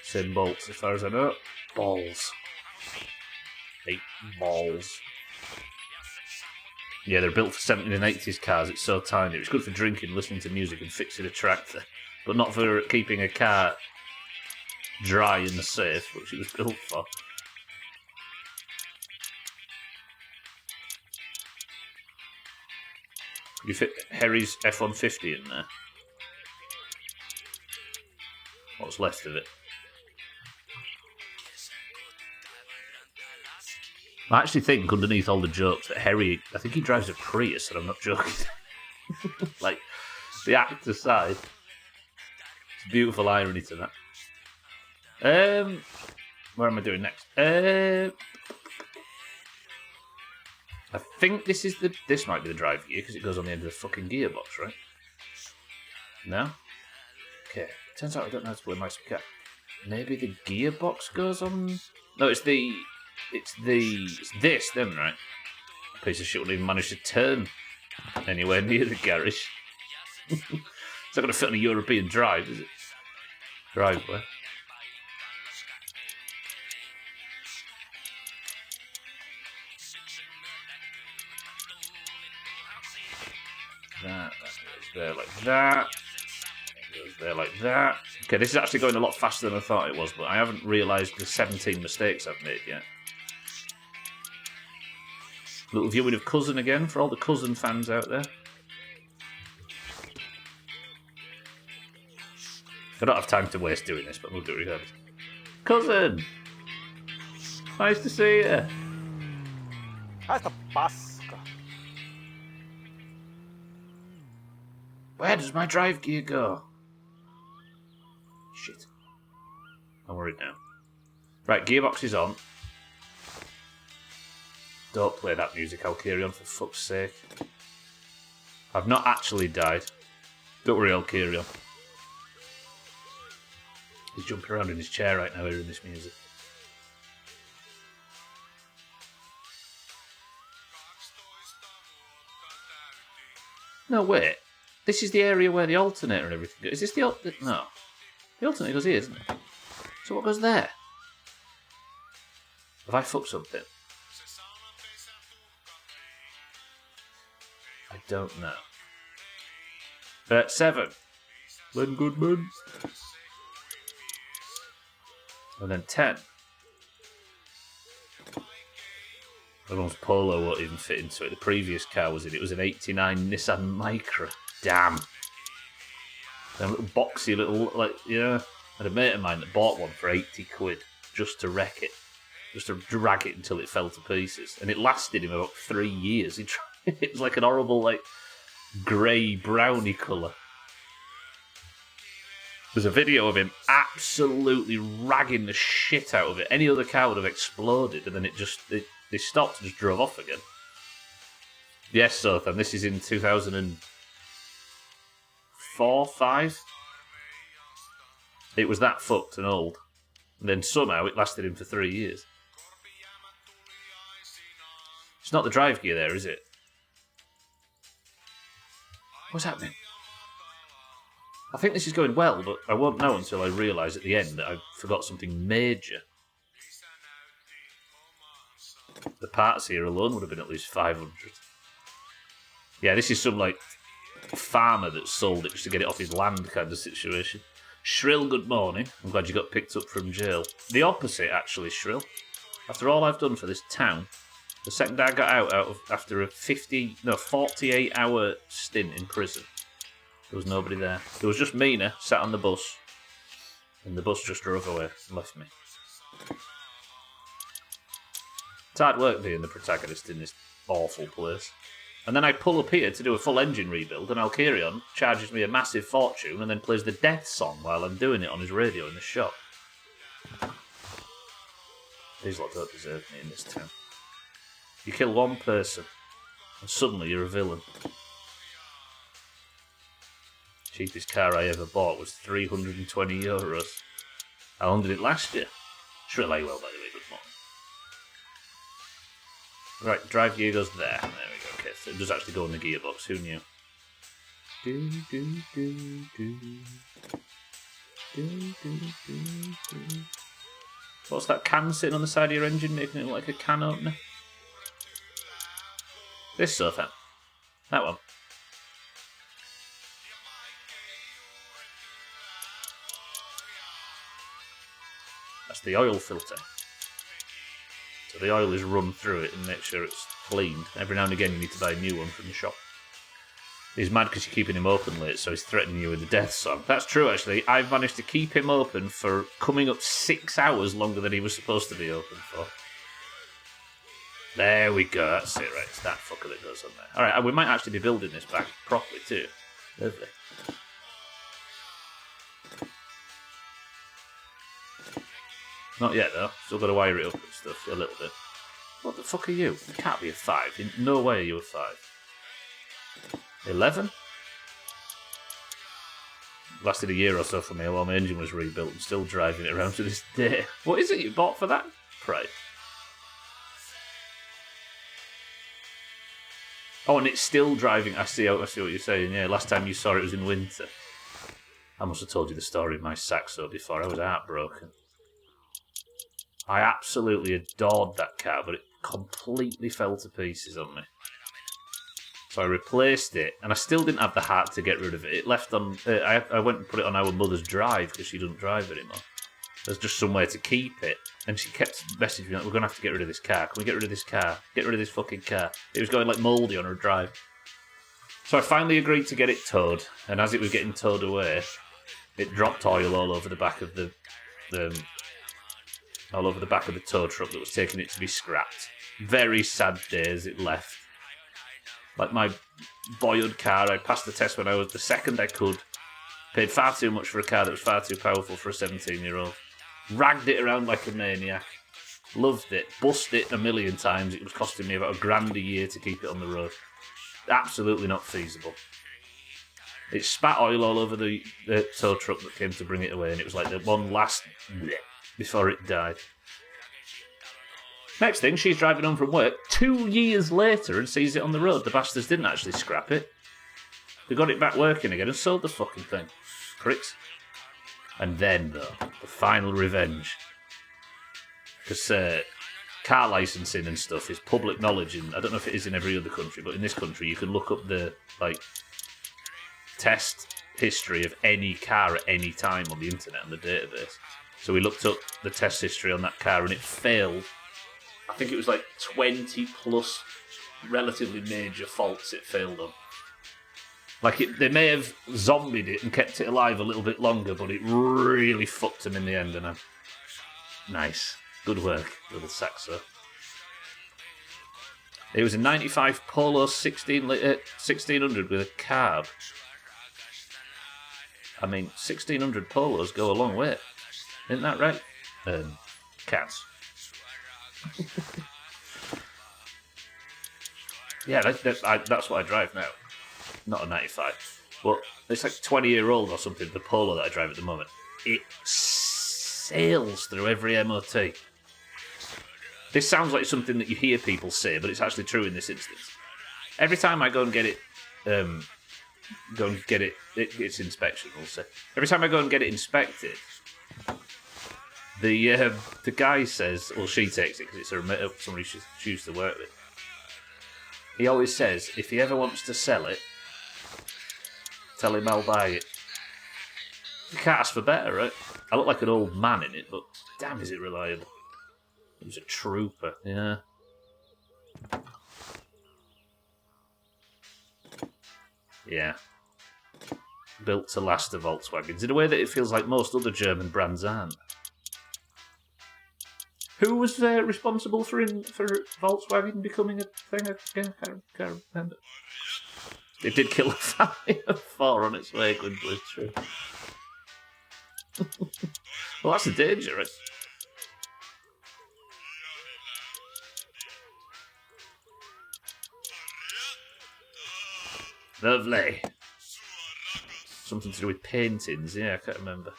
Same bolts as far as I know. Balls. 8 balls. Yeah, they're built for 70s and 80s cars. It's so tiny. It's good for drinking, listening to music and fixing a tractor. But not for keeping a car dry and safe, which it was built for. You fit Harry's F-150 in there. What's left of it? I actually think underneath all the jokes that Harry, I think he drives a Prius, and I'm not joking. Like, the act aside, it's a beautiful irony to that. Where am I doing next? I think this might be the drive gear because it goes on the end of the fucking gearbox, right? No? Okay. Turns out I don't know how to play my car. Maybe the gearbox goes on. No, it's this then, right? Piece of shit wouldn't even manage to turn anywhere near the garage. It's not going to fit on a European drive, is it? Driveway. That goes there like that. It goes there like that. Okay, this is actually going a lot faster than I thought it was, but I haven't realised the 17 mistakes I've made yet. Little viewing of Cousin again for all the Cousin fans out there. I don't have time to waste doing this, but we'll do it regardless. Cousin! Nice to see you. Haista paska. Where does my drive gear go? Shit. I'm worried now. Right, gearbox is on. Don't play that music, I'll carry on for fuck's sake. I've not actually died. Don't worry, I'll carry on. He's jumping around in his chair right now hearing this music. No, wait. This is the area where the alternator and everything goes. Is this the alternator? No. The alternator goes here, isn't it? So what goes there? Have I fucked something? I don't know. 7. Len Goodman. And then 10. Everyone's Polo won't even fit into it. The previous car was in it. It was an 89 Nissan Micra. Damn. Them little boxy little, like, yeah. I had a mate of mine that bought one for 80 quid just to wreck it. Just to drag it until it fell to pieces. And it lasted him about 3 years. It was like an horrible, like, grey, browny colour. There's a video of him absolutely ragging the shit out of it. Any other car would have exploded, and then they stopped and just drove off again. Yes, Sothan, this is in 2004, 5. It was that fucked and old. And then somehow it lasted him for 3 years. It's not the drive gear there, is it? What's happening? I think this is going well, but I won't know until I realise at the end that I forgot something major. The parts here alone would have been at least 500. Yeah, this is some, like, farmer that sold it just to get it off his land kind of situation. Shrill, good morning. I'm glad you got picked up from jail. The opposite, actually, Shrill. After all I've done for this town, the second I got out after a 48-hour stint in prison, there was nobody there. There was just Mina sat on the bus, and the bus just drove away and left me. It's hard work being the protagonist in this awful place. And then I pull up here to do a full engine rebuild, and Alkirion charges me a massive fortune and then plays the death song while I'm doing it on his radio in the shop. These lot don't deserve me in this town. You kill one person, and suddenly you're a villain. Cheapest car I ever bought was €320. How long did it last you? Shrill well, by the way, good morning. Right, drive gear goes there. There we go. Okay, so it does actually go in the gearbox. Who knew? What's that can sitting on the side of your engine, making it look like a can opener? This sofa. That one. That's the oil filter. So the oil is run through it and make sure it's cleaned. Every now and again you need to buy a new one from the shop. He's mad because you're keeping him open late, so he's threatening you with the death song. That's true, actually. I've managed to keep him open for coming up 6 hours longer than he was supposed to be open for. There we go, that's it, right? It's that fucker that goes on there. Alright, we might actually be building this back properly too. Lovely. Not yet though, still got to wire it up and stuff, a little bit. What the fuck are you? You can't be a 5, in no way are you a 5. 11? Lasted a year or so for me while my engine was rebuilt and still driving it around to this day. What is it you bought for that price? Oh, and it's still driving. I see what you're saying. Yeah, last time you saw it was in winter. I must have told you the story of my Saxo before. I was heartbroken. I absolutely adored that car, but it completely fell to pieces on me. So I replaced it, and I still didn't have the heart to get rid of it. It left on... I went and put it on our mother's drive because she doesn't drive anymore. There's just somewhere to keep it. And she kept messaging me, like, we're going to have to get rid of this car. Can we get rid of this car? Get rid of this fucking car. It was going like mouldy on her drive. So I finally agreed to get it towed. And as it was getting towed away, it dropped oil all over the back of the tow truck that was taking it to be scrapped. Very sad day as it left. Like my boyhood car, I passed the test when I was the second I could. Paid far too much for a car that was far too powerful for a 17-year-old. Ragged it around like a maniac. Loved it. Bust it a million times. It was costing me about $1,000 a year to keep it on the road. Absolutely not feasible. It spat oil all over the tow truck that came to bring it away, and it was like the one last bleh before it died. Next thing, she's driving home from work 2 years later and sees it on the road. The bastards didn't actually scrap it. They got it back working again and sold the fucking thing. Pricks. And then, though, the final revenge. Because car licensing and stuff is public knowledge, and I don't know if it is in every other country, but in this country you can look up the test history of any car at any time on the internet on the database. So we looked up the test history on that car, and it failed. I think it was like 20 plus relatively major faults it failed on. They may have zombied it and kept it alive a little bit longer, but it really fucked them in the end. And nice, good work, little Saxo. It was a 95 Polo 1600 with a carb. I mean, 1600 Polos go a long way, isn't that right? Cats. Yeah, that's what I drive now. Not a 95. But it's like 20-year-old or something, the Polo that I drive at the moment. It sails through every MOT. This sounds like something that you hear people say, but it's actually true in this instance. Every time I go and get it, it's inspection, we'll say. Every time I go and get it inspected, the guy says, well, she takes it because it's somebody she used to work with. He always says, if he ever wants to sell it, tell him I'll buy it. You can't ask for better, right? I look like an old man in it, but damn is it reliable. He's a trooper, yeah. Yeah. Built to last, the Volkswagens, in a way that it feels like most other German brands aren't. Who was responsible for Volkswagen becoming a thing again? I can't remember. It did kill a family of 4 on its way, good believe true. Well, that's the danger, right? Lovely. Something to do with paintings, yeah, I can't remember.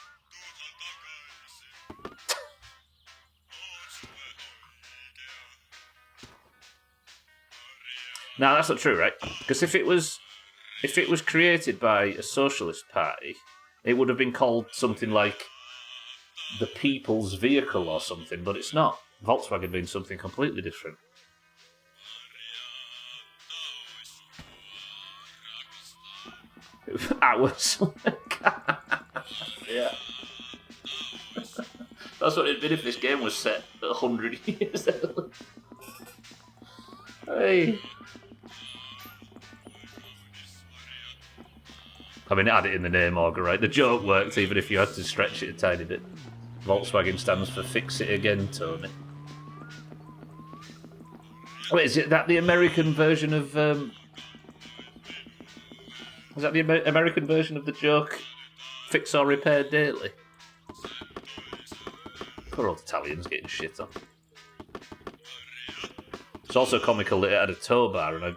No, that's not true, right? Because if it was created by a socialist party, it would have been called something like the People's Vehicle or something, but it's not. Volkswagen being something completely different. Hours. Yeah. That's what it'd been if this game was set 100 years early. Hey. I mean, it had it in the name, Auger, right? The joke worked even if you had to stretch it a tiny bit. Volkswagen stands for Fix It Again, Tony. Wait, is it that the American version of... is that the American version of the joke, fix or repair daily? Poor old Italians getting shit on. It's also comical that it had a tow bar, and I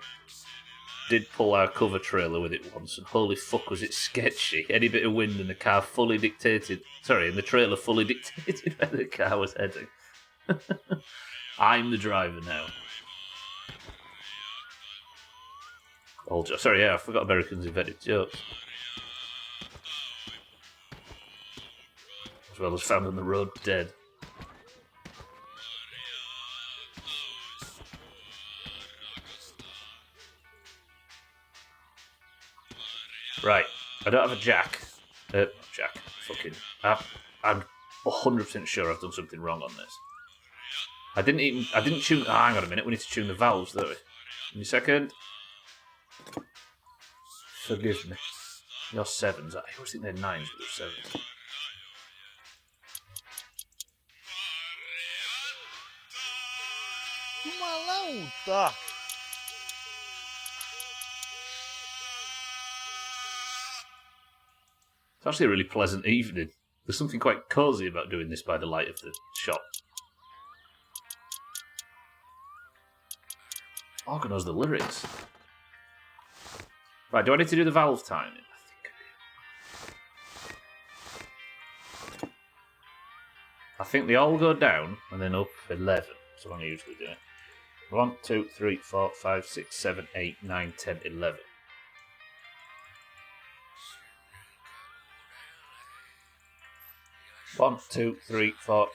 did pull our cover trailer with it once, and holy fuck was it sketchy. Any bit of wind and the car fully dictated... Sorry, and the trailer fully dictated where the car was heading. I'm the driver now. Sorry, yeah, I forgot Americans invented jokes. As well as found on the road dead. Right, I don't have a jack. Fucking... I'm 100% sure I've done something wrong on this. I didn't tune... Oh, hang on a minute, we need to tune the valves, don't we? Give me a second. Forgive me. You're sevens. I always think they're nines, but they're sevens. Jumalauta! It's actually a really pleasant evening. There's something quite cosy about doing this by the light of the shop. Organ knows the lyrics. Right, do I need to do the valve timing? I think they all go down and then up 11. So I'm usually do it. 1, 2, 3, 4, 5, 6, 7, 8, 9, 10, 11. One, 2, 3, 4,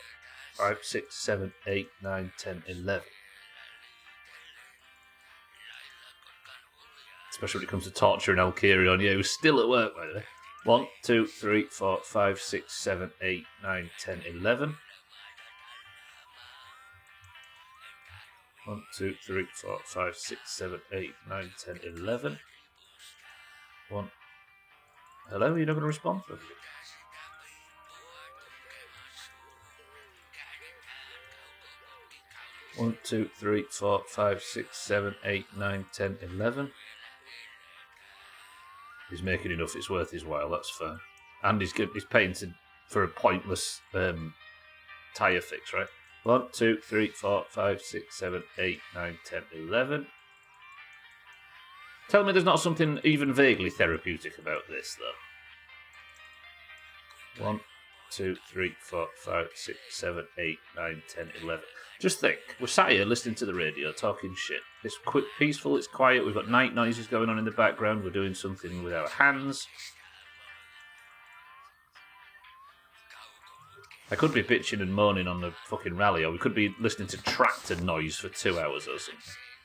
5, 6, 7, 8, 9, 10, 11. Especially when it comes to torturing Alkirion. Yeah, who's still at work, by the way. 1, 2, 3, 4, 5, 6, 7, 8, 9, 10, 11. 1, 2, 3, 4, 5, 6, 7, 8, 9, 10, 11. 1. Hello, you're not going to respond? 1, 2, 3, 4, 5, 6, 7, 8, 9, 10, 11. He's making enough, it's worth his while, that's fair. And he's paying for a pointless tyre fix, right? 1, 2, 3, 4, 5, 6, 7, 8, 9, 10, 11. Tell me there's not something even vaguely therapeutic about this, though. 1, 2, 3, 4, 5, 6, 7, 8, 9, 10, 11. Just think, we're sat here listening to the radio, talking shit. It's quick, peaceful, it's quiet, we've got night noises going on in the background, we're doing something with our hands. I could be bitching and moaning on the fucking rally, or we could be listening to tractor noise for 2 hours or something.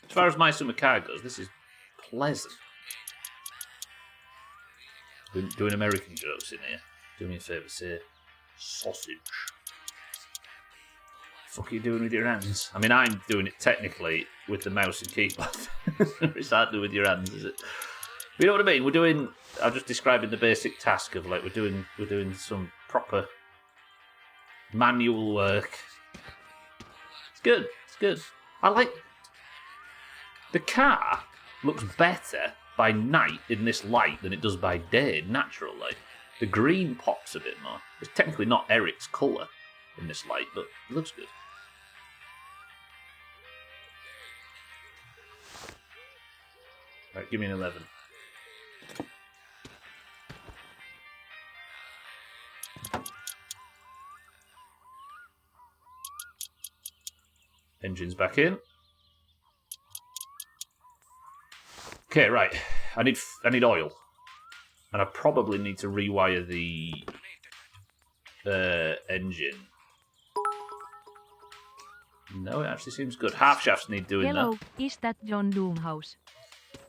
As far as my summer car goes, this is pleasant. Doing American jokes in here. Do me a favour, say sausage. What are you doing with your hands? I mean, I'm doing it technically with the mouse and keyboard. It's hardly with your hands, is it? But you know what I mean? I'm just describing the basic task of like we're doing some proper manual work. It's good. It's good. I like the car looks better by night in this light than it does by day in natural light. The green pops a bit more. It's technically not Eric's colour in this light, but it looks good. Right, give me an 11. Engine's back in. Okay, right. I need oil. And I probably need to rewire the engine. No, it actually seems good. Half shafts need doing Hello, that. is that John Doomhaus?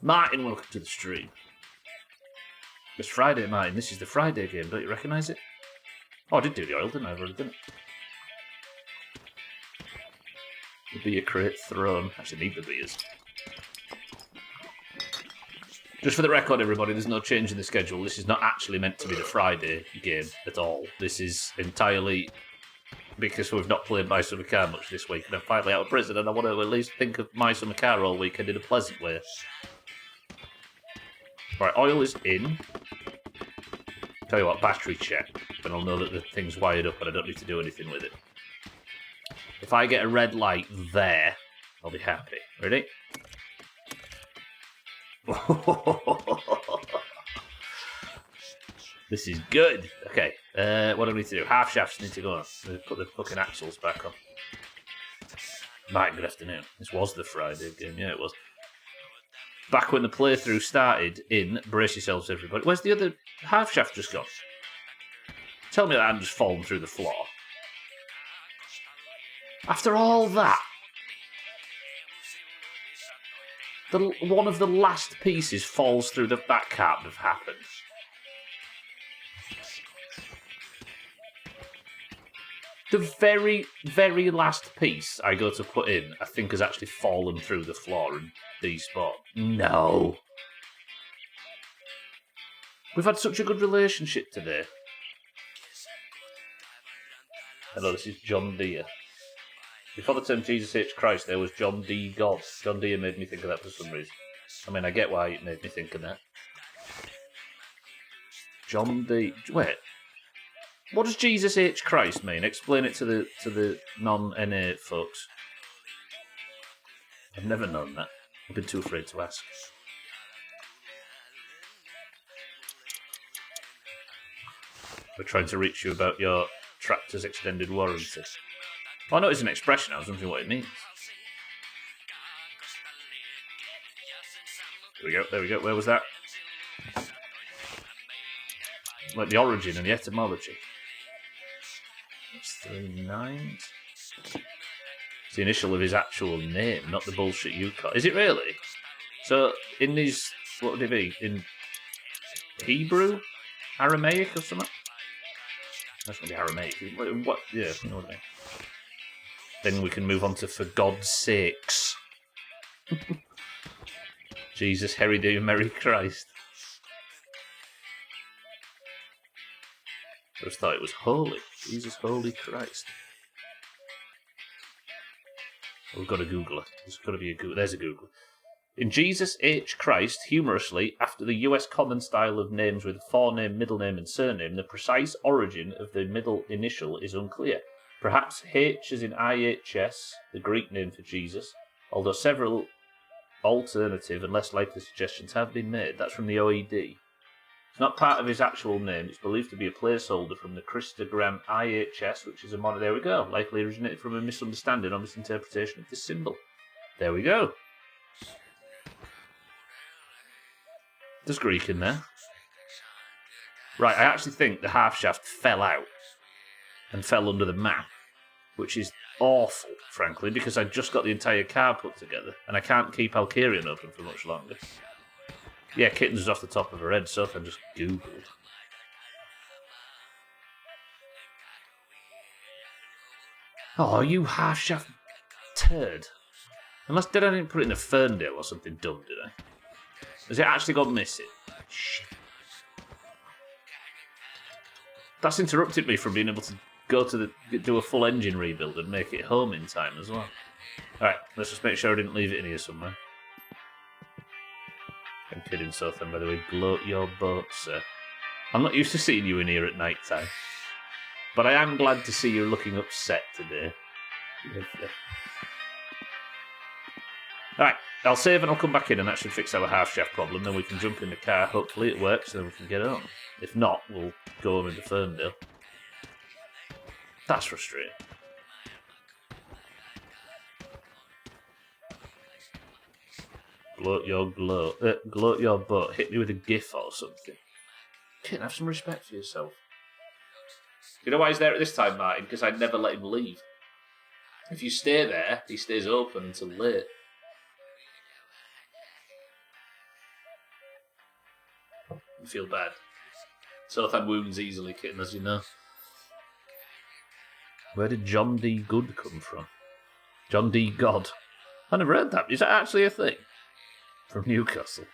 Martin, welcome to the stream. It's Friday, Martin. This is the Friday game. Don't you recognise it? Oh, I did do the oil, didn't I? I've already done it. The beer crate thrown. Actually need the beers. Just for the record, everybody, there's no change in the schedule. This is not actually meant to be the Friday game at all. This is entirely because we've not played My Summer Car much this week, and I'm finally out of prison, and I want to at least think of My Summer Car all weekend in a pleasant way. Right, oil is in. Tell you what, battery check, and I'll know that the thing's wired up and I don't need to do anything with it. If I get a red light there, I'll be happy. Ready? This is good. Okay, what do I need to do? Half shafts need to go on. Put the fucking axles back on. Right, good afternoon. This was the Friday game. Yeah, it was. Back when the playthrough started in Brace Yourselves, everybody. Where's the other half shaft just gone? Tell me that I'm just falling through the floor. After all that, one of the last pieces falls through the back. Can't have happened. The very, very last piece I go to put in, I think has actually fallen through the floor and despawned. No. We've had such a good relationship today. Hello, this is John Deere. Before the term Jesus H. Christ, there was John D. God. John Deere made me think of that for some reason. I mean, I get why it made me think of that. John D. Wait. What does Jesus H. Christ mean? Explain it to the non-NA folks. I've never known that. I've been too afraid to ask. We're trying to reach you about your tractor's extended warranty. Oh, no, it's an expression. I was wondering what it means. There we go. Where was that? Like the origin and the etymology. That's 3 9s. It's the initial of his actual name, not the bullshit you call. Is it really? So, in these, what would it be? In Hebrew? Aramaic or something? That's going to be Aramaic. What? Yeah, you know what I mean. Then we can move on to For God's Sakes. Jesus, Harry Do, Merry Christ. I just thought it was holy. Jesus, holy Christ. We've got to Google it. There's got to be a Google. There's a Google. In Jesus H. Christ, humorously, after the US common style of names with forename, middle name, and surname, the precise origin of the middle initial is unclear. Perhaps H as in IHS, the Greek name for Jesus, although several alternative and less likely suggestions have been made. That's from the OED. It's not part of his actual name. It's believed to be a placeholder from the Christogram IHS, which is a modern... There we go. Likely originated from a misunderstanding or misinterpretation of this symbol. There we go. There's Greek in there. Right, I actually think the half shaft fell out and fell under the map, which is awful, frankly, because I just got the entire car put together and I can't keep Alkarian open for much longer. Yeah, Kittens was off the top of her head, so I just Googled. Oh, you half shaft turd. Unless I didn't put it in a Ferndale or something dumb, did I? Has it actually gone missing? Shit. That's interrupted me from being able to go to do a full engine rebuild and make it home in time as well. Alright, let's just make sure I didn't leave it in here somewhere. I'm kidding, Sothan, by the way. Bloat your boat, sir. I'm not used to seeing you in here at night time. But I am glad to see you looking upset today. Alright, I'll save and I'll come back in and that should fix our half shaft problem. Then we can jump in the car, hopefully it works, and then we can get home. If not, we'll go home into Ferndale. That's frustrating. Gloat your butt. Hit me with a gif or something. Kid, have some respect for yourself. You know why he's there at this time, Martin? Because I never let him leave. If you stay there, he stays open until late. You feel bad. Sothan wounds easily, kitten, as you know. Where did John D. Good come from? John D. God. I never heard that. Is that actually a thing? From Newcastle.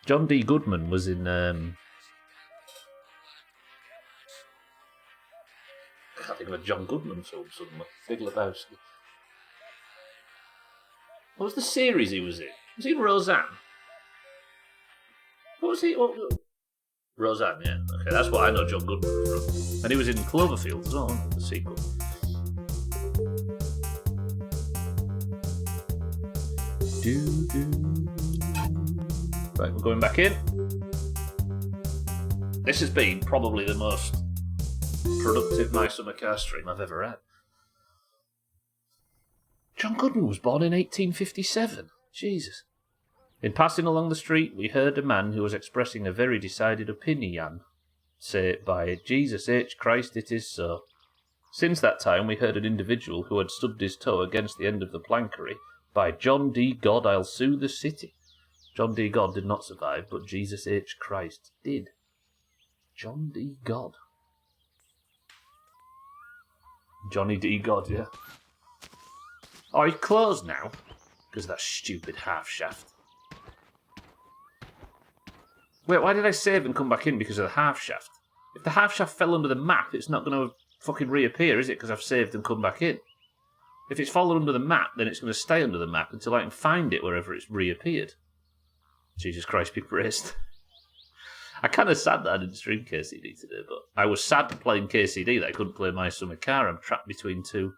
John D. Goodman was in... I can't think of a John Goodman film suddenly. Big Lebowski. What was the series he was in? Was he in Roseanne? What was he? Roseanne, yeah. Okay, that's what I know John Goodman from. And he was in Cloverfield as well, wasn't he? The sequel. Right, we're going back in. This has been probably the most productive My Summer Car stream I've ever had. John Goodman was born in 1857. Jesus. In passing along the street, we heard a man who was expressing a very decided opinion say, "By Jesus H. Christ, it is so." Since that time, we heard an individual who had stubbed his toe against the end of the plankery, "By John D. God, I'll sue the city." John D. God did not survive, but Jesus H. Christ did. John D. God. Johnny D. God, yeah. Oh, he's closed now? Because of that stupid half shaft. Wait, why did I save and come back in because of the half shaft? If the half shaft fell under the map, it's not going to fucking reappear, is it? Because I've saved and come back in. If it's fallen under the map, then it's going to stay under the map until I can find it wherever it's reappeared. Jesus Christ, be praised. I kind of sad that I didn't stream KCD today, but I was sad playing KCD that I couldn't play My Summer Car. I'm trapped between two.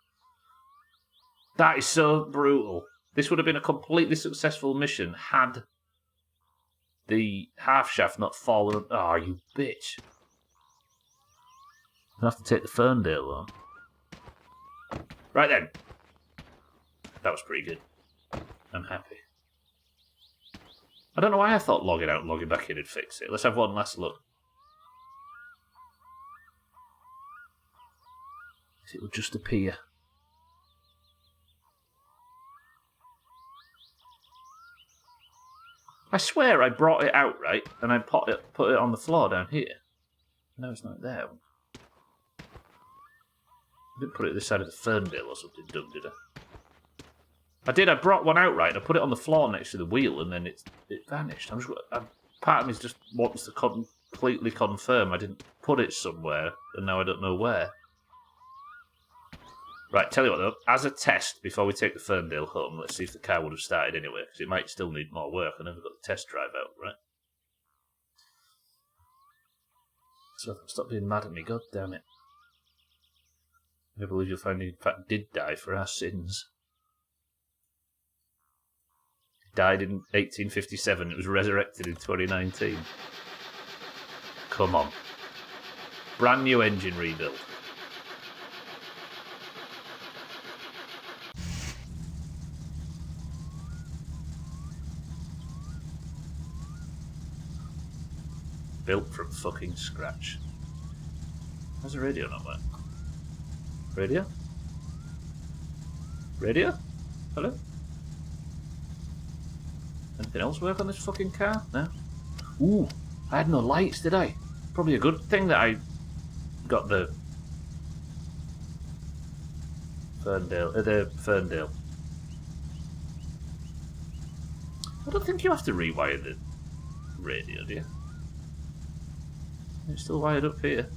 That is so brutal. This would have been a completely successful mission had the half shaft not fallen. Oh, you bitch. I'll have to take the Ferndale though. Right then. That was pretty good. I'm happy. I don't know why I thought logging out and logging back in would fix it. Let's have one last look. It will just appear. I swear I brought it out, right? And I put it on the floor down here. No, it's not there. I didn't put it this side of the Ferndale or something, Doug, did I? I did. I brought one out, right? I put it on the floor next to the wheel, and then it vanished. Part of me just wants to completely confirm I didn't put it somewhere, and now I don't know where. Right, tell you what, though. As a test, before we take the Ferndale home, let's see if the car would have started anyway, because it might still need more work. I never got the test drive out, right? So stop being mad at me, god damn it. I believe you'll find he in fact did die for our sins. He died in 1857, it was resurrected in 2019. Come on. Brand new engine rebuild. Built from fucking scratch. How's the radio not work? Radio? Radio? Hello? Anything else work on this fucking car? No? Ooh, I had no lights, did I? Probably a good thing that I got the Ferndale. I don't think you have to rewire the radio, do you? It's still wired up here.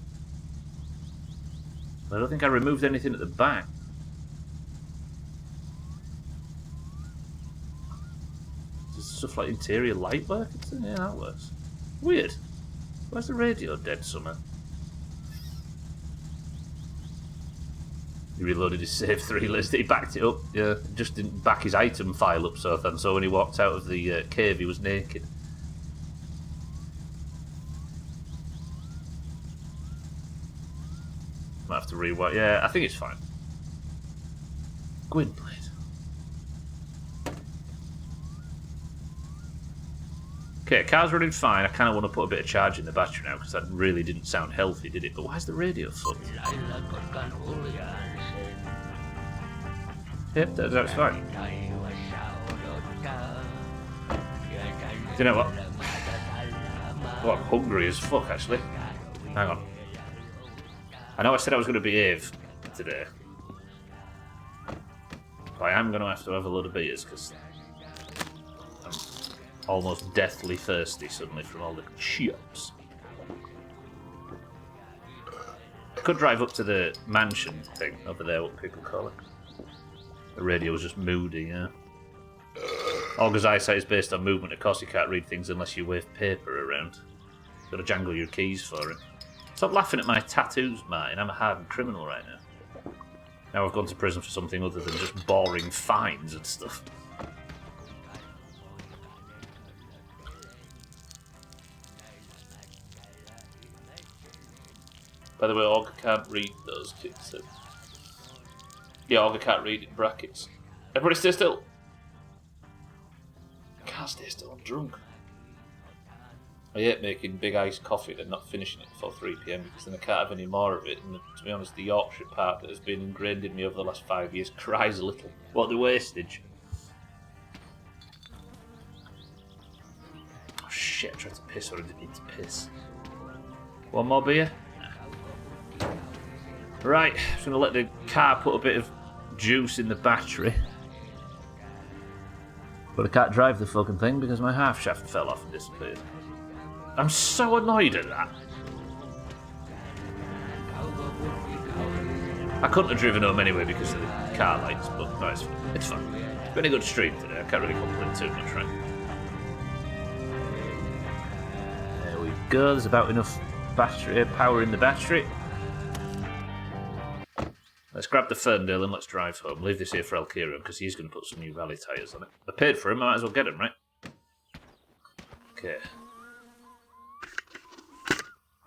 I don't think I removed anything at the back. Just stuff like interior light work? Yeah, that works. Weird. Where's the radio dead somewhere? He reloaded his save 3 list. He backed it up. Yeah, just didn't back his item file up, so when he walked out of the cave, he was naked. Might have to rewire. Yeah, I think it's fine. Gwynblade. Okay, car's running fine. I kind of want to put a bit of charge in the battery now because that really didn't sound healthy, did it? But why's the radio fucked? Yep, that's fine. Do you know what? Oh, I'm hungry as fuck, actually. Hang on. I know I said I was going to behave today. But I am going to have a load of beers because I'm almost deathly thirsty suddenly from all the chips. could drive up to the mansion thing over there, what people call it. The radio's just moody, yeah. Augur's eyesight is based on movement. Of course, you can't read things unless you wave paper around. Gotta jangle your keys for it. Stop laughing at my tattoos, Martin. I'm a hardened criminal right now. Now I've gone to prison for something other than just boring fines and stuff. By the way, Augur can't read those kids. So. Yeah, Augur can't read in brackets. Everybody stay still. Can't stay still, I'm drunk. I hate making big iced coffee and not finishing it before 3 PM because then I can't have any more of it. And to be honest, the Yorkshire part that has been ingrained in me over the last 5 years cries a little. What the wastage? Oh shit, I tried to piss or I didn't need to piss. One more beer? Right, I'm just going to let the car put a bit of juice in the battery. But I can't drive the fucking thing because my half shaft fell off and disappeared. I'm so annoyed at that. I couldn't have driven home anyway because of the car lights, but no, it's fine. It's been a good stream today, I can't really complain too much, right? There we go, there's about enough battery power in the battery. Let's grab the Ferndale and let's drive home. Leave this here for El Kieran because he's going to put some new rally tyres on it. I paid for him, I might as well get him, right? Okay.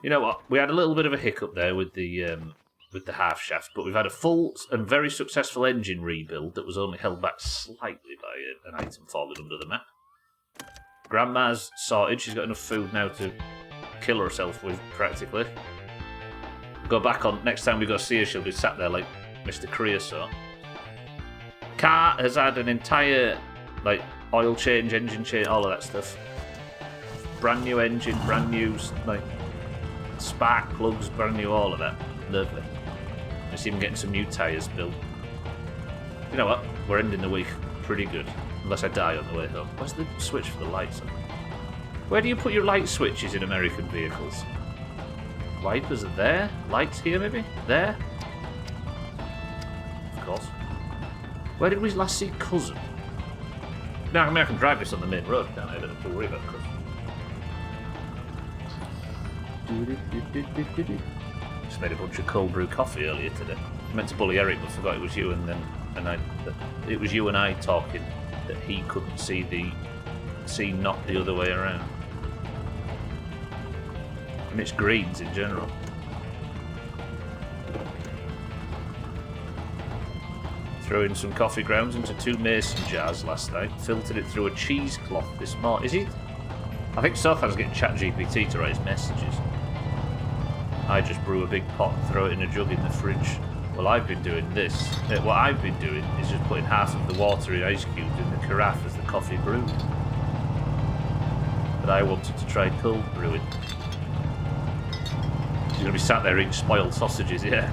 You know what? We had a little bit of a hiccup there with the half shaft, but we've had a full and very successful engine rebuild that was only held back slightly by an item falling under the map. Grandma's sorted. She's got enough food now to kill herself with, practically. Go back on, next time we go see her, she'll be sat there like Mr. Creosote. Car has had an entire, like, oil change, engine change, all of that stuff. Brand new engine, brand new, like, spark plugs, brand new, all of that. Lovely. Just even getting some new tyres built. You know what? We're ending the week pretty good. Unless I die on the way home. Where's the switch for the lights? Where do you put your light switches in American vehicles? Wipers are there. Lights here, maybe? There? Of course. Where did we last see Cousin? No, I mean, I can drive this on the main road, can't I? I don't have to worry about Cousin. Just made a bunch of cold brew coffee earlier today. I meant to bully Eric, but forgot it was you, it was you and I talking that he couldn't see not the other way around. And it's greens in general. Threw in some coffee grounds into 2 mason jars last night. Filtered it through a cheesecloth this morning. Is it? I think Sothan's getting ChatGPT to write his messages. I just brew a big pot and throw it in a jug in the fridge. Well, I've been doing this. What I've been doing is just putting half of the water in ice cubes in the carafe as the coffee brewed. But I wanted to try cold brewing. He's going to be sat there eating spoiled sausages, yeah.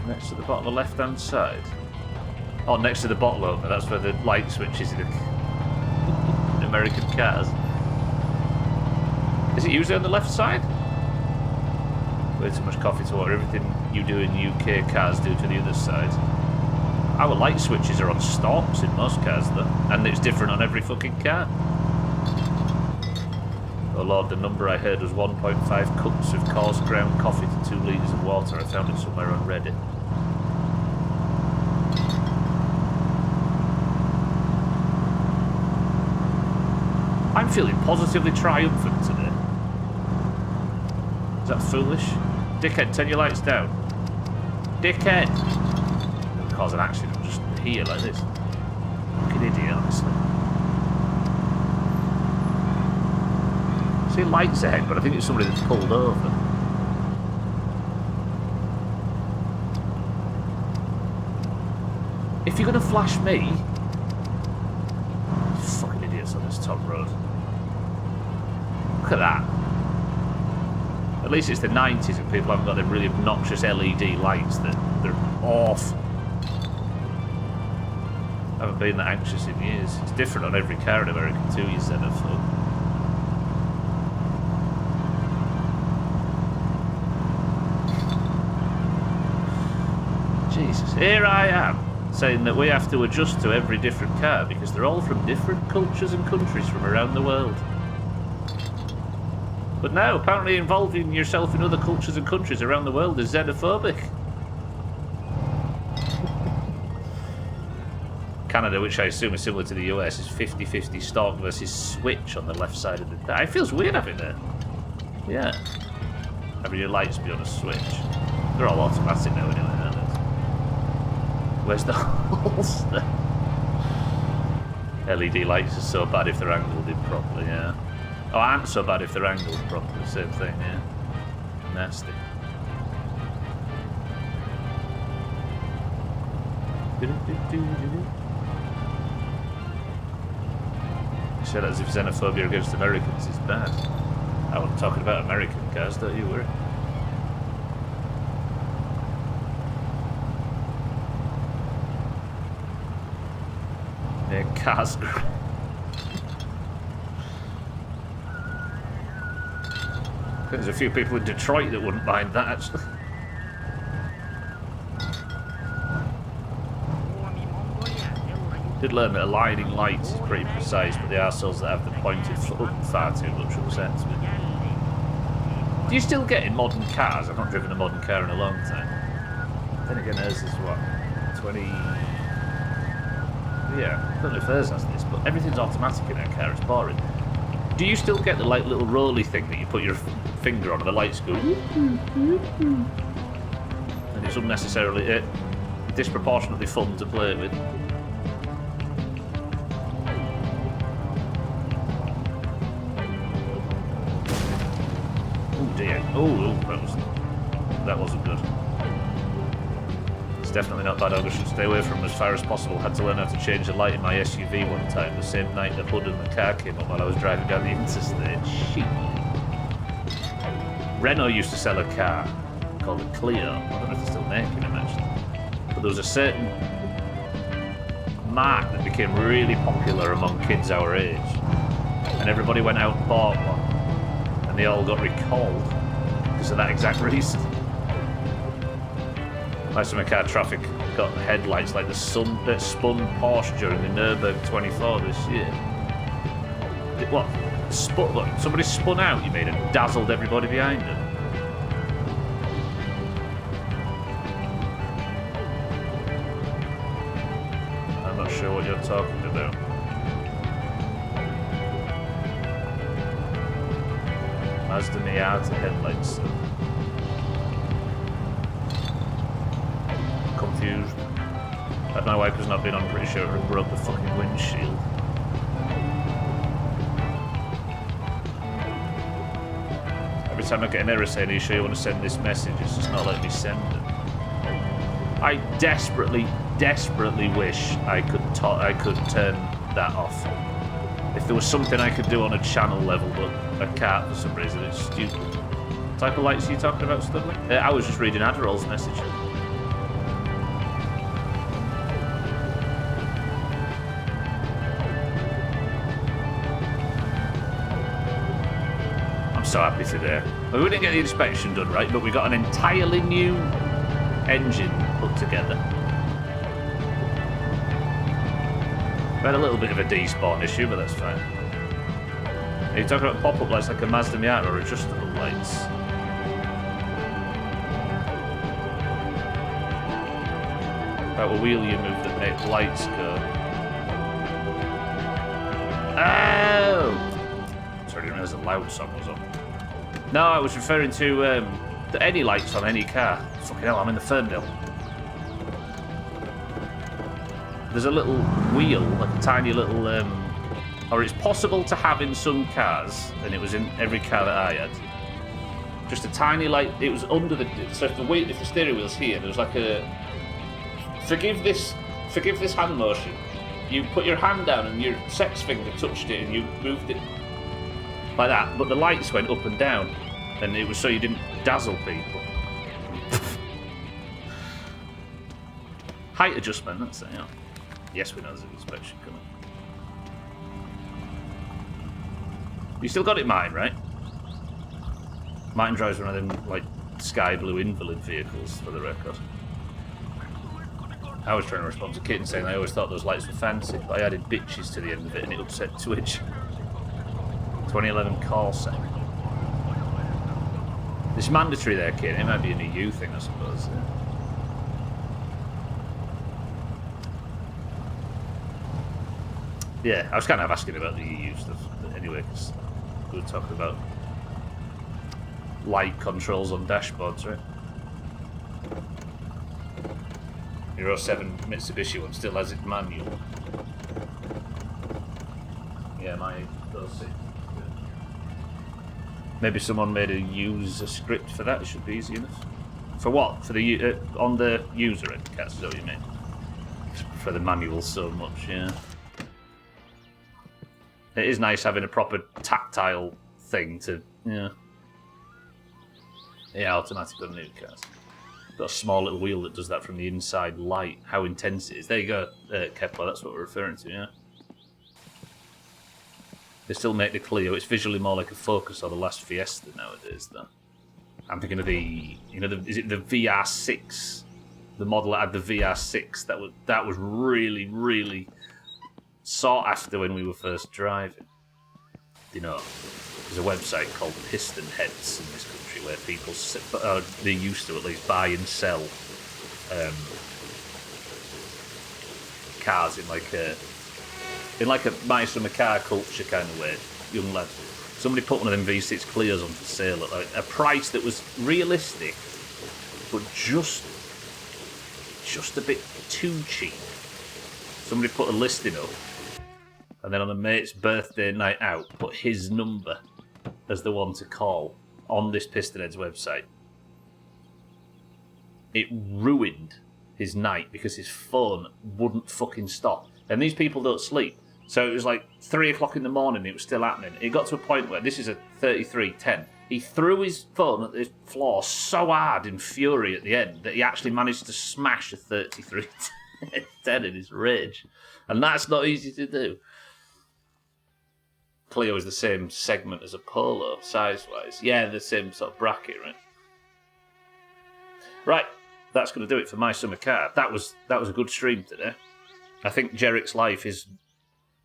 Next to the bottom of the left-hand side. Oh, next to the bottle opener. That's where the light switch is in American cars. Is it usually on the left side? Way too much coffee to order. Everything you do in UK cars do to the other side. Our light switches are on stalks in most cars, though. And it's different on every fucking car. Oh lord, the number I heard was 1.5 cups of coarse ground coffee to 2 litres of water. I found it somewhere on Reddit. I'm feeling positively triumphant today. Is that foolish? Dickhead, turn your lights down. Dickhead! It'll cause an accident just here like this. Fucking idiot, honestly. I see lights ahead, but I think it's somebody that's pulled over. If you're gonna flash me, fucking idiots on this top road. Look at that. At least it's the 90s and people haven't got them really obnoxious LED lights that they're off. I haven't been that anxious in years. It's different on every car in America too, you xenophobe. Jesus, here I am, saying that we have to adjust to every different car because they're all from different cultures and countries from around the world. But now, apparently involving yourself in other cultures and countries around the world is xenophobic. Canada, which I assume is similar to the US, is 50-50 stock versus switch on the left side of the car. It feels weird having it. Yeah. Having your lights be on a switch. They're all automatic now anyway, aren't they? Where's the holster? LED lights are so bad if they're angled in properly, yeah. Oh, aren't so bad if they're angled properly, same thing, yeah. Nasty. You said as if xenophobia against Americans is bad. I wasn't talking about American cars, don't you worry. Yeah, cars. There's a few people in Detroit that wouldn't mind that, actually. Did learn that aligning lights is pretty precise, but the arseholes that have them pointed up far too much upsets me. Do you still get in modern cars? I've not driven a modern car in a long time. Then again, hers is what? 20... Yeah, I don't know if hers has this, but everything's automatic in our car, it's boring. Do you still get the like little rolly thing that you put your finger on and the lights go and it's unnecessarily disproportionately fun to play with? Oh dear. Oh, that wasn't good. It's definitely not bad. I should stay away from as far as possible. Had to learn how to change the light in my SUV one time, the same night the hood and the car came up while I was driving down the interstate. Shit. Renault used to sell a car called a Clio. I don't know if they're still making them actually. But there was a certain mark that became really popular among kids our age. And everybody went out and bought one. And they all got recalled because of that exact reason. Most of my car traffic got headlights like the spun Porsche during the Nürburgring 24 this year. What? Somebody spun out, you mean, and dazzled everybody behind them? I'm not sure what you're talking about. Mazda Miata headlights. Confused. Had my wipers not been on, pretty sure it broke the fucking windshield. Every time I get an error saying, are you sure you want to send this message? It's just not letting me send it. I desperately wish I could turn that off. If there was something I could do on a channel level, but I can't for some reason, it's stupid. What type of lights are you talking about, Studley? I was just reading Adderall's message. I'm so happy today. We didn't get the inspection done right, but we got an entirely new engine put together. We had a little bit of a despawn issue, but that's fine. Are you talking about pop-up lights like a Mazda Miata or adjustable lights? About a wheel you move that make lights go. Oh! Sorry, I didn't realise a loud song was on. No, I was referring to any lights on any car. Fucking hell, I'm in the Ferndale. There's a little wheel, like a tiny little, or it's possible to have in some cars, and it was in every car that I had. Just a tiny light. It was under the. So if the steering wheel's here, there's like a. Forgive this hand motion. You put your hand down and your sex finger touched it, and you moved it like that. But the lights went up and down, and it was so you didn't dazzle people. Height adjustment, that's it, yeah. Yes, we know there's an inspection coming. You still got it, Martin, right? Martin drives one of them, like, sky blue invalid vehicles, for the record. I was trying to respond to Kitten saying I always thought those lights were fancy, but I added bitches to the end of it and it upset Twitch. 2011 Corsa. It's mandatory there, Kitten. It might be an EU thing, I suppose. Yeah, I was kind of asking about the EU stuff anyway, because we were talking about light controls on dashboards, right? Euro 7 Mitsubishi one still has it manual. Yeah, my those six. Maybe someone made a user script for that. It should be easy enough. For what? For the on the user end, Cats, is that what you mean? For the manual so much, yeah. It is nice having a proper tactile thing to, yeah. Yeah, automatic on new cars. Got a small little wheel that does that from the inside light. How intense it is. There you go, Kepler, that's what we're referring to, yeah. They still make the Clio. It's visually more like a Focus or the last Fiesta nowadays, though. I'm thinking of the, you know, is it the VR6? The model that had the VR6. That was really, really sought after when we were first driving. You know, there's a website called Piston Heads in this country where people, they used to at least, buy and sell cars in like a My Summer Car culture kind of way. Young lad, somebody put one of them V6 Clios on for sale at like a price that was realistic, but just a bit too cheap. Somebody put a listing up, and then on a mate's birthday night out, put his number as the one to call on this Pistonheads website. It ruined his night because his phone wouldn't fucking stop. And these people don't sleep. So it was like 3 o'clock in the morning, it was still happening. It got to a point where, this is a 3310, he threw his phone at the floor so hard in fury at the end that he actually managed to smash a 3310 in his rage. And that's not easy to do. Clio is the same segment as a Polo, size-wise. Yeah, the same sort of bracket, right? Right, that's going to do it for My Summer Car. That was a good stream today. I think Jerrick's life is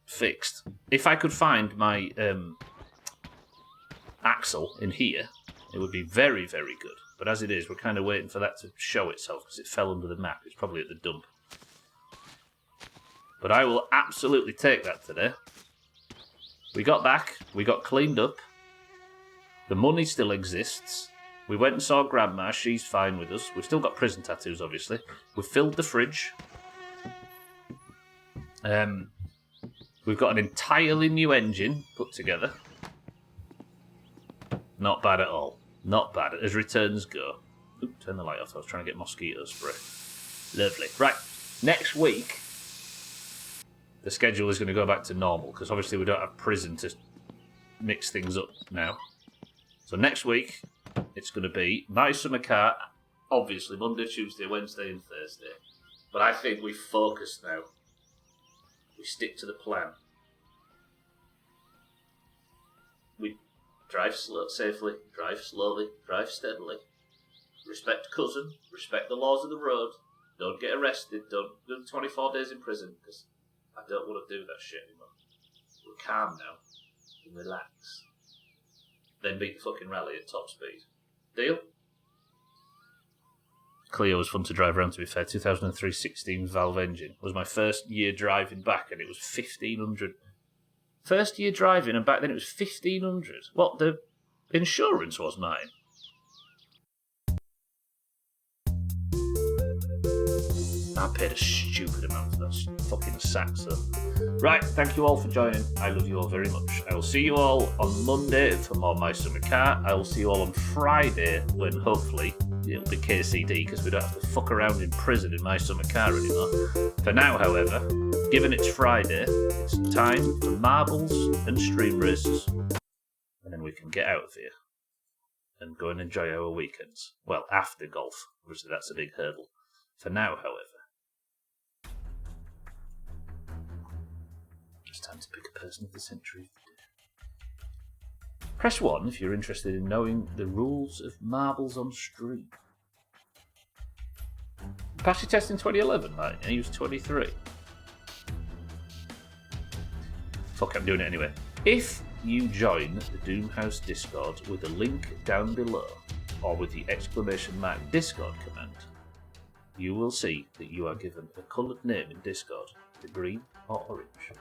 fixed. If I could find my axle in here, it would be very, very good. But as it is, we're kind of waiting for that to show itself because it fell under the map. It's probably at the dump. But I will absolutely take that today. We got back. We got cleaned up. The money still exists. We went and saw Grandma. She's fine with us. We've still got prison tattoos, obviously. We've filled the fridge. We've got an entirely new engine put together. Not bad at all. Not bad as returns go. Oop, turn the light off. I was trying to get mosquito spray. Lovely. Right, next week, the schedule is going to go back to normal because obviously we don't have prison to mix things up now. So next week, it's going to be My Summer Car, obviously Monday, Tuesday, Wednesday and Thursday. But I think we focus now. We stick to the plan. We drive safely, drive slowly, drive steadily. Respect cousin, respect the laws of the road. Don't get arrested, don't do 24 days in prison, because I don't want to do that shit anymore. We're calm now. And relax. Then beat the fucking rally at top speed. Deal? Clio was fun to drive around, to be fair. 2003 16 valve engine was my first year driving back, and it was 1,500. First year driving, and back then it was 1,500. What, the insurance was mine? I paid a stupid amount for that fucking Saxo. Right, thank you all for joining. I love you all very much. I will see you all on Monday for more My Summer Car. I will see you all on Friday when hopefully it'll be KCD because we don't have to fuck around in prison in My Summer Car anymore. For now, however, given it's Friday, it's time for marbles and stream races. And then we can get out of here and go and enjoy our weekends. Well, after golf. Obviously, that's a big hurdle. For now, however, Time to pick a person of the century. Press 1 if you're interested in knowing the rules of marbles on stream. Passed your test in 2011, mate, and he was 23. Fuck, I'm doing it anyway. If you join the Doomhaus Discord with the link down below, or with the ! Discord command, you will see that you are given a coloured name in Discord, the green or orange.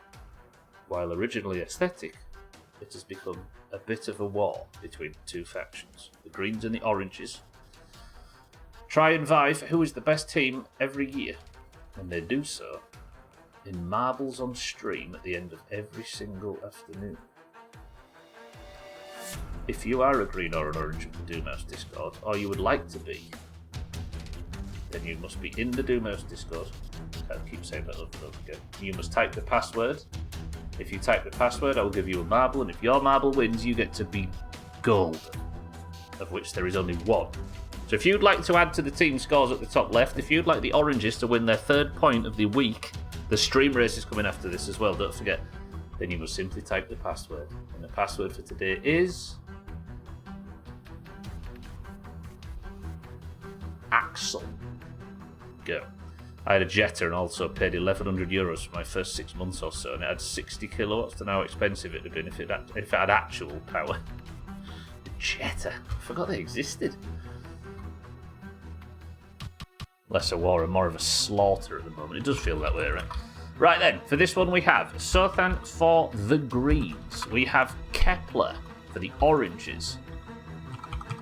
While originally aesthetic, it has become a bit of a war between the two factions, the greens and the oranges. Try and vie for who is the best team every year, and they do so in marbles on stream at the end of every single afternoon. If you are a green or an orange of the Doomhaus Discord, or you would like to be, then you must be in the Doomhaus Discord. I'll keep saying that over and over again. You must type the password. If you type the password, I will give you a marble, and if your marble wins, you get to be gold, of which there is only one. So if you'd like to add to the team scores at the top left, if you'd like the oranges to win their 3rd point of the week, the stream race is coming after this as well, don't forget, then you must simply type the password. And the password for today is Axel. Go. I had a Jetta and also paid €1,100 for my first 6 months or so, and it had 60 kilowatts. To know how expensive it would have been if it had actual power. The Jetta. I forgot they existed. Less a war and more of a slaughter at the moment. It does feel that way, right? Right then, for this one we have Sothan for the greens. We have Kepler for the oranges.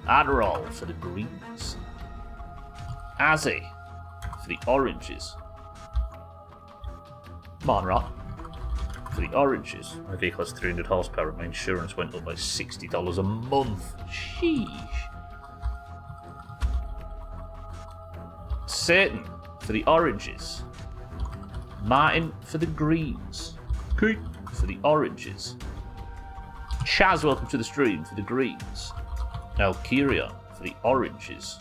Adderall for the greens. Azzy for the oranges. Monrot for the oranges. My vehicle has 300 horsepower and my insurance went up by $60 a month. Sheesh. Satan for the oranges. Martin for the greens. Keith for the oranges. Chaz, welcome to the stream, for the greens. Alkirion for the oranges.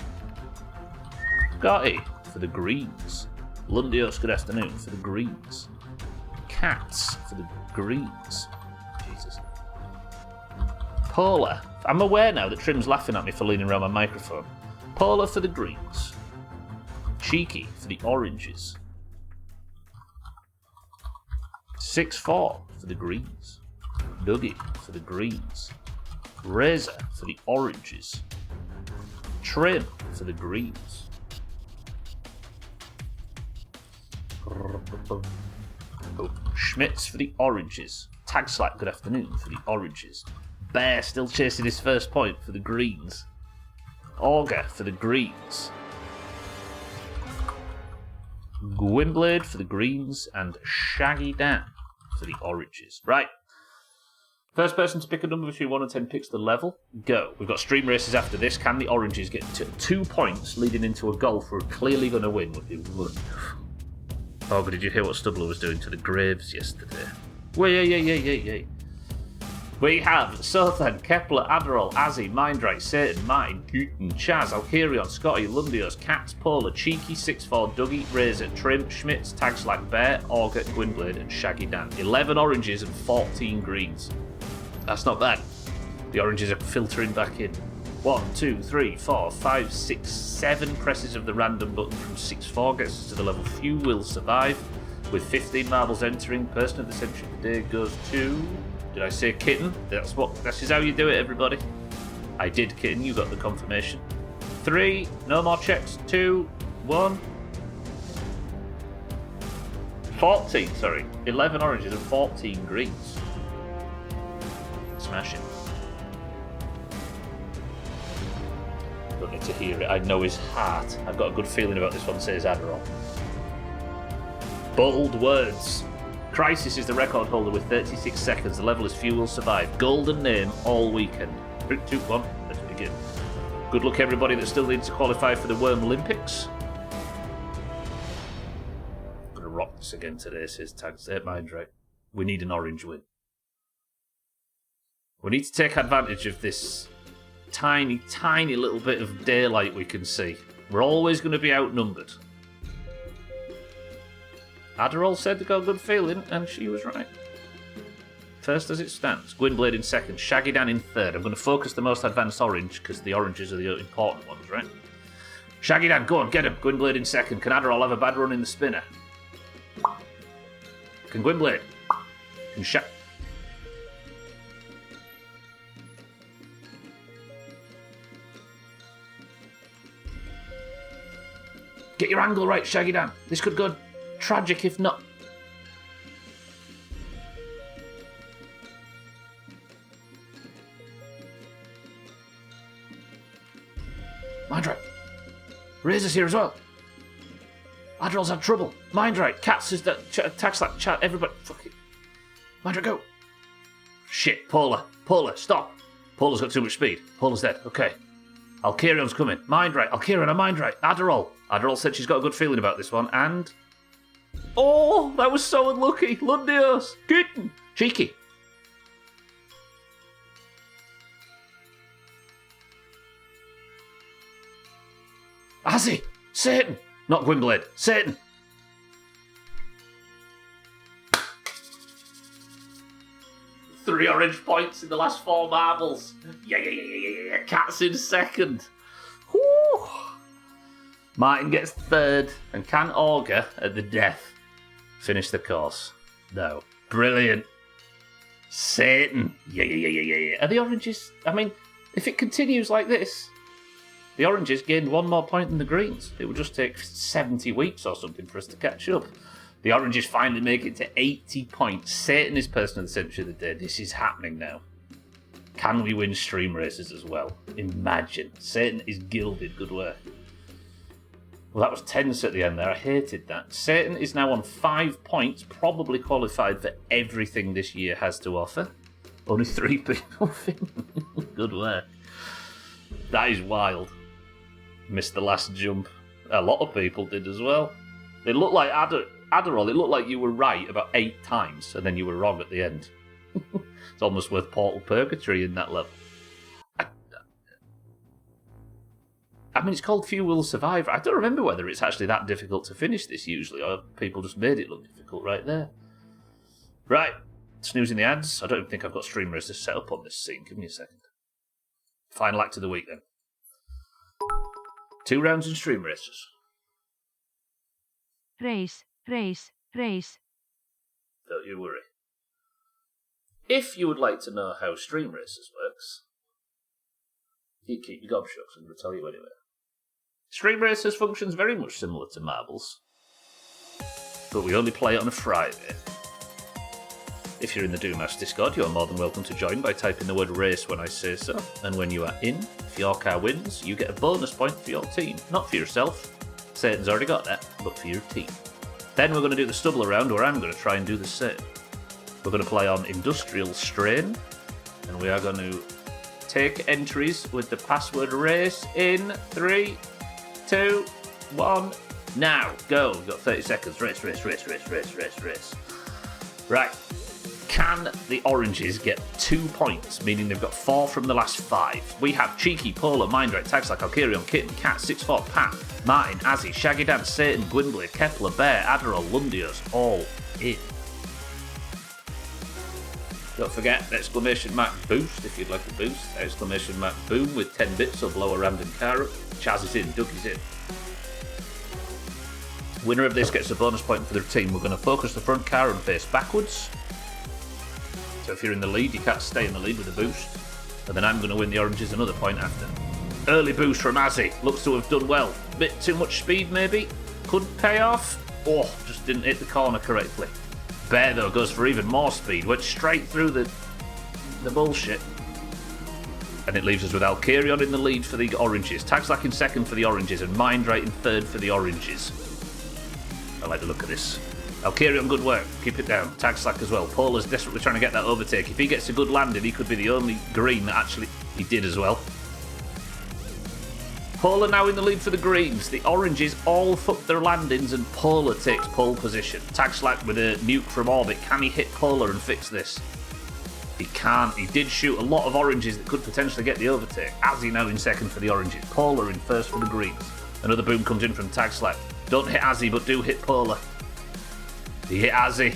Gotti for the greens. Lundios, good afternoon, for the greens. Cats for the greens. Jesus. Paula. I'm aware now that Trim's laughing at me for leaning around my microphone. Paula for the greens. Cheeky for the oranges. 6-4 for the greens. Dougie for the greens. Razor for the oranges. Trim for the greens. Schmitz for the oranges. Tag Slack, good afternoon, for the oranges. Bear still chasing his first point for the greens. Auger for the greens. Gwynblade for the greens, and Shaggy Dan for the oranges. Right. First person to pick a number between 1 and 10 picks the level. Go. We've got stream races after this. Can the oranges get to 2 points leading into a goal for clearly going to win? Would be wonderful. Oh, but did you hear what Stubble was doing to the graves yesterday? Wait. We have Sothan, Kepler, Adderall, Azzy, Mindrake, Satan, Martin, Putin, Chaz, Alkirion, Scotty, Lundios, Cats, Polar, Cheeky, 6-4, Dougie, Razor, Trim, Schmitz, Tags like Bear, Auger, Gwynblade, and Shaggy Dan. 11 oranges and 14 greens. That's not bad. The oranges are filtering back in. 1, 2, 3, 4, 5, 6, 7 presses of the random button from 6-4 gets us to the level few will survive. With 15 marbles entering, person of the century today goes to... Did I say Kitten? This is how you do it, everybody. I did, Kitten. You got the confirmation. 3. No more checks. 2. 1. 14. Sorry. 11 oranges and 14 greens. Smashing. Don't need to hear it. I know his heart. I've got a good feeling about this one, says Adderall. Bold words. Crisis is the record holder with 36 seconds. The level is few will survive. Golden name all weekend. 3, 2, 1. Let's begin. Good luck, everybody that still needs to qualify for the Worm Olympics. I'm going to rock this again today, says Tags. Mindrake. We need an orange win. We need to take advantage of this tiny, tiny little bit of daylight we can see. We're always going to be outnumbered. Adderall said they got a good feeling, and she was right. first as it stands. Gwynblade in second. Shaggy Dan in third. I'm going to focus the most advanced orange because the oranges are the important ones, right? Shaggy Dan, go on, get him. Gwynblade in second. Can Adderall have a bad run in the spinner? Can Gwynblade? Can Get your angle right, Shaggy Dan. This could go tragic if not. Mind right. Razor's here as well. Adderall's had trouble. Mind right. Cats is that attacks that chat. Everybody. Fuck it. Mind right, go. Shit. Polar, stop. Polar's got too much speed. Polar's dead. Okay. Alcarion's coming. Mind right. Alcarion, a mind right. Adderall. Adderall said she's got a good feeling about this one. And. Oh, that was so unlucky. Lundios. Kitten. Cheeky. Azzy! Satan! Not Gwynblade. Satan! Three orange points in the last 4 marbles. Yeah. Cat's in second. Whew. Martin gets third. And can Augur, at the death, finish the course? No. Brilliant. Satan. Yeah. Are the oranges... I mean, if it continues like this... The oranges gained 1 more point than the greens. It would just take 70 weeks or something for us to catch up. The oranges finally make it to 80 points. Satan is person of the century of the day. This is happening now. Can we win stream races as well? Imagine. Satan is gilded. Good work. Well, that was tense at the end there. I hated that. Satan is now on 5 points, probably qualified for everything this year has to offer. Only 3 people. Good work. That is wild. Missed the last jump. A lot of people did as well. It looked like Adderall, it looked like you were right about 8 times, and then you were wrong at the end. It's almost worth Portal Purgatory in that level. I mean, it's called Few Will Survive. I don't remember whether it's actually that difficult to finish this usually, or people just made it look difficult right there. Right, snoozing the ads. I don't even think I've got stream races set up on this scene. Give me a second. Final act of the week then. 2 rounds in stream races. Race. Don't you worry. If you would like to know how stream races works, you keep your gobshucks, I'm going to tell you anyway. Stream races functions very much similar to marbles, but we only play it on a Friday. If you're in the Doomhaus Discord, you are more than welcome to join by typing the word race when I say so. And when you are in, if your car wins, you get a bonus point for your team. Not for yourself. Satan's already got that, but for your team. Then we're going to do the stubble around where I'm going to try and do the same. We're going to play on Industrial Strain. And we are going to take entries with the password race in 3, 2, 1. Now, go. We've got 30 seconds. Race. Right. Can the oranges get 2 points, meaning they've got 4 from the last 5? We have Cheeky, Polar, Mindright, Tags like Alcarion, Kitten, Cat, 6-4, Pat, Martin, Azzy, Shaggy Dan, Satan, Gwynblade, Kepler, Bear, Adderall, Lundios, all in. Don't forget, exclamation mark boost if you'd like a boost. Exclamation mark boom with 10 bits or blow a random car up. Chaz is in, Doug is in. Winner of this gets a bonus point for their team. We're going to focus the front car and face backwards. So if you're in the lead, you can't stay in the lead with a boost. And then I'm going to win the oranges another point after. Early boost from Azzy. Looks to have done well. Bit too much speed maybe. Could pay off. Oh, just didn't hit the corner correctly. Bear though goes for even more speed. Went straight through the bullshit. And it leaves us with Alcarion in the lead for the oranges. Tagslack in second for the oranges. And Mindright in third for the oranges. I like the look of this. Alcarion, good work. Keep it down. Tagslack as well. Polar's desperately trying to get that overtake. If he gets a good landing, he could be the only green that actually... He did as well. Polar now in the lead for the greens. The oranges all fuck their landings and Polar takes pole position. Tagslack with a nuke from orbit. Can he hit Polar and fix this? He can't. He did shoot a lot of oranges that could potentially get the overtake. Azzy now in second for the oranges. Polar in first for the greens. Another boom comes in from Tagslack. Don't hit Azzy, but do hit Polar. He hit Azzy.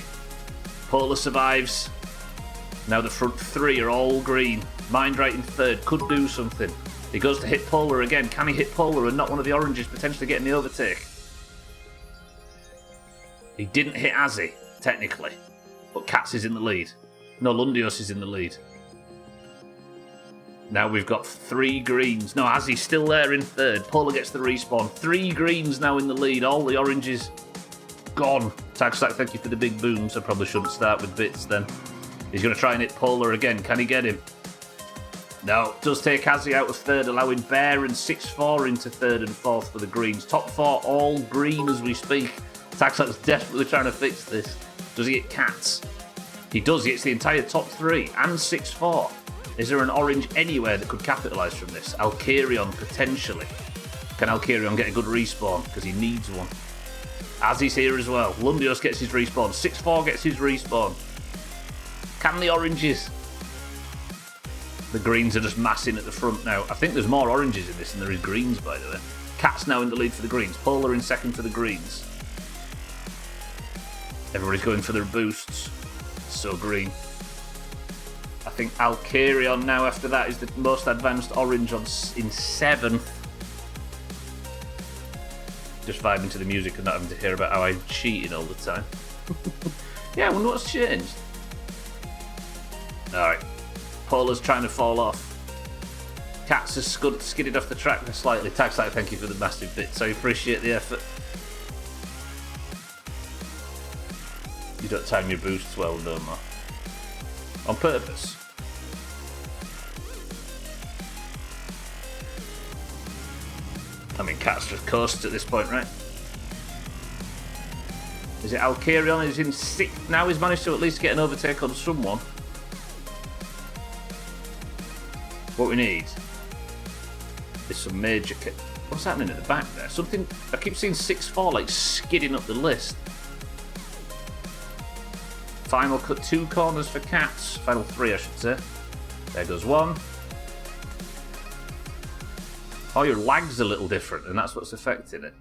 Polar survives. Now the front three are all green. Mind right in third, could do something. He goes to hit Polar again. Can he hit Polar and not one of the oranges potentially getting the overtake? He didn't hit Azzy, technically. But Katz is in the lead. No, Lundios is in the lead. Now we've got 3 greens. No, Azzy's still there in third. Polar gets the respawn. 3 greens now in the lead. All the oranges gone. Tagstack, thank you for the big booms. I probably shouldn't start with bits then. He's going to try and hit Polar again. Can he get him? No. Does take Azzy out of third, allowing Bear and 6-4 into third and fourth for the greens. Top 4 all green as we speak. Tagstack's desperately trying to fix this. Does he hit Cats? He does. He hits the entire top 3 and 6-4. Is there an orange anywhere that could capitalise from this? Alkirion, potentially. Can Alkirion get a good respawn? Because he needs one. Azzy's here as well. Lundios gets his respawn. 6-4 gets his respawn. Can the oranges? The greens are just massing at the front now. I think there's more oranges in this than there is greens, by the way. Cat's now in the lead for the greens. Polar in second for the greens. Everybody's going for their boosts. So green. I think Alkirion now after that is the most advanced orange in 7th. Just vibing to the music and not having to hear about how I'm cheating all the time. Yeah, I wonder what's changed. Alright. Polar's trying to fall off. Cats has skidded off the track slightly. Tagstack, thank you for the massive bits. I appreciate the effort. You don't time your boosts well, no more. On purpose. I mean, Cat's just coasted at this point, right? Is it Alkirion? He's in 6th now. He's managed to at least get an overtake on someone. What we need is some major... What's happening at the back there? Something... I keep seeing 6-4 like skidding up the list. Final cut 2 corners for Cats. Final 3, I should say. There goes 1. Oh, your lag's a little different, and that's what's affecting it.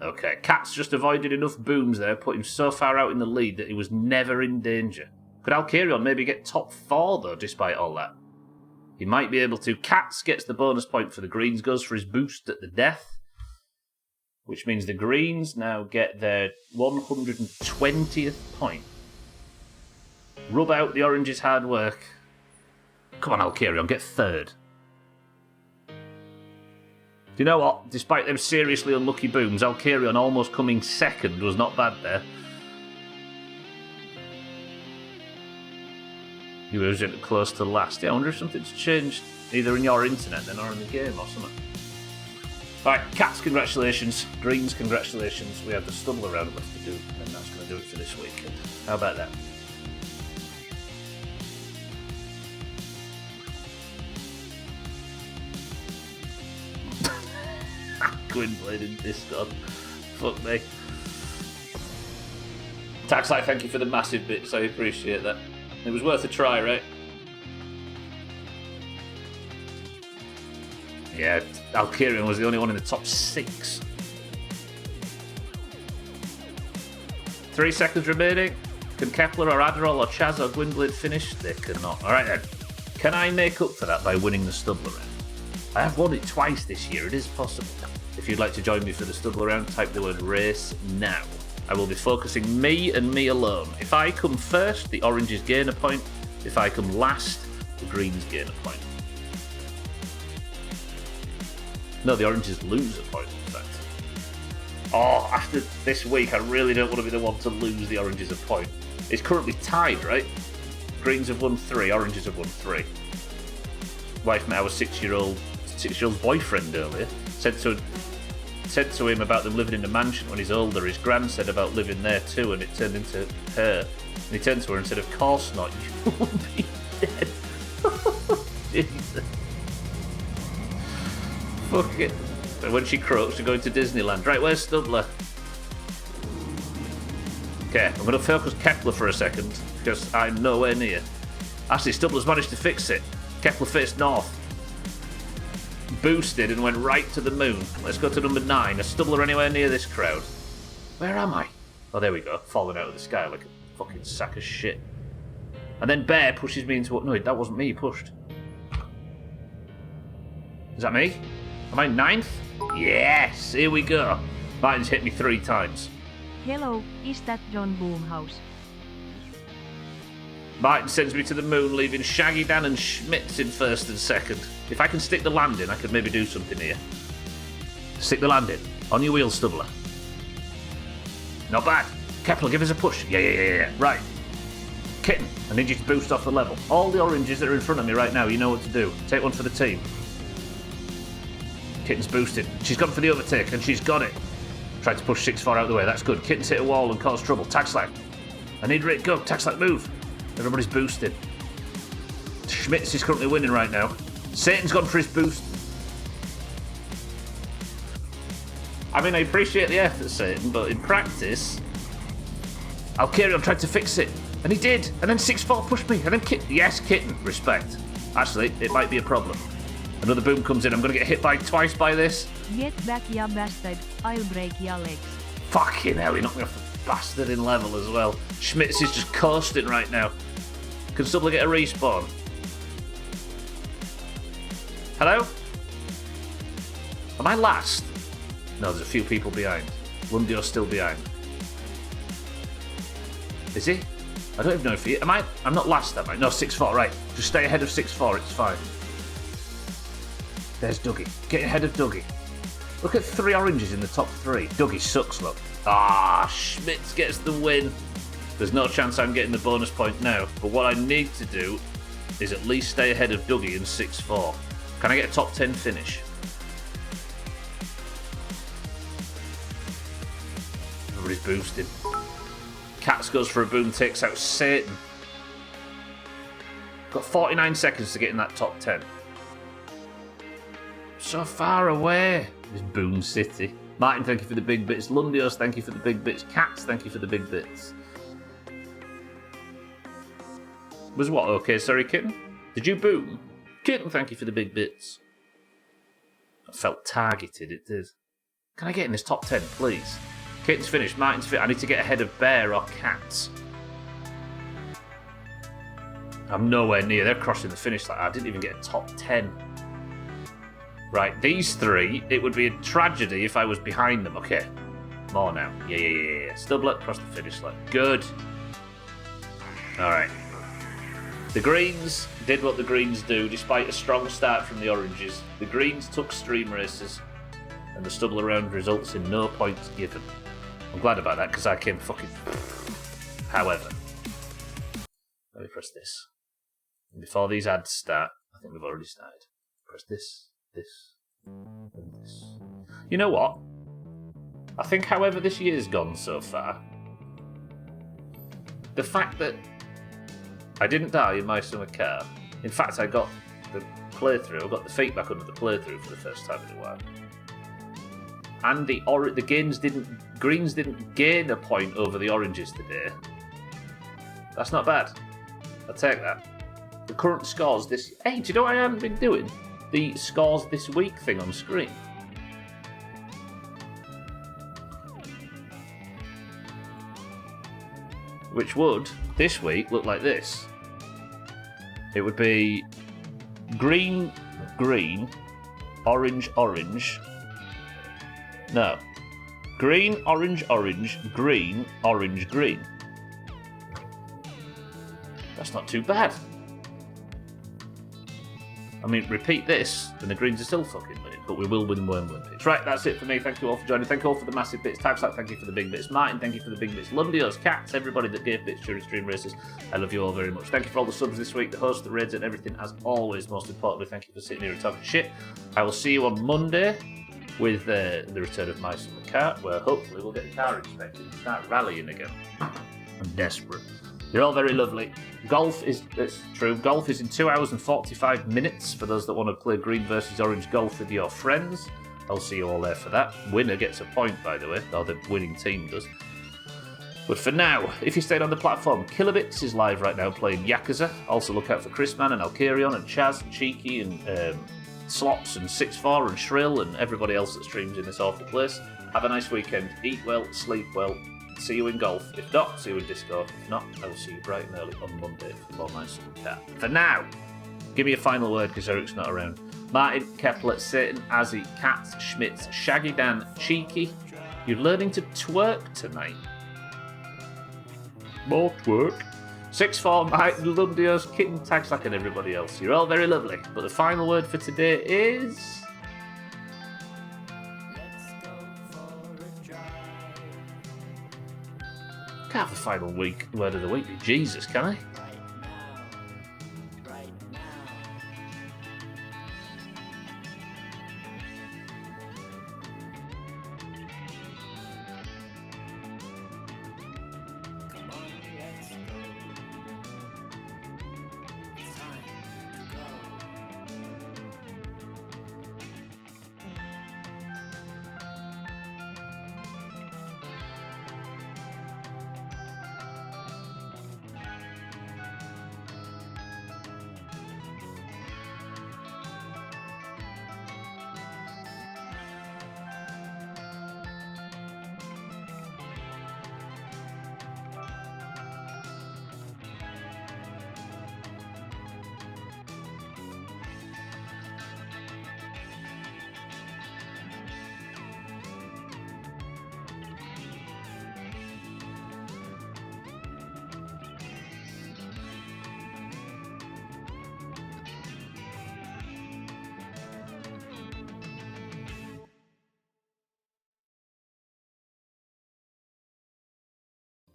Okay, Cats just avoided enough booms there, put him so far out in the lead that he was never in danger. Could Alkirion maybe get top 4, though, despite all that? He might be able to. Cats gets the bonus point for the greens, goes for his boost at the death. Which means the greens now get their 120th point. Rub out the orange's hard work. Come on, Alkirion, get 3rd. Do you know what? Despite them seriously unlucky booms, Alkirion almost coming 2nd was not bad there. You were close to last. Yeah, I wonder if something's changed either in your internet then or in the game or something. Alright, Cats, congratulations. Greens, congratulations. We have the stubble around left to do, and that's going to do it for this weekend. How about that? Gwynblade in Discord. Fuck me. Taxlight, thank you for the massive bits. I appreciate that. It was worth a try, right? Yeah, Alkirion was the only one in the top 6. 3 seconds remaining. Can Kepler or Adderall or Chaz or Gwynblade finish? They cannot. Alright then. Can I make up for that by winning the stubble round? I have won it twice this year. It is possible. If you'd like to join me for the stubble round, type the word race now. I will be focusing me and me alone. If I come first, the oranges gain a point. If I come last, the greens gain a point. No, the oranges lose a point, in fact. Oh, after this week, I really don't want to be the one to lose the oranges a point. It's currently tied, right? Greens have won 3, oranges have won 3. Wife met our 6-year-old's boyfriend earlier. Said to him about them living in a mansion when he's older. His gran said about living there too, and it turned into her. And he turned to her and said, "Of course not, you will be dead." Jesus. Fuck it. And when she croaks, we're going to Disneyland. Right, where's Stubbler? Okay, I'm going to focus Kepler for a second, because I'm nowhere near. Actually, Stubbler's managed to fix it. Kepler faced north. Boosted and went right to the moon. Let's go to number 9. A Stubbler anywhere near this crowd? Where am I? Oh, there we go. Falling out of the sky like a fucking sack of shit. And then Bear pushes me into what? No, that wasn't me. He pushed. Is that me? Am I 9th? Yes, here we go. Martin's hit me 3 times. Hello, is that John Doomhaus? Martin sends me to the moon, leaving Shaggy, Dan and Schmitz in 1st and 2nd. If I can stick the landing, I could maybe do something here. Stick the landing. On your wheel, Stubbler. Not bad. Kepler, give us a push. Yeah. Right. Kitten, I need you to boost off the level. All the oranges that are in front of me right now, you know what to do. Take one for the team. Kitten's boosted. She's gone for the overtake, and she's got it. Tried to push 6-4 out of the way. That's good. Kitten's hit a wall and caused trouble. Tag slack. I need Rick. Go. Tag slack, move. Everybody's boosted. Schmitz is currently winning right now. Satan's gone for his boost. I mean, I appreciate the effort, Satan, but in practice, I'll carry on trying to fix it. And he did. And then 6-4 pushed me. And then Kitten. Respect. Actually, it might be a problem. Another boom comes in. I'm going to get hit by twice by this. Get back, ya bastard. I'll break ya legs. Fucking hell, he knocked me off the bastard in level as well. Schmitz is just coasting right now. Can Stubbler get a respawn? Hello? Am I last? No, there's a few people behind. Lundio's still behind. Is he? I don't even know if he... Am I? I'm not last, am I? No, 6-4, right. Just stay ahead of 6-4, it's fine. There's Dougie. Get ahead of Dougie. Look at 3 oranges in the top 3. Dougie sucks, look. Schmitz gets the win. There's no chance I'm getting the bonus point now, but what I need to do is at least stay ahead of Dougie in 6-4. Can I get a top 10 finish? Everybody's boosted. Cats goes for a boom, takes out Satan. Got 49 seconds to get in that top 10. So far away. This Boom City. Martin, thank you for the big bits. Lundios, thank you for the big bits. Cats, thank you for the big bits. Was what okay? Sorry, Kitten? Did you boom? Kitten, thank you for the big bits. I felt targeted, it did. Can I get in this top 10, please? Kitten's finished, Martin's fit. I need to get ahead of Bear or Cats. I'm nowhere near. They're crossing the finish line. I didn't even get a top 10. Right, these 3, it would be a tragedy if I was behind them. Okay, more now. Yeah. Stubbler across the finish line. Good. Alright. The Greens did what the Greens do, despite a strong start from the Oranges. The Greens took stream races, and the Stubbler round results in no points given. I'm glad about that, because I came fucking... However, let me press this. And before these ads start, I think we've already started. Press this, and this. You know what? I think however this year's gone so far, the fact that I didn't die in my summer car, in fact I got the playthrough, I got the feedback under the playthrough for the first time in a while, and the Greens didn't gain a point over the Oranges today. That's not bad. I'll take that. The current scores this... Hey, do you know what I haven't been doing? The scores this week thing on screen. Which would, this week, look like this. It would be green, orange. No. Green, orange, green, orange, green. That's not too bad. I mean, repeat this, and the Greens are still fucking winning, but we will win one picks. Right, that's it for me. Thank you all for joining. Thank you all for the massive bits. Typesack, thank you for the big bits. Martin, thank you for the big bits. Lundios, Cats, everybody that gave bits during stream races. I love you all very much. Thank you for all the subs this week, the hosts, the raids, and everything. As always, most importantly, thank you for sitting here and talking shit. I will see you on Monday with the return of my summer car, where hopefully we'll get the car inspected and start rallying again. I'm desperate. You're all very lovely. Golf is, that's true, golf is in 2 hours and 45 minutes for those that want to play green versus orange golf with your friends. I'll see you all there for that. Winner gets a point, by the way, or the winning team does. But for now, if you stayed on the platform, Kilobits is live right now playing Yakuza. Also look out for Chrisman and Alkarion and Chaz and Cheeky and Slops and 6-4 and Shrill and everybody else that streams in this awful place. Have a nice weekend. Eat well, sleep well. see you in golf. If not, see you in disco. If not, I will see you bright and early on Monday for my son Cat. For now, give me a final word because Eric's not around. Martin, Kepler, Satan, Azzy, Katz, Schmitz, Shaggy Dan, Cheeky. You're learning to twerk tonight. More twerk. 6-4, Mike, Lundios, Kitten, Tagslack, and everybody else. You're all very lovely. But the final word for today is... Can't have the final word of the week be Jesus, can I?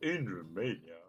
In Romania,